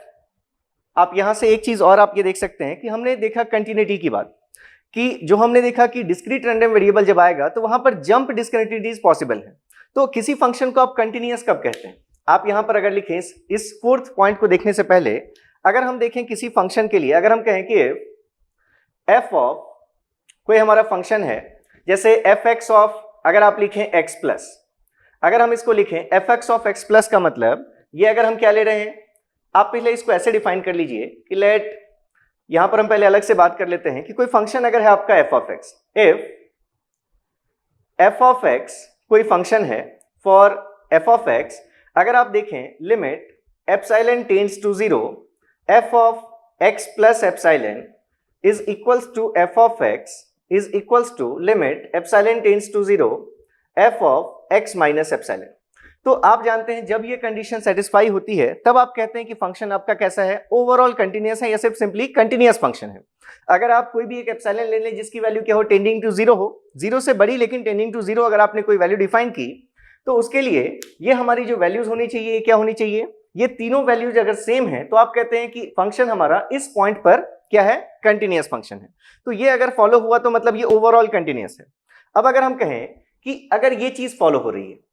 आप यहां से एक चीज और आप ये देख सकते हैं कि हमने देखा कंटिन्यूटी की बात, कि जो हमने देखा कि डिस्क्रीट रैंडम वेरिएबल जब आएगा तो वहां पर जंप डिस्कंटिन्यूटीज पॉसिबल है। तो किसी फंक्शन को आप कंटिन्यूअस कब कहते हैं, आप यहां पर अगर लिखें इस फोर्थ पॉइंट को देखने से पहले अगर हम देखें किसी फंक्शन के लिए, अगर हम कहें कि f ऑफ कोई हमारा फंक्शन है, जैसे fx ऑफ, अगर आप लिखें x प्लस, अगर हम इसको लिखें fx ऑफ x प्लस का मतलब ये अगर हम क्या ले रहे हैं, आप पहले इसको ऐसे डिफाइन कर लीजिए कि लेट, यहां पर हम पहले अलग से बात कर लेते हैं कि कोई फंक्शन अगर है आपका f of x, if f of x कोई फंक्शन है फॉर f ऑफ x, अगर आप देखें limit epsilon tends to 0, f of x plus epsilon is equals to f of x is equals to limit epsilon tends to 0 f of x minus epsilon। तो आप जानते हैं जब ये condition satisfy होती है तब आप कहते हैं कि फंक्शन आपका कैसा है, ओवरऑल कंटिन्यूअस है या सिर्फ सिंपली कंटिन्यूअस फंक्शन है। अगर आप कोई भी एक एप्सिलॉन ले लें जिसकी वैल्यू क्या हो, टेंडिंग टू 0 हो, 0 से बड़ी लेकिन टेंडिंग टू 0, अगर आपने कोई वैल्यू डिफाइन की तो उसके लिए ये हमारी जो वैल्यूज होनी चाहिए क्या होनी चाहिए, ये तीनों वैल्यूज अगर सेम है तो आप कहते हैं कि फंक्शन हमारा इस पॉइंट पर क्या है, कंटिन्यूअस फंक्शन है। तो ये अगर फॉलो हुआ तो मतलब ये ओवरऑल कंटिन्यूअस है। अब अगर हम कहें कि अगर ये चीज फॉलो हो रही है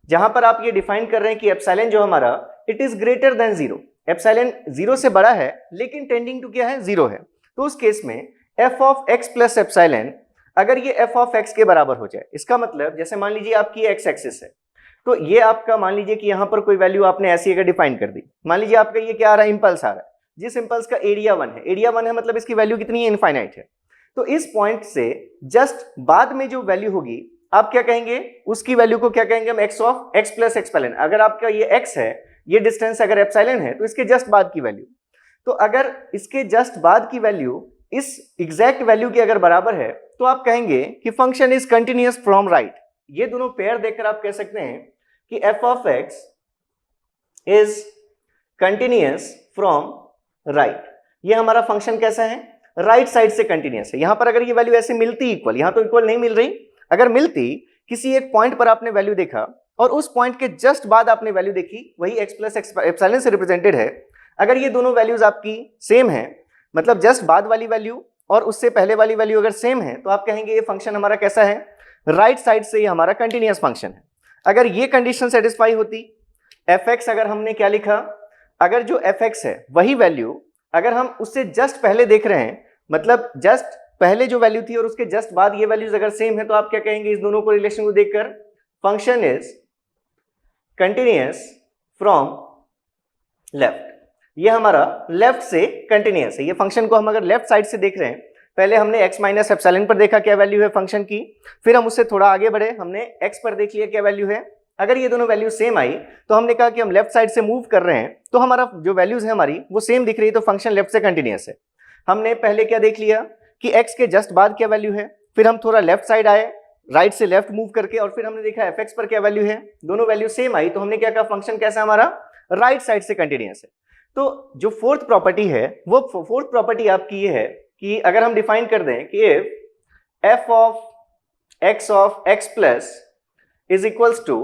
जहां पर आप ये डिफाइन कर रहे हैं कि एप्सिलॉन जो हमारा it is greater then 0, epsilon 0 से बड़ा है लेकिन टेंडिंग टू क्या है, 0 है, तो उस केस में f of x plus epsilon अगर ये f ऑफ x के बराबर हो जाए, इसका मतलब जैसे मान लीजिए आपकी x एक्सिस है तो ये आपका मान लीजिए कि यहां पर कोई वैल्यू आपने ऐसी अगर डिफाइन कर दी, मान लीजिए आपका ये क्या आ रहा है, इंपल्स आ रहा है, जिस इंपल्स का एरिया 1 है, एरिया 1 है मतलब इसकी वैल्यू कितनी है, इनफाइनाइट है। तो इस पॉइंट से जस्ट बाद में जो वैल्यू होगी आप क्या कहेंगे, उसकी वैल्यू को क्या कहेंगे हम, x of x plus epsilon. अगर आपका ये x है, ये डिस्टेंस अगर एप्सिलॉन है तो इसके जस्ट बाद की वैल्यू, तो अगर इसके जस्ट बाद की वैल्यू इस एग्जैक्ट वैल्यू के अगर बराबर है तो आप कहेंगे कि function is continuous from right. ये दोनों पेयर देखकर आप कह सकते हैं कि f of x is continuous from right. ये हमारा फंक्शन कैसा है, राइट साइड से कंटिन्यूअस है। यहां पर अगर ये वैल्यू ऐसे मिलती इक्वल, यहां तो इक्वल नहीं मिल रही, अगर मिलती किसी एक पॉइंट पर आपने वैल्यू देखा और उस पॉइंट के जस्ट बाद आपने वैल्यू देखी, वही x प्लस एप्सिलॉन से रिप्रेजेंटेड है, अगर ये दोनों वैल्यूज आपकी सेम है, मतलब जस्ट बाद वाली वैल्यू और उससे पहले वाली वैल्यू अगर सेम है, तो आप कहेंगे ये फंक्शन हमारा कैसा है, राइट साइड से ये हमारा कंटिन्यूअस फंक्शन है। अगर ये कंडीशन सेटिस्फाई होती, fx अगर हमने क्या लिखा, अगर जो fx है वही वैल्यू अगर हम उससे जस्ट पहले देख रहे हैं, मतलब जस्ट पहले जो वैल्यू थी और उसके जस्ट बाद ये वैल्यूज अगर सेम है, तो आप क्या कहेंगे इस दोनों को रिलेशन को देखकर, function is continuous from left. ये हमारा लेफ्ट से कंटिन्यूअस है। ये फंक्शन को हम अगर लेफ्ट साइड से देख रहे हैं, पहले हमने x माइनस एप्सिलॉन पर देखा क्या वैल्यू है फंक्शन की, फिर हम उससे थोड़ा आगे बढ़े, हमने x पर देख लिया क्या वैल्यू है। अगर ये दोनों वैल्यू सेम आई तो हमने कहा कि हम लेफ्ट साइड से मूव कर रहे हैं तो हमारा जो वैल्यूज है हमारी वो सेम दिख रही है, तो फंक्शन लेफ्ट से कंटिन्यूअस है। हमने पहले क्या देख लिया कि x के जस्ट बाद क्या वैल्यू है, फिर हम थोड़ा लेफ्ट साइड आए, राइट से लेफ्ट मूव करके, और फिर हमने देखा fx पर क्या वैल्यू है, दोनों वैल्यू सेम आई, तो हमने क्या कहा फंक्शन कैसा हमारा राइट साइड से कंटिन्यूअस है। तो जो फोर्थ प्रॉपर्टी है, वो फोर्थ प्रॉपर्टी आपकी ये है कि अगर हम डिफाइन कर दें कि if f of x plus is equals to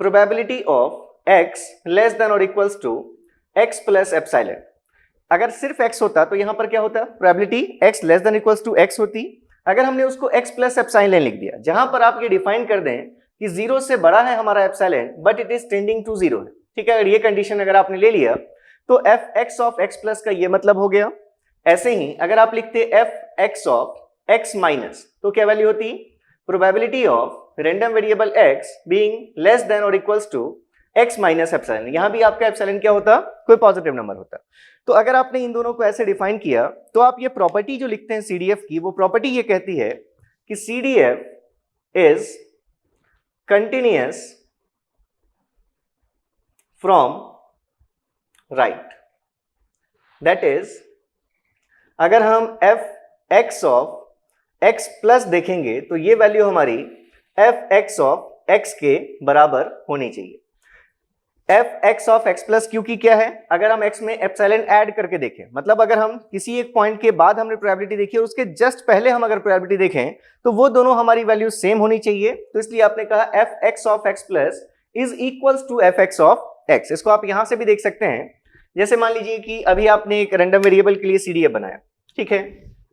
probability of x less than और equals to x plus epsilon. अगर सिर्फ x होता तो यहां पर क्या होता, probability x less than equals to x होती। अगर हमने उसको x प्लस एप्सिलॉन लिख दिया, जहां पर आप ये डिफाइन कर दें कि 0 से बड़ा है हमारा epsilon but it is tending to 0 है, ठीक है, अगर ये कंडीशन अगर आपने ले लिया तो f(x) ऑफ x प्लस का ये मतलब हो गया। ऐसे ही अगर आप लिखते f(x) ऑफ x माइनस, तो क्या वैल्यू होती, probability of random variable x being less than और equals to x minus epsilon. यहां भी आपका एप्सिलॉन क्या होता, कोई पॉजिटिव नंबर होता। तो अगर आपने इन दोनों को ऐसे डिफाइन किया तो आप ये प्रॉपर्टी जो लिखते हैं CDF की, वो प्रॉपर्टी ये कहती है कि CDF is continuous from right. That is अगर हम f(x) ऑफ x प्लस देखेंगे तो ये वैल्यू हमारी f(x) ऑफ x के बराबर होनी चाहिए। f(x) ऑफ x प्लस क्योंकि क्या है, अगर हम x में एप्सिलॉन ऐड करके देखें, मतलब अगर हम किसी एक पॉइंट के बाद हमने प्रोबेबिलिटी देखी और उसके जस्ट पहले हम अगर प्रोबेबिलिटी देखें तो वो दोनों हमारी वैल्यू सेम होनी चाहिए, तो इसलिए आपने कहा f(x) of x plus is equals to f(x) of x। इसको आप यहां से भी देख सकते हैं, जैसे मान लीजिए कि अभी आपने एक रैंडम वेरिएबल के लिए CDF बनाया, ठीक है,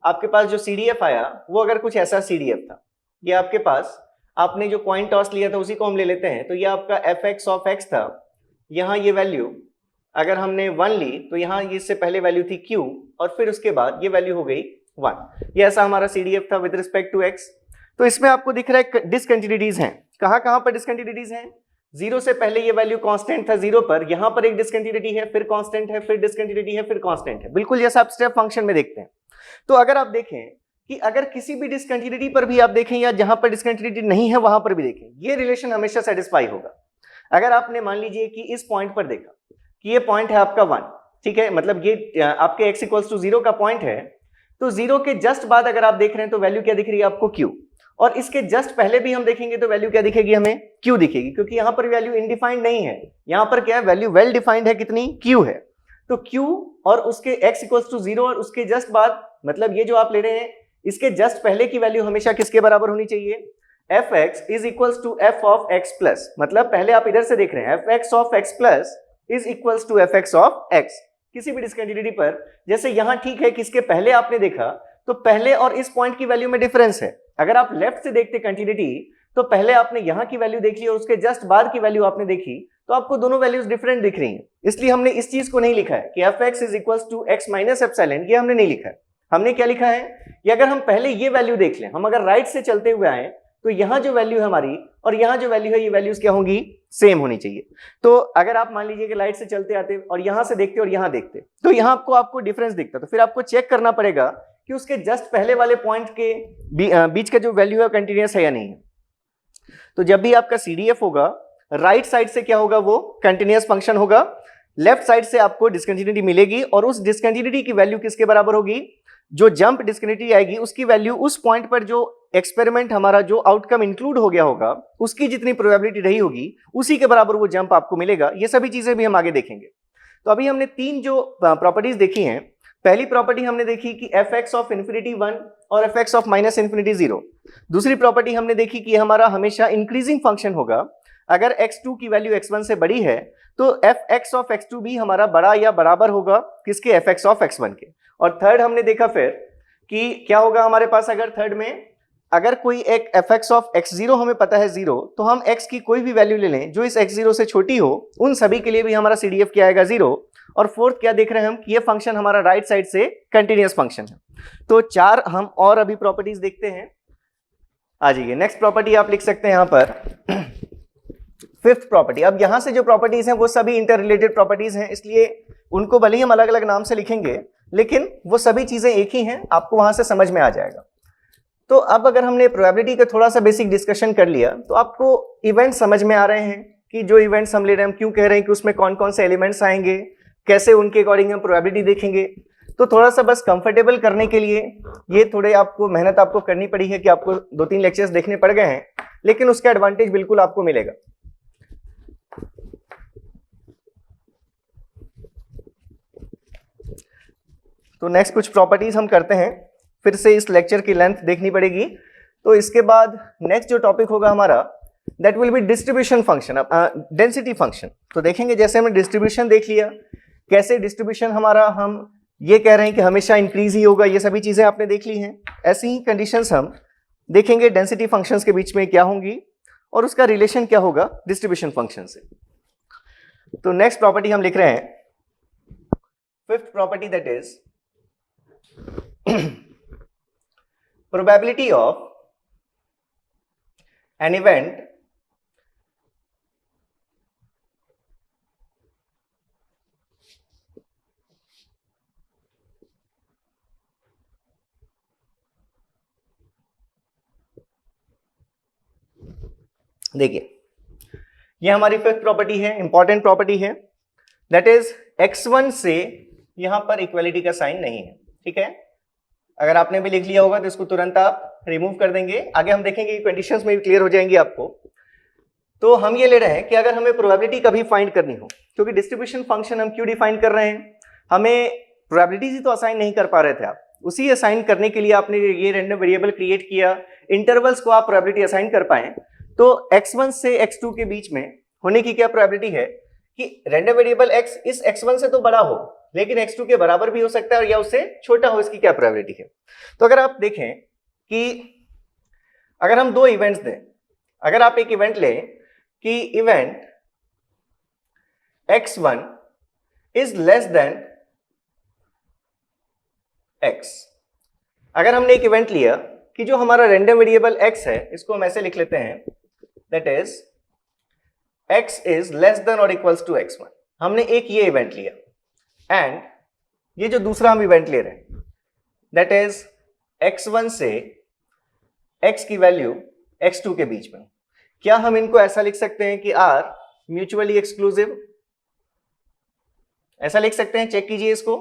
आपके पास जो CDF आया वो अगर कुछ ऐसा CDF था, ये आपके पास आपने जो कॉइन टॉस लिया था उसी को हम ले लेते हैं, तो ये आपका f(x) ऑफ x था। यहाँ ये वैल्यू अगर हमने 1 ली तो यहाँ इससे पहले वैल्यू थी q और फिर उसके बाद ये वैल्यू हो गई 1। ये ऐसा हमारा CDF था विद रिस्पेक्ट टू x। तो इसमें आपको दिख रहा है डिसकंटिन्यूटीज हैं, कहाँ पर डिसकंटिन्यूटीज हैं, 0 से पहले ये वैल्यू कांस्टेंट था 0 पर, यहाँ पर एक डिसकंटिन्यूटी है, फिर कांस्टेंट है, फिर डिसकंटिन्यूटी है, फिर कांस्टेंट है, बिल्कुल जैसा आप स्टेप फंक्शन में देखते हैं। तो अगर आप देखें कि अगर किसी भी डिसकंटिन्यूटी पर भी आप देखें या जहां पर डिसकंटिन्यूटी नहीं है वहां पर भी देखें, ये रिलेशन हमेशा सेटिस्फाई होगा। अगर आपने मान लीजिए कि इस पॉइंट पर देखा कि ये पॉइंट है आपका 1, ठीक है, मतलब ये आपके x इक्वल्स टू 0 का पॉइंट है, तो 0 के जस्ट बाद अगर आप देख रहे हैं तो वैल्यू क्या दिख रही है आपको q, और इसके जस्ट पहले भी हम देखेंगे तो वैल्यू क्या दिखेगी हमें q दिखेगी, क्योंकि यहां पर वैल्यू इनडिफाइंड नहीं है, यहां पर क्या है वैल्यू वेल डिफाइंड है, कितनी q है, तो q और उसके x इक्वल्स टू 0 और उसके जस्ट बाद, मतलब ये जो आप ले रहे हैं इसके जस्ट पहले की वैल्यू हमेशा किसके बराबर होनी चाहिए, fx is equals to f of x plus, मतलब पहले आप इधर से देख रहे हैं fx of x plus is equals to fx of x, किसी भी डिस्कंटिन्यूटी पर, जैसे यहां ठीक है कि इसके पहले आपने देखा तो पहले और इस पॉइंट की वैल्यू में डिफरेंस है, अगर आप लेफ्ट से देखते कंटिन्यूटी तो पहले आपने यहां की वैल्यू देखी और उसके जस्ट बाद की वैल्यू आपने देखी तो आपको दोनों वैल्यूज डिफरेंट दिख रही हैं, इसलिए हमने इस चीज को नहीं लिखा है कि fx is equals to x minus epsilon, ये हमने नहीं लिखा है, हमने क्या लिखा है कि अगर हम पहले ये वैल्यू देख लें, हम अगर राइट से चलते हुए आए तो यहां जो वैल्यू है हमारी और यहां जो वैल्यू है ये वैल्यूज क्या होंगी, सेम होनी चाहिए, तो अगर आप मान लीजिए कि राइट से चलते आते और यहां से देखते और यहां देखते तो यहां आपको डिफरेंस दिखता, तो फिर आपको चेक करना पड़ेगा कि उसके जस्ट पहले वाले पॉइंट के बीच का जो वैल्यू है कंटिन्यूअस है या नहीं है, तो जब भी आपका CDF होगा राइट साइड से क्या होगा, वो कंटिन्यूअस फंक्शन होगा, लेफ्ट साइड से आपको डिस्कंटिन्यूटी मिलेगी और उस डिस्कंटिन्यूटी की वैल्यू किसके बराबर होगी, जो जंप डिस्कंटिन्यूटी आएगी उसकी वैल्यू उस पॉइंट पर जो एक्सपेरिमेंट हमारा जो आउटकम इंक्लूड हो गया होगा उसकी जितनी प्रोबेबिलिटी रही होगी उसी के बराबर वो जंप आपको मिलेगा, ये सभी चीजें भी हम आगे देखेंगे। तो अभी हमने 3 जो प्रॉपर्टीज देखी हैं, पहली प्रॉपर्टी हमने देखी कि fx ऑफ इन्फिनिटी 1 और fx ऑफ माइनस इन्फिनिटी 0, दूसरी प्रॉपर्टी हमने देखी कि हमारा हमेशा इंक्रीजिंग फंक्शन होगा, अगर x2 की वैल्यू x1 से बड़ी है तो fx ऑफ x2 भी हमारा बड़ा या बराबर होगा किसके, fx ऑफ x1 के, और थर्ड हमने देखा फिर कि क्या होगा हमारे पास, अगर थर्ड में अगर कोई एक fx ऑफ x0 हमें पता है 0, तो हम x की कोई भी वैल्यू ले लें जो इस x0 से छोटी हो, उन सभी के लिए भी हमारा CDF क्या आएगा 0, और फोर्थ क्या देख रहे हैं हम कि ये फंक्शन हमारा राइट साइड से कंटिन्यूअस फंक्शन है। तो 4 हम और अभी प्रॉपर्टीज देखते हैं, आ जाइए नेक्स्ट प्रॉपर्टी आप लिख सकते हैं यहां पर फिफ्थ प्रॉपर्टी। अब यहां से जो प्रॉपर्टीज हैं वो सभी इंटर रिलेटेड प्रॉपर्टीज हैं, इसलिए उनको भले ही हम अलग अलग नाम से लिखेंगे लेकिन वो सभी चीजें एक ही हैं, आपको वहां से समझ में आ जाएगा। तो अब अगर हमने प्रोबेबिलिटी का थोड़ा सा बेसिक डिस्कशन कर लिया तो आपको इवेंट समझ में आ रहे हैं कि जो इवेंट्स हम ले रहे हैं हम क्यों कह रहे हैं कि उसमें कौन कौन से एलिमेंट्स आएंगे, कैसे उनके अकॉर्डिंग हम प्रोबेबिलिटी देखेंगे। तो थोड़ा सा बस कंफर्टेबल करने के लिए ये थोड़े आपको मेहनत आपको करनी पड़ी है कि आपको 2-3 लेक्चर्स देखने पड़ गए हैं, लेकिन उसका एडवांटेज बिल्कुल आपको मिलेगा। तो नेक्स्ट कुछ प्रॉपर्टीज हम करते हैं, फिर से इस लेक्चर की लेंथ देखनी पड़ेगी। तो इसके बाद नेक्स्ट जो टॉपिक होगा हमारा that will be distribution function, density function. तो देखेंगे जैसे हमने डिस्ट्रीब्यूशन देख लिया, कैसे डिस्ट्रीब्यूशन हमारा हम ये कह रहे हैं कि हमेशा इंक्रीज ही होगा, ये सभी चीजें आपने देख ली हैं। ऐसी ही कंडीशंस हम देखेंगे डेंसिटी फंक्शंस के बीच में क्या होंगी और उसका रिलेशन क्या होगा डिस्ट्रीब्यूशन फंक्शन से। तो नेक्स्ट प्रॉपर्टी हम लिख रहे हैं fifth property, that is probability of an event देखिए ये हमारी फिफ्थ प्रॉपर्टी है, इंपॉर्टेंट प्रॉपर्टी है, दैट इज x1 से यहां पर इक्वालिटी का साइन नहीं है, ठीक है। अगर आपने भी लिख लिया होगा तो इसको तुरंत आप रिमूव कर देंगे, आगे हम देखेंगे कि कंडीशंस में भी क्लियर हो जाएंगी आपको। तो हम ये ले रहे हैं कि अगर हमें प्रोबेबिलिटी कभी फाइंड करनी हो, क्योंकि डिस्ट्रीब्यूशन फंक्शन हम क्यों डिफाइन कर रहे हैं, हमें प्रोबेबिलिटीज ही तो असाइन नहीं कर पा रहे थे आप, उसी असाइन करने के लिए आपने ये रैंडम वेरिएबल क्रिएट किया, इंटरवल्स को आप प्रोबेबिलिटी असाइन कर पाए। तो x1 से x2 के बीच में होने की क्या प्रोबेबिलिटी है कि रैंडम वेरिएबल x इस x1 से तो बड़ा हो लेकिन x2 के बराबर भी हो सकता है या उससे छोटा हो, इसकी क्या प्रोबेबिलिटी है। तो अगर आप देखें कि अगर हम 2 इवेंट्स दें, अगर आप एक इवेंट लें कि event x1 is less then x, अगर हमने एक इवेंट लिया कि जो हमारा रैंडम वेरिएबल x है इसको हम ऐसे लिख लेते हैं, that is x is less than और इक्वल्स टू x1, हमने एक ये इवेंट लिया, एंड ये जो दूसरा हम इवेंट ले रहे हैं दैट इज x1 से x की वैल्यू x2 के बीच में, क्या हम इनको ऐसा लिख सकते हैं कि आर म्यूचुअली एक्सक्लूसिव, ऐसा लिख सकते हैं, चेक कीजिए इसको।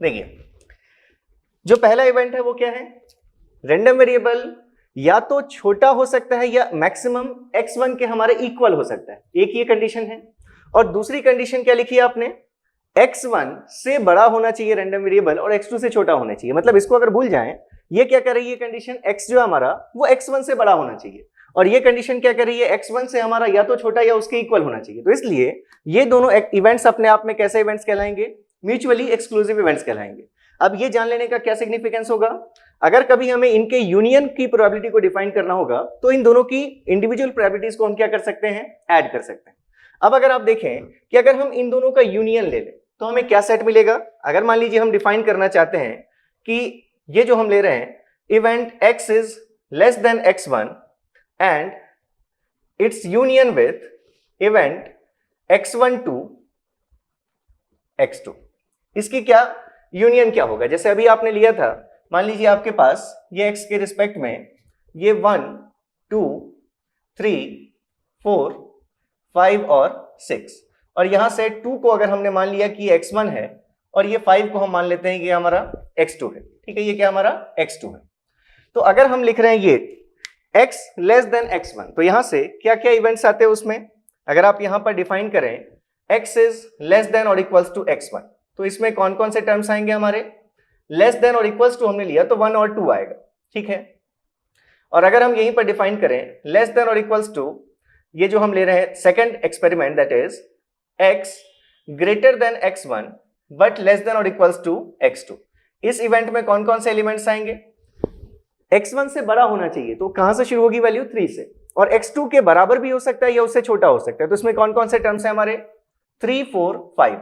देखिए जो पहला इवेंट है वो क्या है, रैंडम वेरिएबल या तो छोटा हो सकता है या मैक्सिमम x1 के हमारे इक्वल हो सकता है, एक ये कंडीशन है। और दूसरी कंडीशन क्या लिखी है आपने, x1 से बड़ा होना चाहिए रैंडम वेरिएबल और x2 से छोटा होना चाहिए। मतलब इसको अगर भूल जाएं, ये क्या कर रही है कंडीशन, x जो हमारा वो x1 से बड़ा होना चाहिए, और ये कंडीशन क्या कर रही है, x1 से हमारा या तो छोटा या उसके इक्वल होना चाहिए। तो इसलिए ये दोनों इवेंट्स अपने आप में कैसे इवेंट्स कहलाएंगे, म्यूचुअली एक्सक्लूसिव इवेंट्स कहलाएंगे। अब ये जान लेने का क्या सिग्निफिकेंस होगा, अगर कभी हमें इनके यूनियन की प्रोबेबिलिटी को डिफाइन करना होगा तो इन दोनों की इंडिविजुअल प्रोबेबिलिटीज को हम क्या कर सकते हैं, ऐड कर सकते हैं। अब अगर आप देखें कि अगर हम इन दोनों का यूनियन ले लें तो हमें क्या सेट मिलेगा। अगर मान लीजिए हम डिफाइन करना चाहते हैं कि ये जो हम ले रहे हैं event x is less than x1 and its union with event x1 to x2, इसकी क्या यूनियन क्या होगा। जैसे अभी आपने लिया था, मान लीजिए आपके पास ये x के रिस्पेक्ट में ये 1 2 3 4 5 और 6, और यहां से 2 को अगर हमने मान लिया कि x1 है और ये 5 को हम मान लेते हैं कि हमारा x2 है। ठीक है, ये क्या हमारा x2 है। तो अगर हम लिख रहे हैं ये x लेस देन x1, तो यहां से क्या क्या इवेंट्स आते हैं उसमें, अगर आप यहां पर डिफाइन करें x इज लेस देन और इक्वल्स टू x1, तो इसमें कौन कौन से टर्म्स आएंगे हमारे, लेस देन और इक्वल्स टू हमने लिया तो 1 और 2 आएगा। ठीक है, और अगर हम यहीं पर डिफाइन करें लेस देन और इक्वल्स टू, ये जो हम ले रहे हैं second experiment, that is x greater than x1 but less than और इक्वल्स टू x2, इस इवेंट में कौन कौन से एलिमेंट्स आएंगे, x1 से बड़ा होना चाहिए तो कहां से शुरू होगी वैल्यू, 3 से, और x2 के बराबर भी हो सकता है या उससे छोटा हो सकता है। तो इसमें कौन कौन से टर्म्स हैं हमारे, 3 4 5।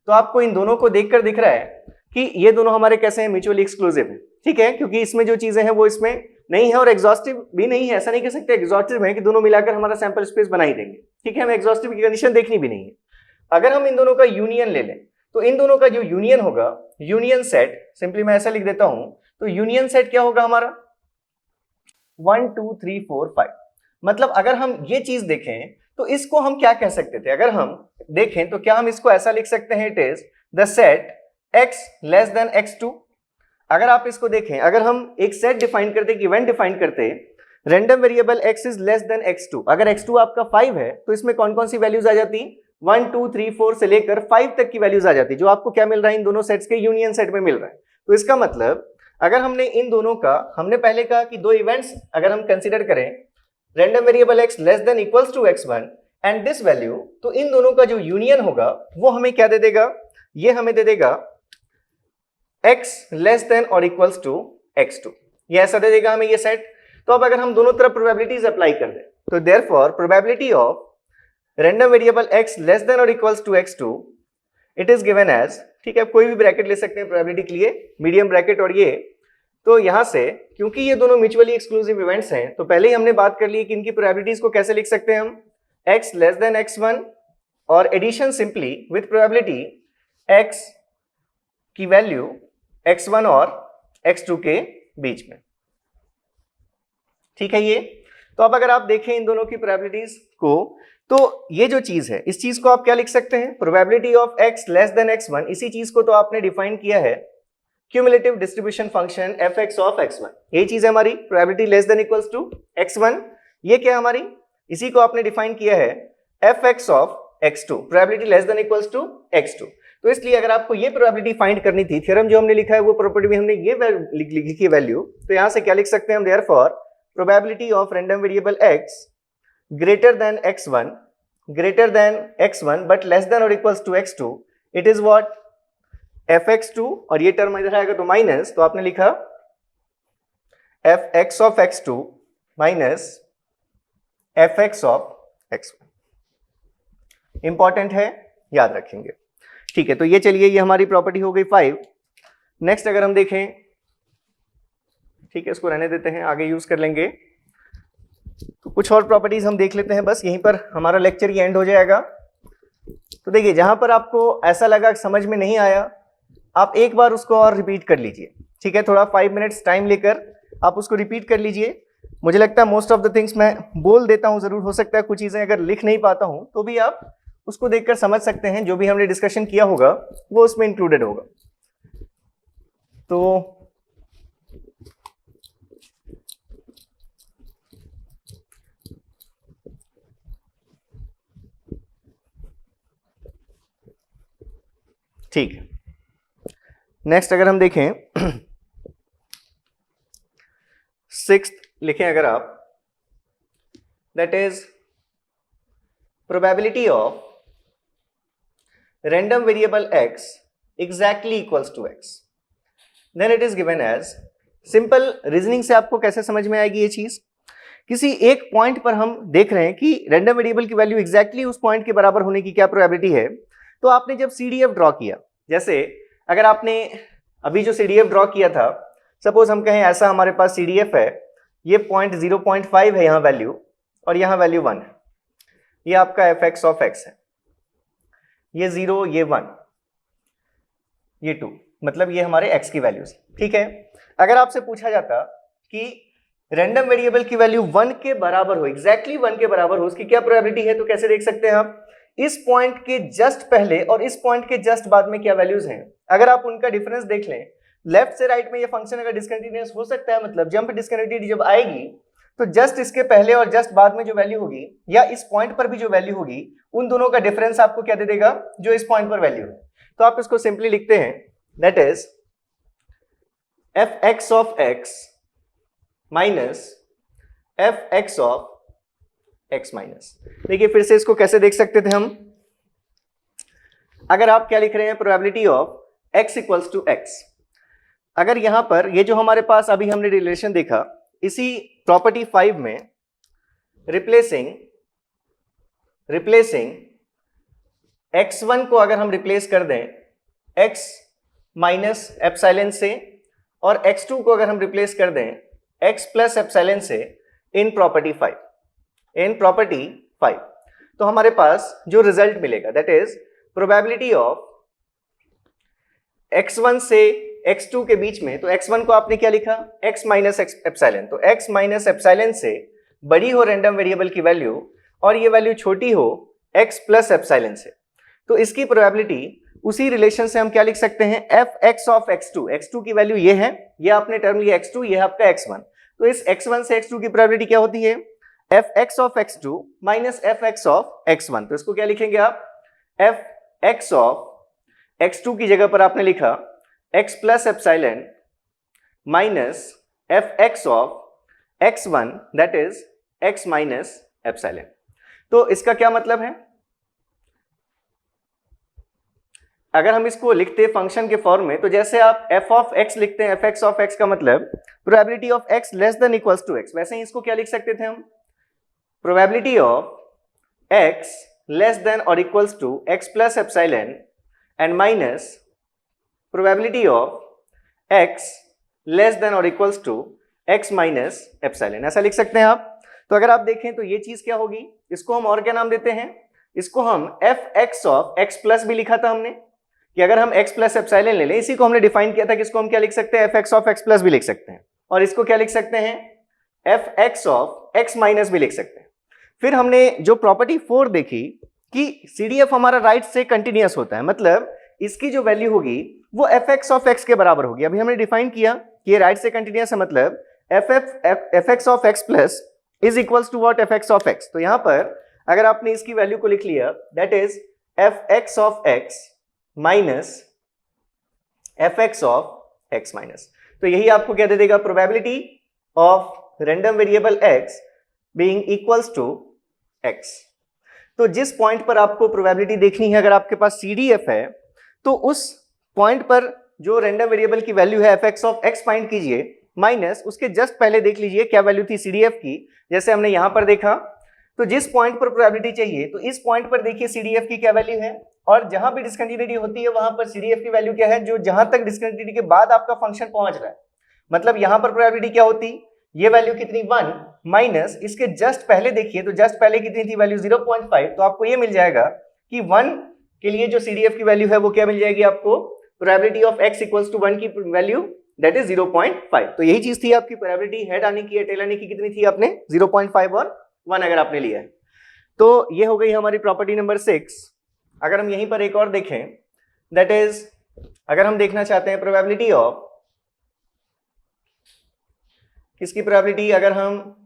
तो आपको इन दोनों को देखकर दिख रहा है कि ये दोनों हमारे कैसे हैं, म्यूचुअली एक्सक्लूसिव है। ठीक है, क्योंकि इसमें जो चीजें हैं वो इसमें नहीं है और एग्जॉस्टिव भी नहीं है। ऐसा नहीं कह सकते एग्जॉस्टिव है कि दोनों मिलाकर हमारा सैंपल स्पेस बना ही देंगे। ठीक है, हमें एग्जॉस्टिव की कंडीशन देखनी भी नहीं है। अगर हम इन दोनों का यूनियन ले लें तो इन दोनों का जो यूनियन होगा, यूनियन सेट, सिंपली मैं ऐसा लिख देता हूं, तो यूनियन सेट क्या होगा हमारा 1 2 3 4 5। मतलब अगर हम ये चीज देखें तो इसको हम क्या कह सकते थे, अगर हम देखें तो क्या हम इसको ऐसा लिख सकते हैं, it is the set x less then x2। अगर आप इसको देखें, अगर हम एक सेट डिफाइन करते, एक इवेंट डिफाइन करते, random variable x is less then x2, अगर x2 आपका 5 है तो इसमें कौन कौन सी वैल्यूज आ जाती, 1 2 3 4 से लेकर 5 तक की वैल्यूज आ जाती, जो आपको क्या मिल रहा है, इन दोनों सेट्स के यूनियन सेट में मिल रहा है। तो इसका मतलब अगर हमने इन दोनों का, हमने पहले कहा कि दो इवेंट्स अगर हम कंसीडर करें, random variable x less than equals to x1 and this value, तो इन दोनों का जो यूनियन होगा वो हमें क्या दे देगा, ये हमें दे देगा x लेस देन और इक्वल्स टू x2, ये ऐसा दे देगा हमें ये सेट। तो अब अगर हम दोनों तरफ प्रोबेबिलिटीज अप्लाई कर दें तो therefore probability of random variable x less than और equals to x2, it is given as, ठीक है, कोई भी ब्रैकेट ले सकते हैं प्रोबेबिलिटी के लिए, मीडियम ब्रैकेट और ये, तो यहां से क्योंकि ये दोनों म्यूचुअली एक्सक्लूसिव इवेंट्स हैं तो पहले ही हमने बात कर ली कि इनकी प्रोबेबिलिटीज को कैसे लिख सकते हैं हम, x लेस देन x1 और addition simply with probability x की वैल्यू x1 और x2 के बीच में। ठीक है ये। तो अब अगर आप देखें इन दोनों की प्रोबेबिलिटीज को, तो ये जो चीज है इस चीज को आप क्या लिख सकते हैं, probability of x less than x1, इसी चीज को तो आपने डिफाइन किया है cumulative distribution function fx of x1, ये चीज है हमारी probability less than equals to x1। ये क्या हमारी, इसी को आपने डिफाइन किया है fx of x2, probability less than equals to x2। तो इसलिए अगर आपको ये प्रोबेबिलिटी फाइंड करनी थी, थ्योरम जो हमने लिखा है वो प्रॉपर्टी में हमने ये लिखी वैल्यू, तो यहां से क्या लिख सकते हैं हम, therefore probability of random variable x greater than x1 but less than और equals to x2, it is what, fx2, और ये टर्म इधर आएगा तो माइनस, तो आपने लिखा fx of x2 minus fx of x1। Important है, याद रखेंगे। ठीक है, तो ये चलिए ये हमारी प्रॉपर्टी हो गई 5। नेक्स्ट अगर हम देखें, ठीक है इसको रहने देते हैं, आगे यूज कर लेंगे। तो कुछ और प्रॉपर्टीज हम देख लेते हैं, बस यहीं पर हमारा लेक्चर ही एंड हो जाएगा। तो देखिए जहां पर आपको ऐसा लगा समझ में नहीं आया, आप एक बार उसको और रिपीट कर लीजिए। ठीक है, थोड़ा 5 मिनट्स टाइम लेकर आप उसको रिपीट कर लीजिए। मुझे लगता है मोस्ट ऑफ द थिंग्स मैं बोल देता हूं, जरूर हो सकता है कुछ चीजें अगर लिख नहीं पाता हूं तो भी आप उसको देखकर समझ सकते हैं जो भी हमने डिस्कशन किया होगा वो उसमें इंक्लूडेड होगा। तो ठीक है, नेक्स्ट अगर हम देखें सिक्स्थ लिखें अगर आप, that is probability of random variable x exactly equals to x, then it is given as, simple reasoning से आपको कैसे समझ में आएगी ये चीज, किसी एक पॉइंट पर हम देख रहे हैं कि रैंडम वेरिएबल की वैल्यू एग्जैक्टली उस पॉइंट के बराबर होने की क्या प्रोबेबिलिटी है। तो आपने जब CDF ड्रॉ किया, जैसे अगर आपने अभी जो CDF ड्रॉ किया था, सपोज हम कहें ऐसा हमारे पास CDF है, ये पॉइंट 0.5 है यहाँ वैल्यू और यहाँ वैल्यू 1 है, ये आपका fx ऑफ x है, ये 0, ये 1, ये 2, मतलब ये हमारे x की वैल्यूज, ठीक है। अगर आपसे पूछा जाता कि रैंडम वेरिएबल की वैल्यू 1 के बराबर हो, एग्जैक्टली 1 के बराबर हो, उसकी क्या प्रोबेबिलिटी है, तो कैसे देख सकते हैं आप, इस पॉइंट के जस्ट पहले और इस पॉइंट के जस्ट बाद में क्या वैल्यूज हैं, अगर आप उनका डिफरेंस देख लें, लेफ्ट से राइट में ये फंक्शन अगर डिस्कंटिन्यूअस हो सकता है, मतलब जंप डिस्कंटिन्यूटी जब आएगी तो जस्ट इसके पहले और जस्ट बाद में जो वैल्यू होगी या इस पॉइंट पर भी जो वैल्यू होगी, उन दोनों का डिफरेंस आपको क्या दे देगा, जो इस पॉइंट पर वैल्यू है। तो आप इसको सिंपली लिखते हैं, that is fx of x minus fx of x minus. देखिए फिर से इसको कैसे देख सकते थे हम, अगर आप क्या लिख रहे हैं, probability of x equals to x, अगर यहां पर ये जो हमारे पास अभी हमने रिलेशन देखा, इसी प्रॉपर्टी 5 में रिप्लेसिंग x1 को अगर हम रिप्लेस कर दें x माइनस एप्सिलॉन से और x2 को अगर हम रिप्लेस कर दें x प्लस एप्सिलॉन से इन प्रॉपर्टी 5, तो हमारे पास जो रिजल्ट मिलेगा that is probability of x1 से x2 के बीच में, तो x1 को आपने क्या लिखा, x माइनस एप्सिलॉन, तो x माइनस एप्सिलॉन से बड़ी हो रैंडम वेरिएबल की वैल्यू और ये वैल्यू छोटी हो x प्लस एप्सिलॉन से, तो इसकी प्रोबेबिलिटी उसी रिलेशन से हम क्या लिख सकते हैं, fx ऑफ x2 की वैल्यू ये है, ये आपने टर्म लिया x2, ये आपका x1, तो इस x1 से x2 की प्रोबेबिलिटी क्या होती है, fx of x2 minus fx of x1, तो इसको क्या लिखेंगे आप, fx ऑफ x2 की जगह पर आपने लिखा x plus epsilon minus fx of x1 that is x minus epsilon. तो इसका क्या मतलब है, अगर हम इसको लिखते फंक्शन के फॉर्म में, तो जैसे आप f ऑफ x लिखते हैं, fx ऑफ x का मतलब probability of x less than equals to x, वैसे ही इसको क्या लिख सकते थे हम, probability of x less than और equals to x plus epsilon and minus probability of x less than और equals to x minus epsilon, ऐसा लिख सकते हैं आप। तो अगर आप देखें तो ये चीज क्या होगी, इसको हम और क्या नाम देते हैं, इसको हम fx ऑफ x प्लस भी लिखा था हमने, कि अगर हम x प्लस एप्सिलॉन ले लें, इसी को हमने डिफाइन किया था कि इसको हम क्या लिख सकते हैं, fx ऑफ x प्लस भी लिख सकते हैं, और इसको क्या लिख सकते हैं, fx ऑफ x माइनस भी लिख सकते हैं। फिर हमने जो प्रॉपर्टी 4 देखी कि CDF हमारा राइट से कंटिन्यूअस होता है, मतलब इसकी जो वैल्यू होगी वो fx ऑफ x के बराबर होगी। अभी हमने डिफाइन किया कि ये राइट से कंटिन्यूअस है, मतलब fx of x plus is equals to what, fx of x। तो यहां पर अगर आपने इसकी वैल्यू को लिख लिया, that is fx of x minus fx of x minus, तो यही आपको क्या दे देगा, probability of random variable x being equals to x। तो जिस पॉइंट पर आपको प्रोबेबिलिटी देखनी है, अगर आपके पास CDF है, तो उस पॉइंट पर जो रैंडम वेरिएबल की वैल्यू है fx ऑफ x फाइंड कीजिए, माइनस उसके जस्ट पहले देख लीजिए क्या वैल्यू थी CDF की, जैसे हमने यहां पर देखा। तो जिस पॉइंट पर प्रोबेबिलिटी चाहिए, तो इस पॉइंट पर देखिए CDF की क्या वैल्यू है, और जहां भी डिस्कंटिन्यूटी होती है वहां पर CDF की वैल्यू क्या है, जो जहां तक डिस्कंटिन्यूटी के बाद आपका फंक्शन पहुंच रहा है, मतलब यहां पर प्रोबेबिलिटी क्या होती, ये वैल्यू कितनी 1 माइनस इसके जस्ट पहले देखिए, तो जस्ट पहले कितनी थी वैल्यू 0.5, तो आपको ये मिल जाएगा कि 1 के लिए जो CDF की वैल्यू है वो क्या मिल जाएगी आपको, probability of x equals to 1 की वैल्यू दैट इज 0.5। तो यही चीज थी आपकी प्रोबेबिलिटी हेड आने की या टेल आने की, कितनी थी आपने 0.5 और 1 अगर आपने लिया है। तो ये हो गई हमारी प्रॉपर्टी नंबर 6 अगर हम यहीं पर एक और देखें, दैट इज अगर हम देखना चाहते हैं प्रोबेबिलिटी ऑफ किसकी प्रोबेबिलिटी, अगर हम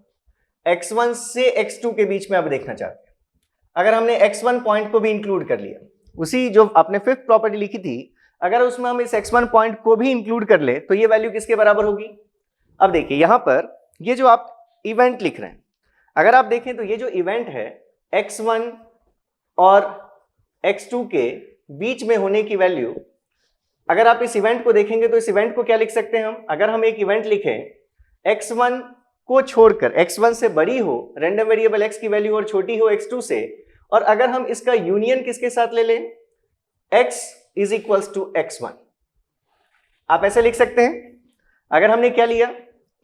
x1 से x2 के बीच में अब देखना चाहते हैं, अगर हमने x1 पॉइंट को भी इंक्लूड कर लिया, उसी जो आपने फिफ्थ प्रॉपर्टी लिखी थी, अगर उसमें हम इस x1 पॉइंट को भी इंक्लूड कर ले तो ये वैल्यू किसके बराबर होगी। अब देखिए यहां पर ये जो आप इवेंट लिख रहे हैं, अगर आप देखें तो ये जो इवेंट है x1 और x2 के बीच में होने की वैल्यू, अगर आप इस इवेंट को देखेंगे तो इस इवेंट को क्या लिख सकते हैं हम, अगर हम एक इवेंट लिखें x1 को छोड़कर, x1 से बड़ी हो रैंडम वेरिएबल x की वैल्यू और छोटी हो x2 से, और अगर हम इसका यूनियन किसके साथ ले लें, x is equals to x1, आप ऐसे लिख सकते हैं। अगर हमने क्या लिया,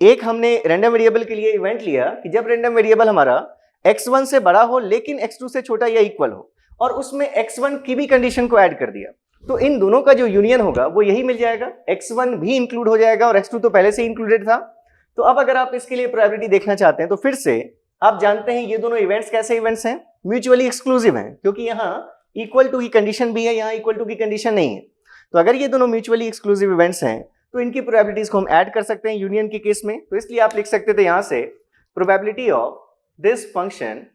एक हमने रैंडम वेरिएबल के लिए इवेंट लिया कि जब रैंडम वेरिएबल हमारा x1 से बड़ा हो लेकिन x2 से छोटा या इक्वल हो, और उसमें x1 की भी कंडीशन को ऐड कर दिया, तो इन दोनों का जो यूनियन होगा वो यही मिल जाएगा, x1 भी इंक्लूड हो जाएगा और x2 तो पहले से इंक्लूडेड था। तो अब अगर आप इसके लिए प्रोबेबिलिटी देखना चाहते हैं तो फिर से आप जानते हैं ये दोनों इवेंट्स कैसे इवेंट्स हैं, म्यूचुअली एक्सक्लूसिव हैं, क्योंकि यहाँ इक्वल टू की कंडीशन भी है, यहाँ इक्वल टू की कंडीशन नहीं है। तो अगर ये दोनों म्यूचुअली एक्सक्लूसिव इवेंट्स हैं तो इनकी प्रोबेबिलिटीज को हम ऐड कर सकते हैं यूनियन के केस में। तो इसलिए आप लिख सकते थे यहाँ से probability of this function,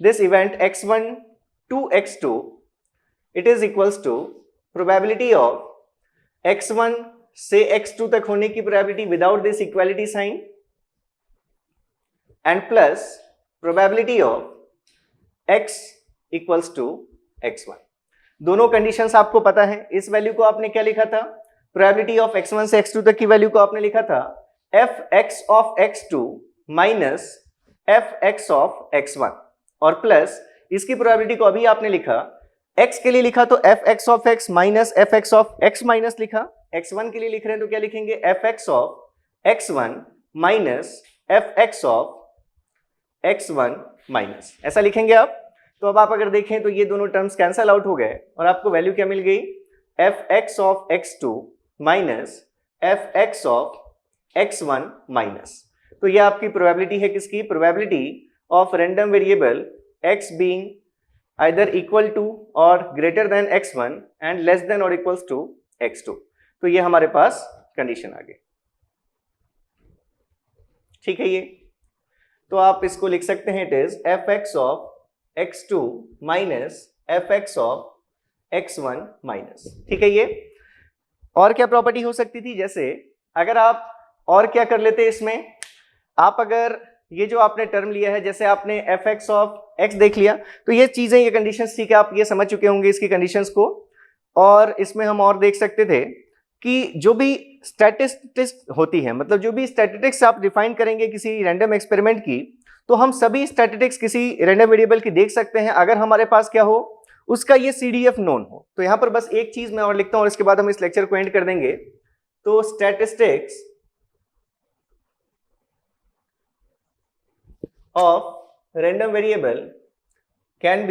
this event x1 to x2, it is equals to probability of x1 से x2 तक होने की probability without this equality sign and plus probability of x equals to x1। दोनों कंडीशंस आपको पता है। इस value को आपने क्या लिखा था, प्रोबेबिलिटी ऑफ x1 से x2 तक की वैल्यू को आपने लिखा था fx of x2 minus fx of x1, और प्लस इसकी प्रोबेबिलिटी को अभी आपने लिखा x के लिए लिखा तो fx of x minus fx of x minus लिखा, x1 के लिए लिख रहे हैं तो क्या लिखेंगे fx of x1 minus fx of x1 minus, ऐसा लिखेंगे आप। तो अब आप अगर देखें तो ये दोनों टर्म्स कैंसल आउट हो गए और आपको वैल्यू क्या मिल गई, fx of x2 minus fx of x1 minus. तो ये आपकी प्रोबेबिलिटी है किसकी, probability of random variable x being either equal to और greater than x1 and less than और इक्वल्स टू x2। तो ये हमारे पास कंडीशन आ गई, ठीक है। ये तो आप इसको लिख सकते हैं, it is fx of x2 minus fx of x1 minus, ठीक है। ये और क्या प्रॉपर्टी हो सकती थी, जैसे अगर आप और क्या कर लेते इसमें, आप अगर ये जो आपने टर्म लिया है, जैसे आपने fx ऑफ x देख लिया, तो ये चीजें, ये कंडीशंस, ठीक है, आप ये समझ चुके होंगे इसकी कंडीशंस को। और इसमें हम और देख सकते थे कि जो भी स्टैटिस्टिक्स होती है, मतलब जो भी स्टैटिस्टिक्स आप डिफाइन करेंगे किसी रैंडम एक्सपेरिमेंट की, तो हम सभी स्टैटिस्टिक्स किसी रैंडम वेरिएबल की देख सकते हैं अगर हमारे पास क्या हो, उसका ये CDF नोन हो। तो यहां पर बस एक चीज मैं और लिखता हूं और इसके बाद हम इस लेक्चर को एंड कर देंगे। तो statistics of random variable can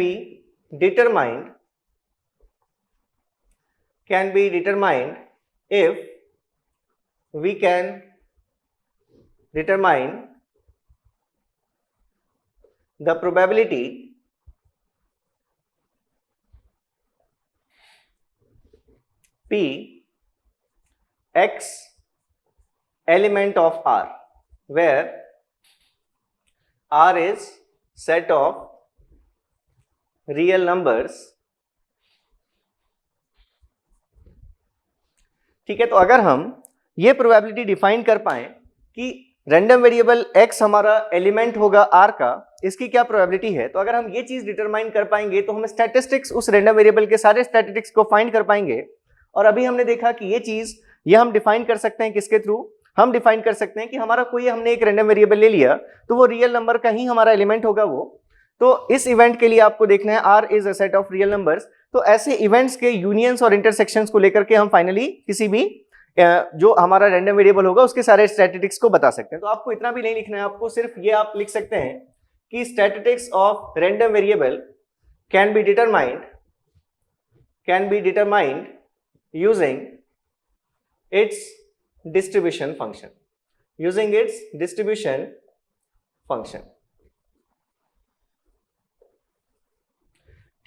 be determined if we can determine the probability p x element of R, where R is set of real numbers, ठीक है। तो अगर हम ये प्रोबेबिलिटी डिफाइन कर पाए कि रैंडम वेरिएबल x हमारा एलिमेंट होगा R का, इसकी क्या प्रोबेबिलिटी है, तो अगर हम ये चीज डिटरमाइन कर पाएंगे तो हम स्टैटिस्टिक्स उस रैंडम वेरिएबल के सारे स्टैटिस्टिक्स को फाइंड कर पाएंगे। और अभी हमने देखा कि ये चीज ये हम डिफाइन कर सकते हैं किसके थ्रू, हम डिफाइन कर सकते हैं कि हमारा कोई, हमने एक रैंडम वेरिएबल ले लिया तो वो रियल नंबर का ही हमारा एलिमेंट होगा वो। तो इस इवेंट के लिए आपको देखना है R is a set of real numbers. तो ऐसे इवेंट्स के यूनियंस और इंटरसेक्शंस को लेकर के हम फाइनली किसी भी जो हमारा रैंडम वेरिएबल होगा उसके सारे स्टैटिस्टिक्स को बता सकते हैं। तो आपको इतना भी नहीं लिखना है, आपको सिर्फ ये आप लिख सकते हैं कि statistics of random variable can be determined using its distribution function,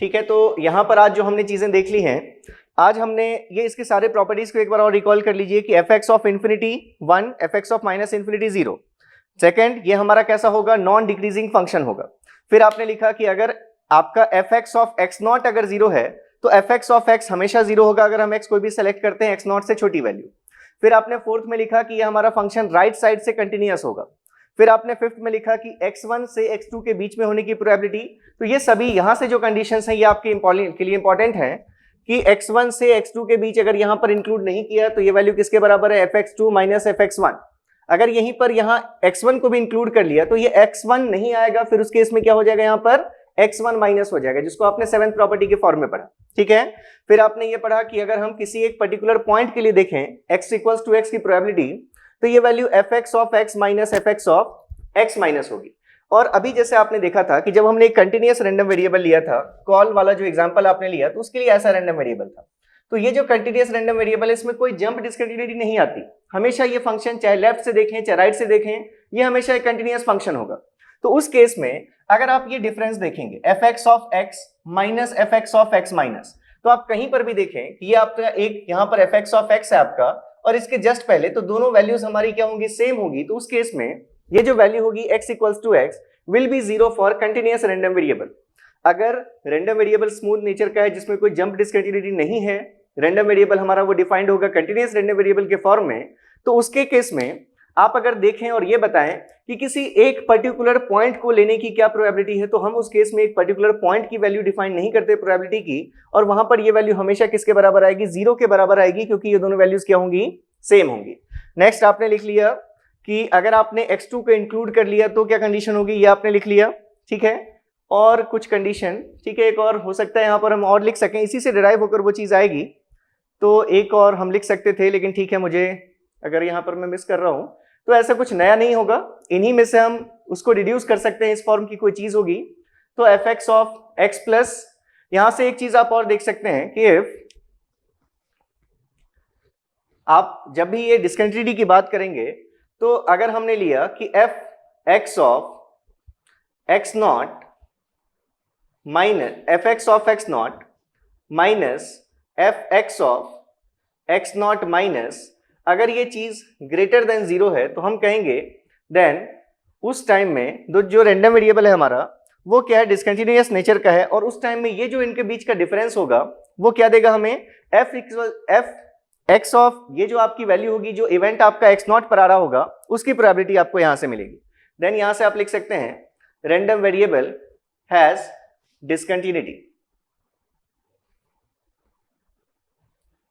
ठीक है, तो यहाँ पर आज जो हमने चीजें देख ली हैं, आज हमने ये इसके सारे प्रॉपर्टीज को एक बार और रिकॉल कर लीजिए कि F X of infinity 1, F X of minus infinity 0। Second, ये हमारा कैसा होगा, नॉन डिक्रीजिंग फंक्शन होगा। फिर आपने लिखा कि अगर आपका F X of x not अगर 0 है तो एफ एक्स ऑफ एक्स हमेशा 0 होगा अगर हम एक्स कोई भी सेलेक्ट करते हैं एक्स नॉट से छोटी वैल्यू। फिर आपने फोर्थ में लिखा कि ये हमारा फंक्शन राइट साइड से कंटिन्यूअस होगा। फिर आपने फिफ्थ में लिखा कि x1 से x2 के बीच में होने की प्रोबेबिलिटी। तो ये सभी यहां से जो कंडीशंस हैं ये आपके के लिए इंपॉर्टेंट हैं कि x1 से x2 के बीच अगर यहां पर इंक्लूड नहीं किया तो ये वैल्यू किसके बराबर है, fx2 माइनस fx1। अगर यहीं पर यहां x1 को भी इंक्लूड कर लिया तो ये x1 नहीं आएगा, फिर उस केस में क्या हो जाएगा, यहां पर x1 माइनस हो जाएगा, जिसको आपने सेवेंथ प्रॉपर्टी के फॉर्म में पढ़ा। ठीक है, फिर आपने ये पढ़ा कि अगर हम किसी एक पर्टिकुलर पॉइंट के लिए देखें x इक्वल्स टू x की प्रोबेबिलिटी, तो ये value F X of x minus F X of x minus होगी। और अभी जैसे आपने देखा था कि जब हमने एक कंटिन्यूअस रैंडम वेरिएबल लिया था, कॉल वाला जो एग्जांपल आपने लिया, तो उसके लिए ऐसा रैंडम वेरिएबल था। तो ये जो कंटिन्यूअस रैंडम वेरिएबल है इसमें कोई जंप डिस्कंटिन्यूटी नहीं आती, हमेशा ये फंक्शन चाहे लेफ्ट से देखें चाहे राइट से देखें, ये हमेशा एक कंटिन्यूअस फंक्शन होगा। तो उस केस में अगर आप ये डिफरेंस देखेंगे F X of x minus F X of x minus, तो आप कहीं पर भी देखें कि ये आपका एक यहाँ पर एफ एक्स ऑफ एक्स है आपका और इसके जस्ट पहले, तो दोनों वैल्यूज हमारी क्या होंगी, सेम होगी। तो उस केस में ये जो वैल्यू होगी x equals to x will be 0 for continuous random variable. अगर रैंडम वेरिएबल स्मूथ नेचर का है जिसमें कोई जंप डिस्कंटिन्यूटी नहीं है, रैंडम वेरिएबल हमारा वो डिफाइंड होगा कंटिन्यूअस रैंडम वेरिएबल के फॉर्म में, तो उसके केस में आप अगर देखें और ये बताएं कि किसी एक पर्टिकुलर पॉइंट को लेने की क्या प्रोबेबिलिटी है, तो हम उस केस में एक पर्टिकुलर पॉइंट की वैल्यू डिफाइन नहीं करते प्रोबेबिलिटी की, और वहां पर ये वैल्यू हमेशा किसके बराबर आएगी, 0 के बराबर आएगी, क्योंकि ये दोनों वैल्यूज क्या होंगी, सेम होंगी। नेक्स्ट आपने लिख लिया कि अगर आपने x2 को इंक्लूड कर लिया तो क्या कंडीशन होगी, ये आपने लिख लिया। ठीक है, और कुछ कंडीशन, ठीक है, एक और हो सकता है यहाँ पर हम और लिख सकें, इसी से डिराइव होकर वो चीज आएगी, तो एक और हम लिख सकते थे, लेकिन ठीक है, मुझे अगर यहाँ पर मैं मिस कर रहा हूं तो ऐसा कुछ नया नहीं होगा, इन्हीं में से हम उसको डिड्यूस कर सकते हैं, इस फॉर्म की कोई चीज होगी। तो F X of x plus, यहां से एक चीज आप और देख सकते हैं कि इफ आप जब भी ये डिस्कंटिन्यूटी की बात करेंगे तो अगर हमने लिया कि F X of x not minus F X of x not minus F X of x not minus, अगर ये चीज ग्रेटर देन 0 है तो हम कहेंगे देन उस टाइम में जो रैंडम वेरिएबल है हमारा वो क्या है, डिस्कंटिन्यूअस नेचर का है, और उस टाइम में ये जो इनके बीच का डिफरेंस होगा वो क्या देगा हमें, एफ एक्स ऑफ ये जो आपकी वैल्यू होगी, जो इवेंट आपका एक्स नॉट पर आ रहा होगा उसकी प्रोबेबिलिटी आपको यहां से मिलेगी। देन यहां से आप लिख सकते हैं रैंडम वेरिएबल हैज डिस्कंटिन्यूटी।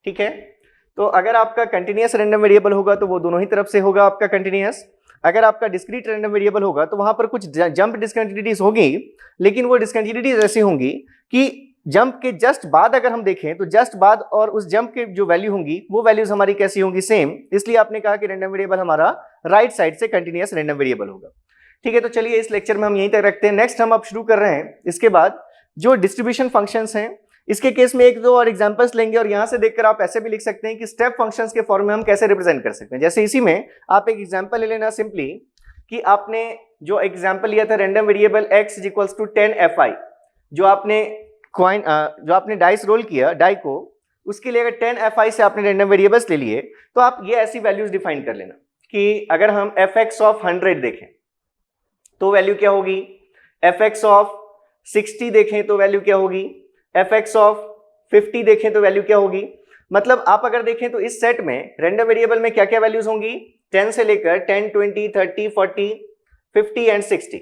ठीक है, तो अगर आपका कंटिन्यूअस रैंडम वेरिएबल होगा तो वो दोनों ही तरफ से होगा आपका कंटिन्यूअस, अगर आपका डिस्क्रीट रैंडम वेरिएबल होगा तो वहां पर कुछ जंप डिस्कंटिन्यूटीज होगी, लेकिन वो डिस्कंटिन्यूटीज ऐसी होंगी कि जंप के जस्ट बाद अगर हम देखें तो जस्ट बाद और उस जंप के जो वैल्यू होंगी वो वैल्यूज हमारी कैसी होंगी, सेम। इसलिए आपने कहा कि रैंडम वेरिएबल हमारा राइट साइड से कंटिन्यूअस रैंडम वेरिएबल होगा। ठीक है, तो चलिए इस लेक्चर में हम यहीं तक रखते हैं। नेक्स्ट हम अब शुरू कर रहे हैं इसके बाद जो डिस्ट्रीब्यूशन फंक्शंस हैं, इसके केस में एक दो और एग्जांपल्स लेंगे, और यहां से देखकर आप ऐसे भी लिख सकते हैं कि स्टेप फंक्शंस के फॉर्म में हम कैसे रिप्रेजेंट कर सकते हैं। जैसे इसी में आप एक एग्जांपल ले लेना सिंपली कि आपने जो एग्जांपल लिया था random variable x equals to 10fi, जो आपने डाइस रोल किया डाई को, उसके लिए अगर 10fi से आपने रैंडम वेरिएबल्स ले लिए तो आप ये ऐसी वैल्यूज डिफाइन कर लेना कि अगर हम fx ऑफ 100 देखें तो वैल्यू क्या होगी, fx ऑफ 60 देखें तो वैल्यू क्या होगी, fx ऑफ 50 देखें तो वैल्यू क्या होगी। मतलब आप अगर देखें तो इस सेट में रैंडम वेरिएबल में क्या क्या वैल्यूज होंगी, 10 से लेकर 10, 20, 30, 40, 50 एंड 60,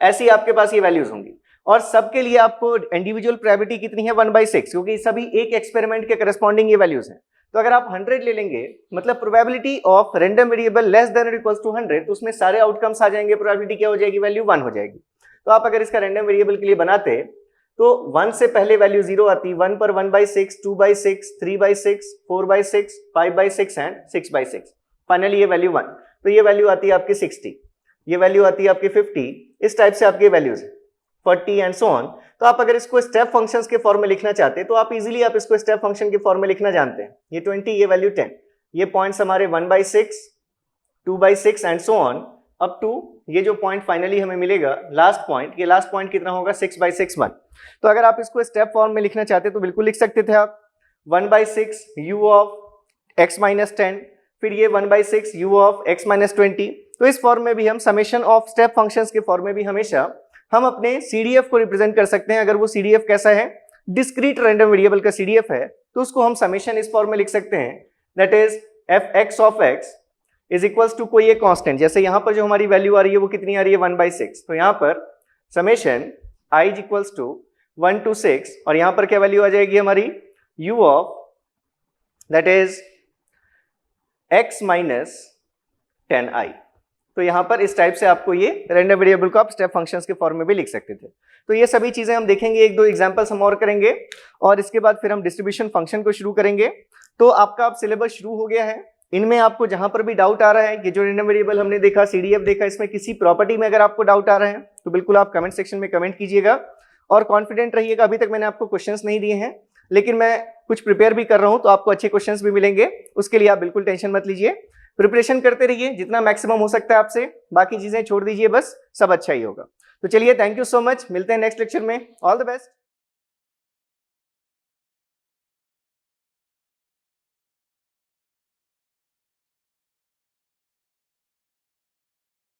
ऐसी आपके पास ये वैल्यूज होंगी। और सबके लिए आपको इंडिविजुअल प्रोबेबिलिटी कितनी है, 1/6, क्योंकि सभी एक एक्सपेरिमेंट के करस्पॉन्डिंग ये वैल्यूज हैं। तो अगर आप 100 ले लेंगे मतलब probability of random variable less than और इक्वल्स टू 100, तो उसमें सारे आउटकम्स आ जाएंगे, प्रोबेबिलिटी क्या हो जाएगी, वैल्यू 1 हो जाएगी। तो आप अगर इसका रैंडम वेरिएबल के लिए बनाते तो 1 से पहले वैल्यू 0 आती, 1 पर 1/6, 2/6, 3/6, 4/6, 5/6 एंड 6/6, फाइनली ये वैल्यू 1। तो ये वैल्यू आती है आपकी 60, ये वैल्यू आती है आपकी 50, इस टाइप से आपकी वैल्यूज 40 एंड सो ऑन। तो आप अगर इसको स्टेप फंक्शंस के फॉर्म में लिखना चाहते हैं तो आप इजीली आप इसको स्टेप फंक्शन के फॉर्म में लिखना जानते हैं। ये 20, ये वैल्यू 10, ये पॉइंट्स हमारे 1/6, 2/6 and so on, up to ये जो पॉइंट फाइनली हमें मिलेगा लास्ट पॉइंट, ये लास्ट पॉइंट कितना होगा 6/6 तो अगर आप इसको स्टेप फॉर्म में लिखना चाहते तो बिल्कुल लिख सकते थे आप 1/6 u ऑफ x माइनस 10, फिर ये 1/6 u ऑफ x माइनस 20। तो इस फॉर्म में भी हम समेशन ऑफ स्टेप फंक्शंस के फॉर्म में भी हमेशा हम अपने CDF को रिप्रेजेंट कर सकते हैं। अगर वो CDF कैसा है, डिस्क्रीट रैंडम वेरिएबल का CDF है, तो उसको हम समेशन इस फॉर्म में लिख सकते हैं, that is fx of x is equals to कोई एक कांस्टेंट। जैसे यहाँ पर जो हमारी वैल्यू आ रही है वो कितनी आ रही है 1/6, तो यहाँ पर summation i is equals to 1 to 6 और यहाँ पर क्या वैल्यू आ जाएगी हमारी u of that is x minus 10i। तो यहाँ पर इस टाइप से आपको ये रैंडम वेरिएबल को आप स्टेप फंक्शंस के फॉर्म में भी लिख सकते थे। तो ये सभी चीजें हम देखेंगे, एक दो एग्जांपल्स हम और करेंगे और इसके बाद फिर हम डिस्ट्रीब्यूशन फंक्शन को शुरू करेंगे। तो आपका अब सिलेबस शुरू हो गया है। इनमें आपको जहां पर भी डाउट आ रहा है, ये जो रैंडम वेरिएबल हमने देखा, CDF देखा, इसमें किसी प्रॉपर्टी में अगर आपको डाउट आ रहा है तो बिल्कुल आप कमेंट सेक्शन में कमेंट कीजिएगा और कॉन्फिडेंट रहिएगा। अभी तक मैंने आपको क्वेश्चंस नहीं दिए हैं, लेकिन मैं कुछ प्रिपेयर भी कर रहा हूं, तो आपको अच्छे क्वेश्चंस भी मिलेंगे। उसके लिए आप बिल्कुल टेंशन मत लीजिए, प्रिपरेशन करते रहिए जितना मैक्सिमम हो सकता है आपसे, बाकी चीजें छोड़ दीजिए, बस सब अच्छा ही होगा। तो चलिए, थैंक यू सो मच, मिलते हैं नेक्स्ट लेक्चर में। All the best.